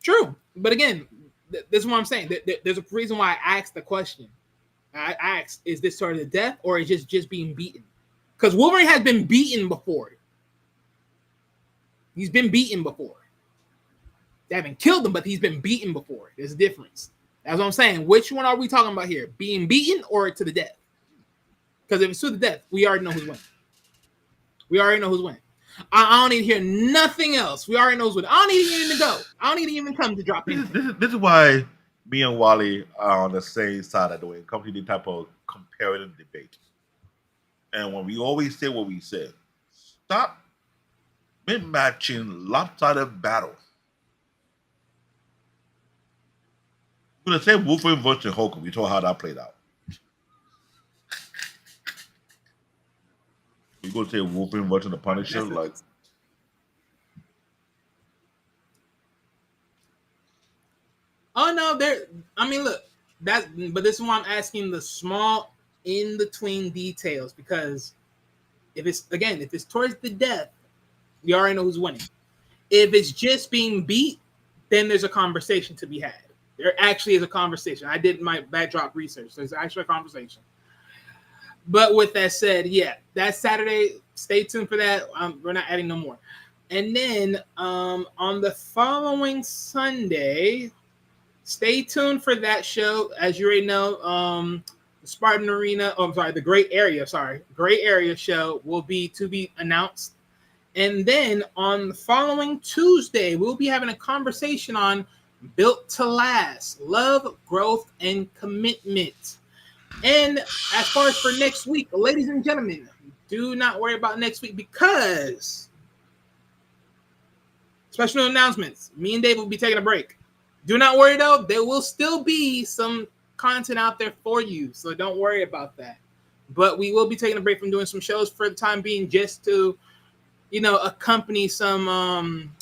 True, but again, this is what I'm saying. There's a reason why I asked the question. I asked, is this sort of the death or is just being beaten? Because Wolverine has been beaten before. He's been beaten before. They haven't killed him, but he's been beaten before. There's a difference. That's what I'm saying. Which one are we talking about here? Being beaten or to the death? Because if it's to the death, we already know who's winning. I don't need to hear nothing else. We already know who's winning. I don't need to even go. I don't need to even come to drop This is, anything. this is this is why me and Wally are on the same side of the way. It comes to the type of comparative debate. And when we always say what we said, stop matching lopsided battles. We're gonna say Wolverine versus Hulk. We saw how that played out. We're gonna say Wolverine versus the Punisher. Like Oh no, there. I mean, look, that. But this is why I'm asking the small in between details because if it's towards the death, we already know who's winning. If it's just being beat, then there's a conversation to be had. There actually is a conversation. I did my backdrop research. There's actually a conversation. But with that said, yeah, that's Saturday. Stay tuned for that. We're not adding no more. And then on the following Sunday, stay tuned for that show. As you already know, the Spartan Arena. Oh, I'm sorry, the Gray Area show will be to be announced. And then on the following Tuesday, we'll be having a conversation on Built to Last, Love, Growth, and Commitment. And as far as for next week, ladies and gentlemen, do not worry about next week because special announcements. Me and Dave will be taking a break. Do not worry though, there will still be some content out there for you, so don't worry about that. But we will be taking a break from doing some shows for the time being, just to accompany some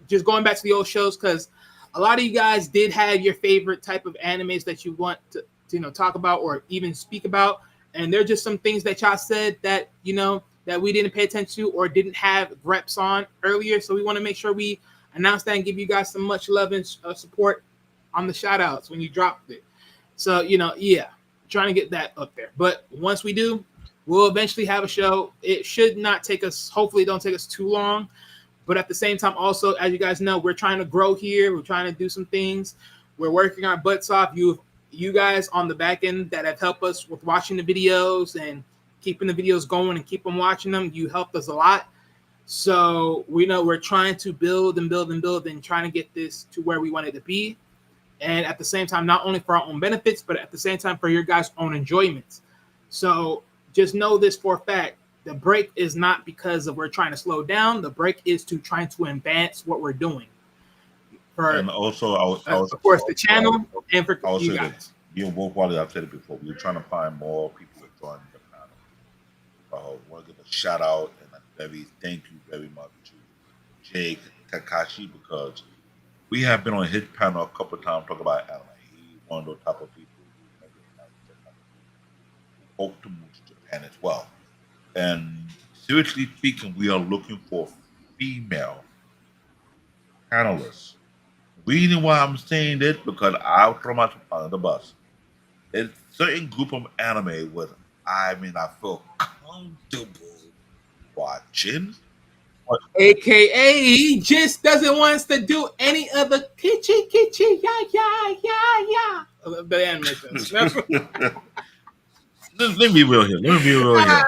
just going back to the old shows because a lot of you guys did have your favorite type of animes that you want to talk about or even speak about, and there are just some things that y'all said that that we didn't pay attention to or didn't have reps on earlier, so we want to make sure we announce that and give you guys some much love and support on the shout outs when you dropped it. So trying to get that up there, but once we do, we'll eventually have a show. It should not take us, hopefully, don't take us too long. But at the same time, also, as you guys know, we're trying to grow here. We're trying to do some things. We're working our butts off. You guys on the back end that have helped us with watching the videos and keeping the videos going and keep them watching them. You helped us a lot. So we know we're trying to build and build and build and trying to get this to where we want it to be. And at the same time, not only for our own benefits, but at the same time for your guys' own enjoyment. So just know this for a fact. The break is not because of we're trying to slow down. The break is to trying to advance what we're doing. and also Of course, the channel and for I would you say that guys. you and Wolf Wally, I've said it before. We're trying to find more people to join the panel. I want to give a shout out and a very thank you very much to Jake Kakashi because we have been on his panel a couple of times talking about anime. He's one of those type of people who hope to move to Japan as well. And seriously speaking, we are looking for female panelists Reason why I'm saying this because I'll throw myself under the bus. There's certain group of anime where I feel comfortable watching. But AKA, he just doesn't want us to do any other kitchi kitchi ya. The anime shows. That's what, let me be real here. Let me be real here.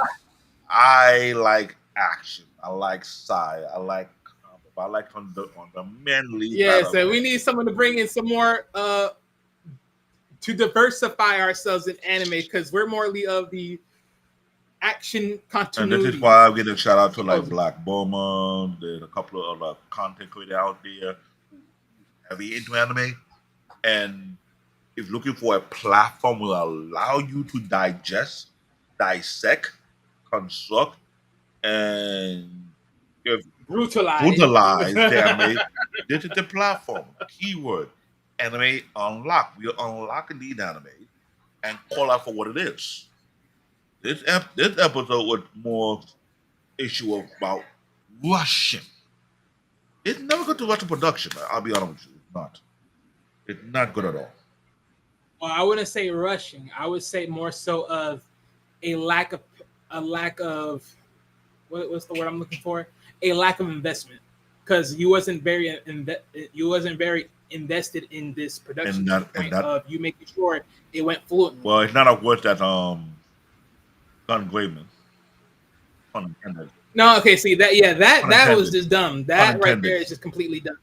I like action. I like sci. I like combat. I like on the manly side yeah, of so we things. need someone to bring in some more to diversify ourselves in anime because we're morely of the action And this is continuity why I'm getting a shout out to like supposedly. Black Bowman. There's a couple of other content creators out there heavy into anime. And if looking for a platform will allow you to digest, dissect, construct, and if Brutalize. brutalize the anime, this is the platform. Keyword anime unlock. We are unlocking these anime and call out for what it is. This episode was more issue about rushing. It's never good to rush a production. I'll be honest with you. It's not. It's not good at all. Well, I wouldn't say rushing. I would say more so of a lack of what's the word I'm looking for? A lack of investment because you wasn't very invested in this production And to the that and point that of you making sure it went fluently. well, it's not a word that Gun Graveman. Unintended. No, okay, see that yeah that was Unintended. just dumb. That right there Unintended. is just completely dumb.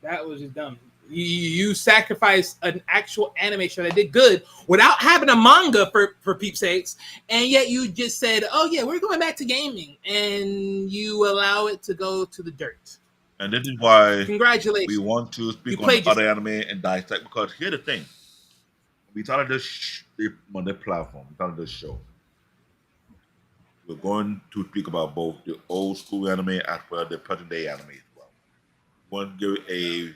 That was just dumb. You sacrificed an actual anime show that did good without having a manga for peep's sakes, and yet you just said, "Oh yeah, we're going back to gaming," and you allow it to go to the dirt. And this is why we Congratulations, want to you speak on played other yourself. anime and dissect because here's the thing. We started this on the platform. We started this show. We're going to speak about both the old school anime as well as the present day anime as well. We want to give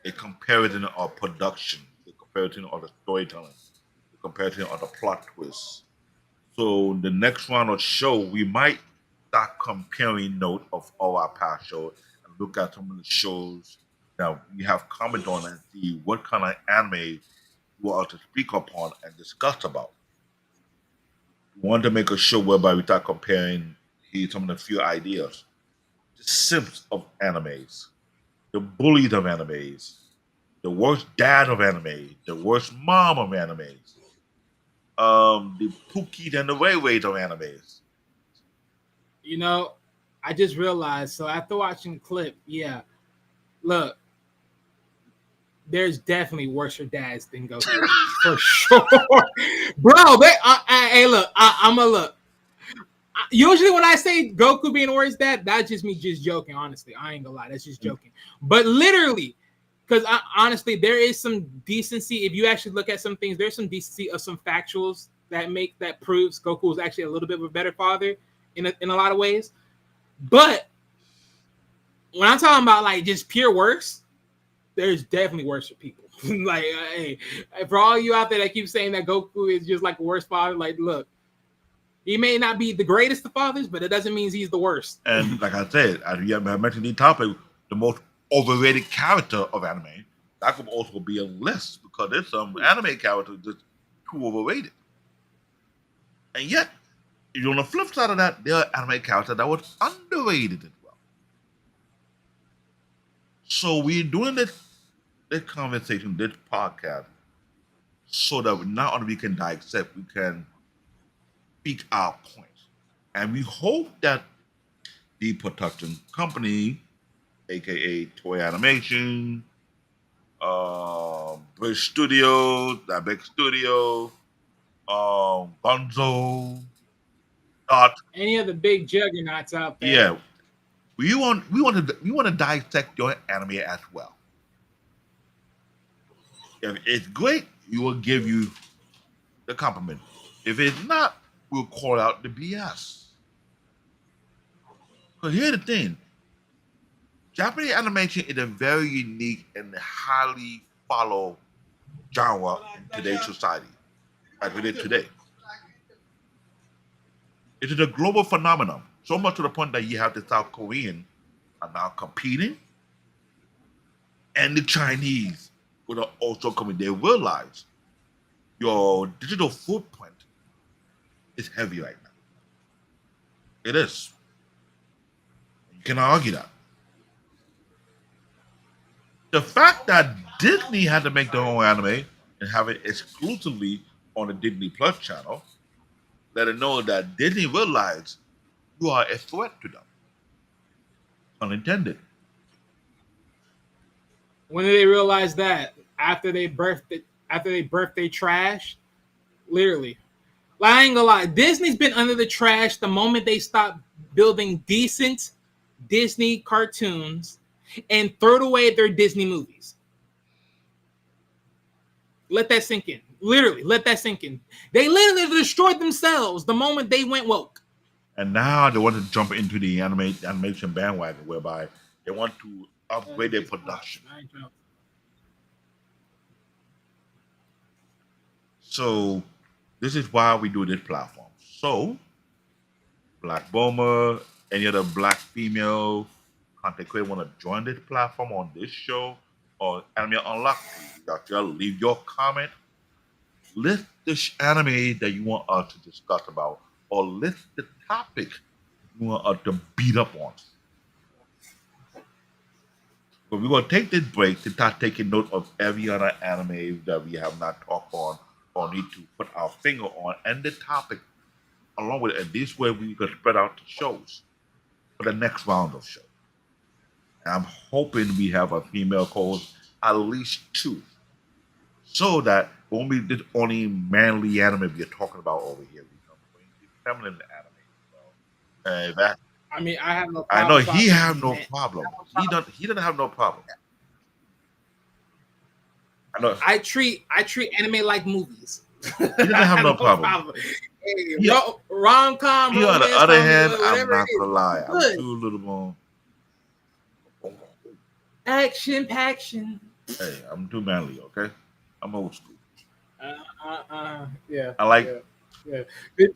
a comparison of production, the comparison of the storytelling, the comparison of the plot twists. So the next round of show, we might start comparing note of all our past shows and look at some of the shows that we have comment on and see what kind of anime we want to speak upon and discuss about. We want to make a show whereby we start comparing some of the few ideas. The simps of animes, the bullies of animes, the worst dad of anime, the worst mom of animes, the Pookies and the Wayways of animes. You know, I just realized. So after watching the clip, yeah, look, there's definitely worse for dads than Goku for sure, bro. Hey, look, I'm a look. Usually when I say Goku being the worst dad, that's just me just joking. Honestly, I ain't gonna lie, that's just joking. But literally, because honestly, there is some decency. If you actually look at some things, there's some decency of some factuals that proves Goku is actually a little bit of a better father in a lot of ways. But when I'm talking about like just pure worse, there's definitely worse for people. Like, hey, for all you out there that keep saying that Goku is just like a worst father, like, look, he may not be the greatest of fathers, but it doesn't mean he's the worst. And like I said, as we have mentioned the topic, the most overrated character of anime, that could also be a list because there's some anime characters just too overrated. And yet, on the flip side of that, there are anime characters that was underrated as well. So we're doing this conversation, this podcast, so that not only we can dissect, we can speak our points. And we hope that the production company, aka Toy Animation, British Studios, that big studio, Gonzo, Dot. Any of the big juggernauts out there, Yeah, we want to dissect your anime as well. If it's great, we will give you the compliment. If it's not, we'll call out the BS. Because here's the thing: Japanese animation is a very unique and highly followed genre in today's society, like we did today. It is a global phenomenon, so much to the point that you have the South Korean are now competing and the Chinese will also come in. They realize your digital footprint is heavy right now. It is. You cannot argue that. The fact that Disney had to make their own anime and have it exclusively on the Disney Plus channel, let it know that Disney realized you are a threat to them. Unintended. When did they realize that? After they birthed it, after they birthed their trash, literally. Like, I ain't gonna lie, Disney's been under the trash the moment they stopped building decent Disney cartoons and threw away their Disney movies. Let that sink in. Literally, let that sink in. They literally destroyed themselves the moment they went woke. And now they want to jump into the animation bandwagon whereby they want to upgrade their production. So this is why we do this platform. So Black Boomer, any other black female content creator want to join this platform on this show or Anime Unlocked, just leave your comment. List the anime that you want us to discuss about, or list the topic you want us to beat up on. But we're going to take this break to start taking note of every other anime that we have not talked on or need to put our finger on and the topic along with it. And this way we can spread out the shows for the next round of shows. And I'm hoping we have a female co-host, at least two, so that it won't be the only manly anime we're talking about over here. We can bring the feminine anime as well. That I mean, I have no I know problem. he have no problem. He doesn't have no problem. I know I treat anime like movies. he doesn't have no problem. Hey, Yeah. rom-com, Me on the romance, other hand, I'm whatever not it is, gonna lie. I'm good. too little more. Action, paction. Hey, I'm too manly. Okay, I'm old school. Yeah. I like. Yeah.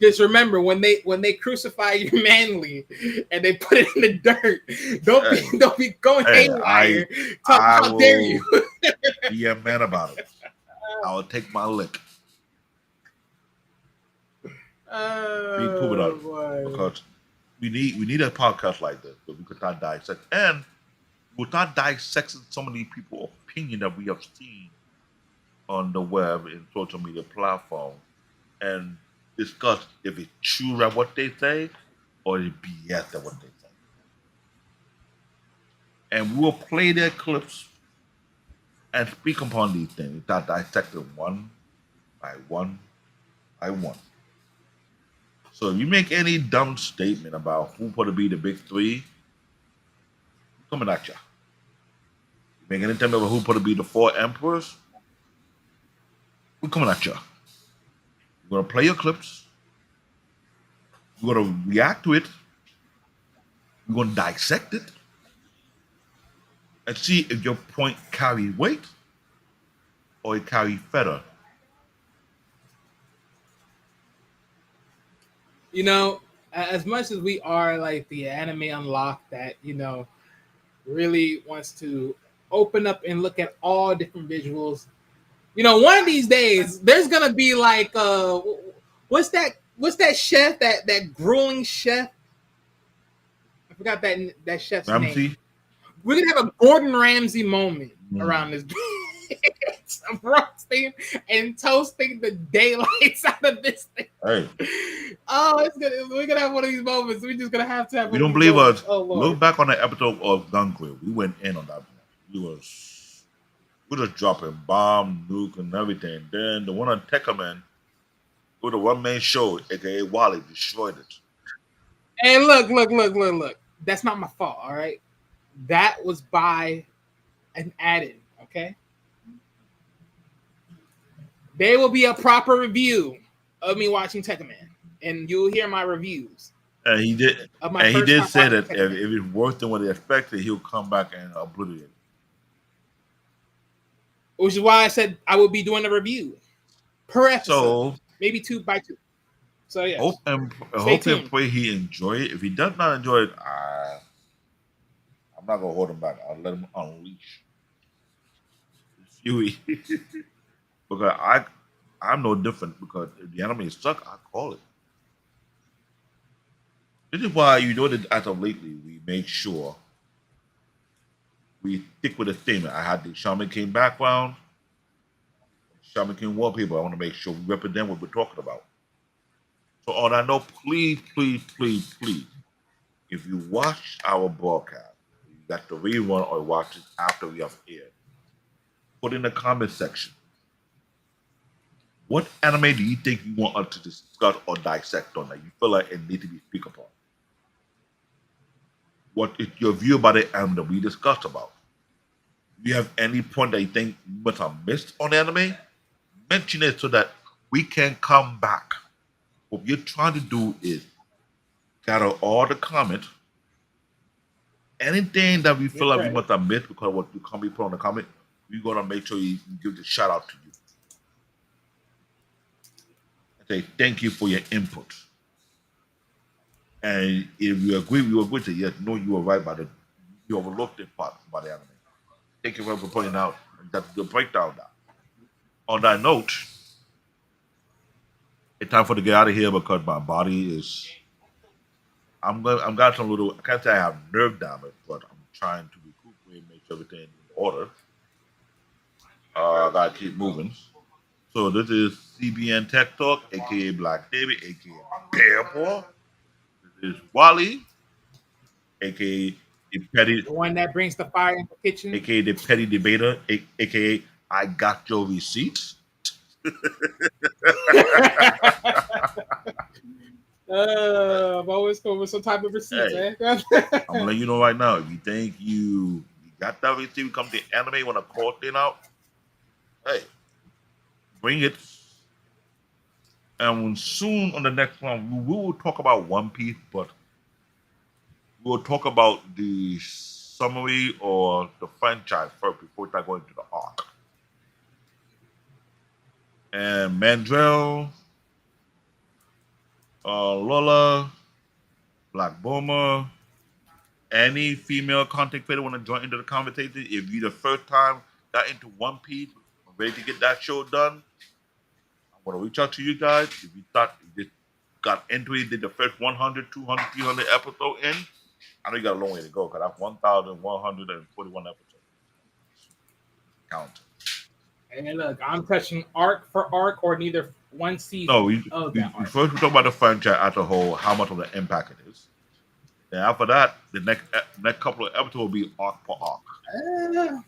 Just remember when they crucify you manly and they put it in the dirt. Don't be going haywire. How dare you? Be a man about it. I will take my lick. Be cool about it because we need a podcast like this where we could start dissect and we'll start dissecting some of these people's opinion that we have seen on the web and social media platform and discuss if it's true at what they say or it's BS at what they say. And we'll play their clips and speak upon these things, start dissecting one by one by one. So if you make any dumb statement about who supposed to be the big three, we're coming at you. You make any statement about who supposed to be the four emperors, we're coming at you. We're gonna play your clips. We're gonna react to it. We're gonna dissect it and see if your point carries weight or it carries feather. You know, as much as we are like the anime unlocked that, really wants to open up and look at all different visuals. One of these days there's gonna be like what's that chef, that grueling chef? I forgot that chef's name. We're gonna have a Gordon Ramsay moment around this. Some roasting and toasting the daylights out of this thing. Hey. Oh, we're gonna have one of these moments. We're just gonna have to have. You don't believe us? Oh, look back on the episode of Dunkirk. We went in on that one. We just dropping bomb, nuke, and everything. Then the one on Tekkaman, with the one-man show, aka Wally, destroyed it. Hey, look. That's not my fault, all right? That was by an add-in, okay? There will be a proper review of me watching Tekkaman, and you'll hear my reviews. And he did. And he did say that if it's worse than what he expected, he'll come back and obliterate it. Which is why I said I will be doing a review per episode, so, maybe 2 by 2. So yeah, hope and pray he enjoy it. If he does not enjoy it, I'm not gonna hold him back. I'll let him unleash. Huey. Because I'm no different because if the anime suck, I call it. This is why you know that as of lately we make sure we stick with the theme. I had the Shaman King background, Shaman King wallpaper. I want to make sure we represent what we're talking about. So on that note, please, please, please, please, if you watch our broadcast, you got the rerun or watch it after we have aired, put in the comment section. What anime do you think you want us to discuss or dissect on that you feel like it need to be speak upon? What is your view about the anime that we discussed about? Do you have any point that you think you must have missed on anime? Mention it so that we can come back. What we're trying to do is gather all the comments. Anything that we feel That's like we right. must have missed because what you can be put on the comment, we're gonna make sure you give the shout out to you. And say thank you for your input. And if you agree, we agree to yes, no, you were right about it. You overlooked the part about the anime. Thank you for pointing out that's the breakdown now. On that note, it's time for to get out of here because my body is. I'm got some little. I can't say I have nerve damage, but I'm trying to recuperate, make sure everything in order. I gotta keep moving. So this is CBN Tech Talk, aka Black David, aka Bear Paw. This is Wally, aka the petty, The one that brings the fire in the kitchen. aka the petty debater, aka I got your receipts. I've always come with some type of receipts, Hey, man. I'm gonna let you know right now. If you think you got that receipt, come to anime when a call thing out. Hey, bring it. And soon on the next one, we will talk about One Piece, but we'll talk about the summary or the franchise first before we start going to the arc. And Mandrell, Lola, Black Boomer, any female content creator want to join into the conversation? If you the first time got into One Piece, ready to get that show done, I'm gonna reach out to you guys. If you thought you just got into it, did the first 100, 200, 300 episode in, I know you got a long way to go because that's 1,141 episodes. Count. And look, I'm touching arc for arc or neither one season No, of that arc. first we talk about the franchise as a whole, how much of the impact it is. Then after that, the next couple of episodes will be arc for arc. Uh,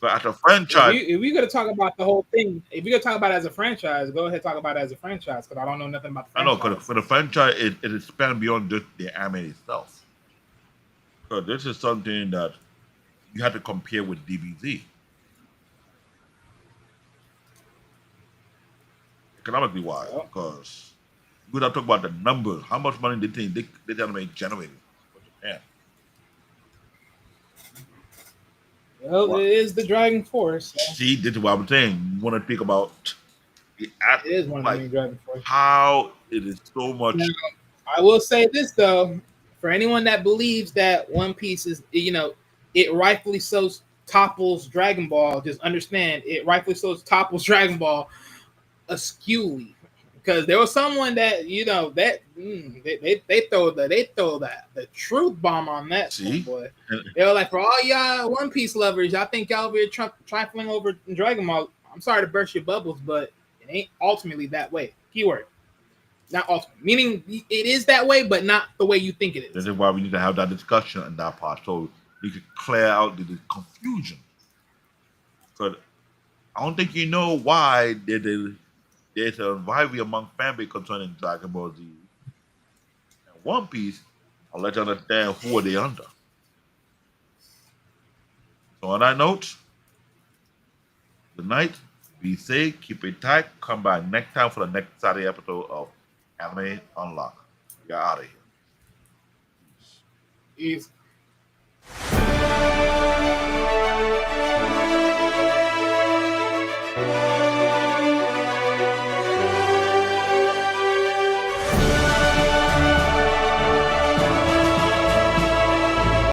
But as a franchise, if we're gonna talk about the whole thing, if we're gonna talk about it as a franchise, go ahead and talk about it as a franchise because I don't know nothing about the I know franchise. because for the franchise, it expands beyond just the anime itself. So this is something that you have to compare with DBZ. Economically wise, Well, because we gotta talk about the numbers. How much money they think they anime generated for Japan? well, it What? is the driving force. So See, this is what I'm saying. You want to think about the it is one of the like main driving forces. how it is so much. Now, I will say this though, for anyone that believes that One Piece is, it rightfully so topples Dragon Ball, just understand it rightfully so topples Dragon Ball askewly. Because there was someone that they throw the truth bomb on that one, See, boy. and, They were like, for all y'all One Piece lovers, y'all think y'all be trifling over Dragon Ball. I'm sorry to burst your bubbles, but it ain't ultimately that way. Keyword. Not ultimate, meaning it is that way, but not the way you think it this is. is why we need to have that discussion in that part so we can clear out the confusion. Because I don't think you know why there's a rivalry among family concerning Dragon Ball Z and One Piece. I'll let you understand who are they under. So on that note, good night. Be safe. Keep it tight. Come back next time for the next Saturday episode of Anime Unlock. We are out of here. Peace. Is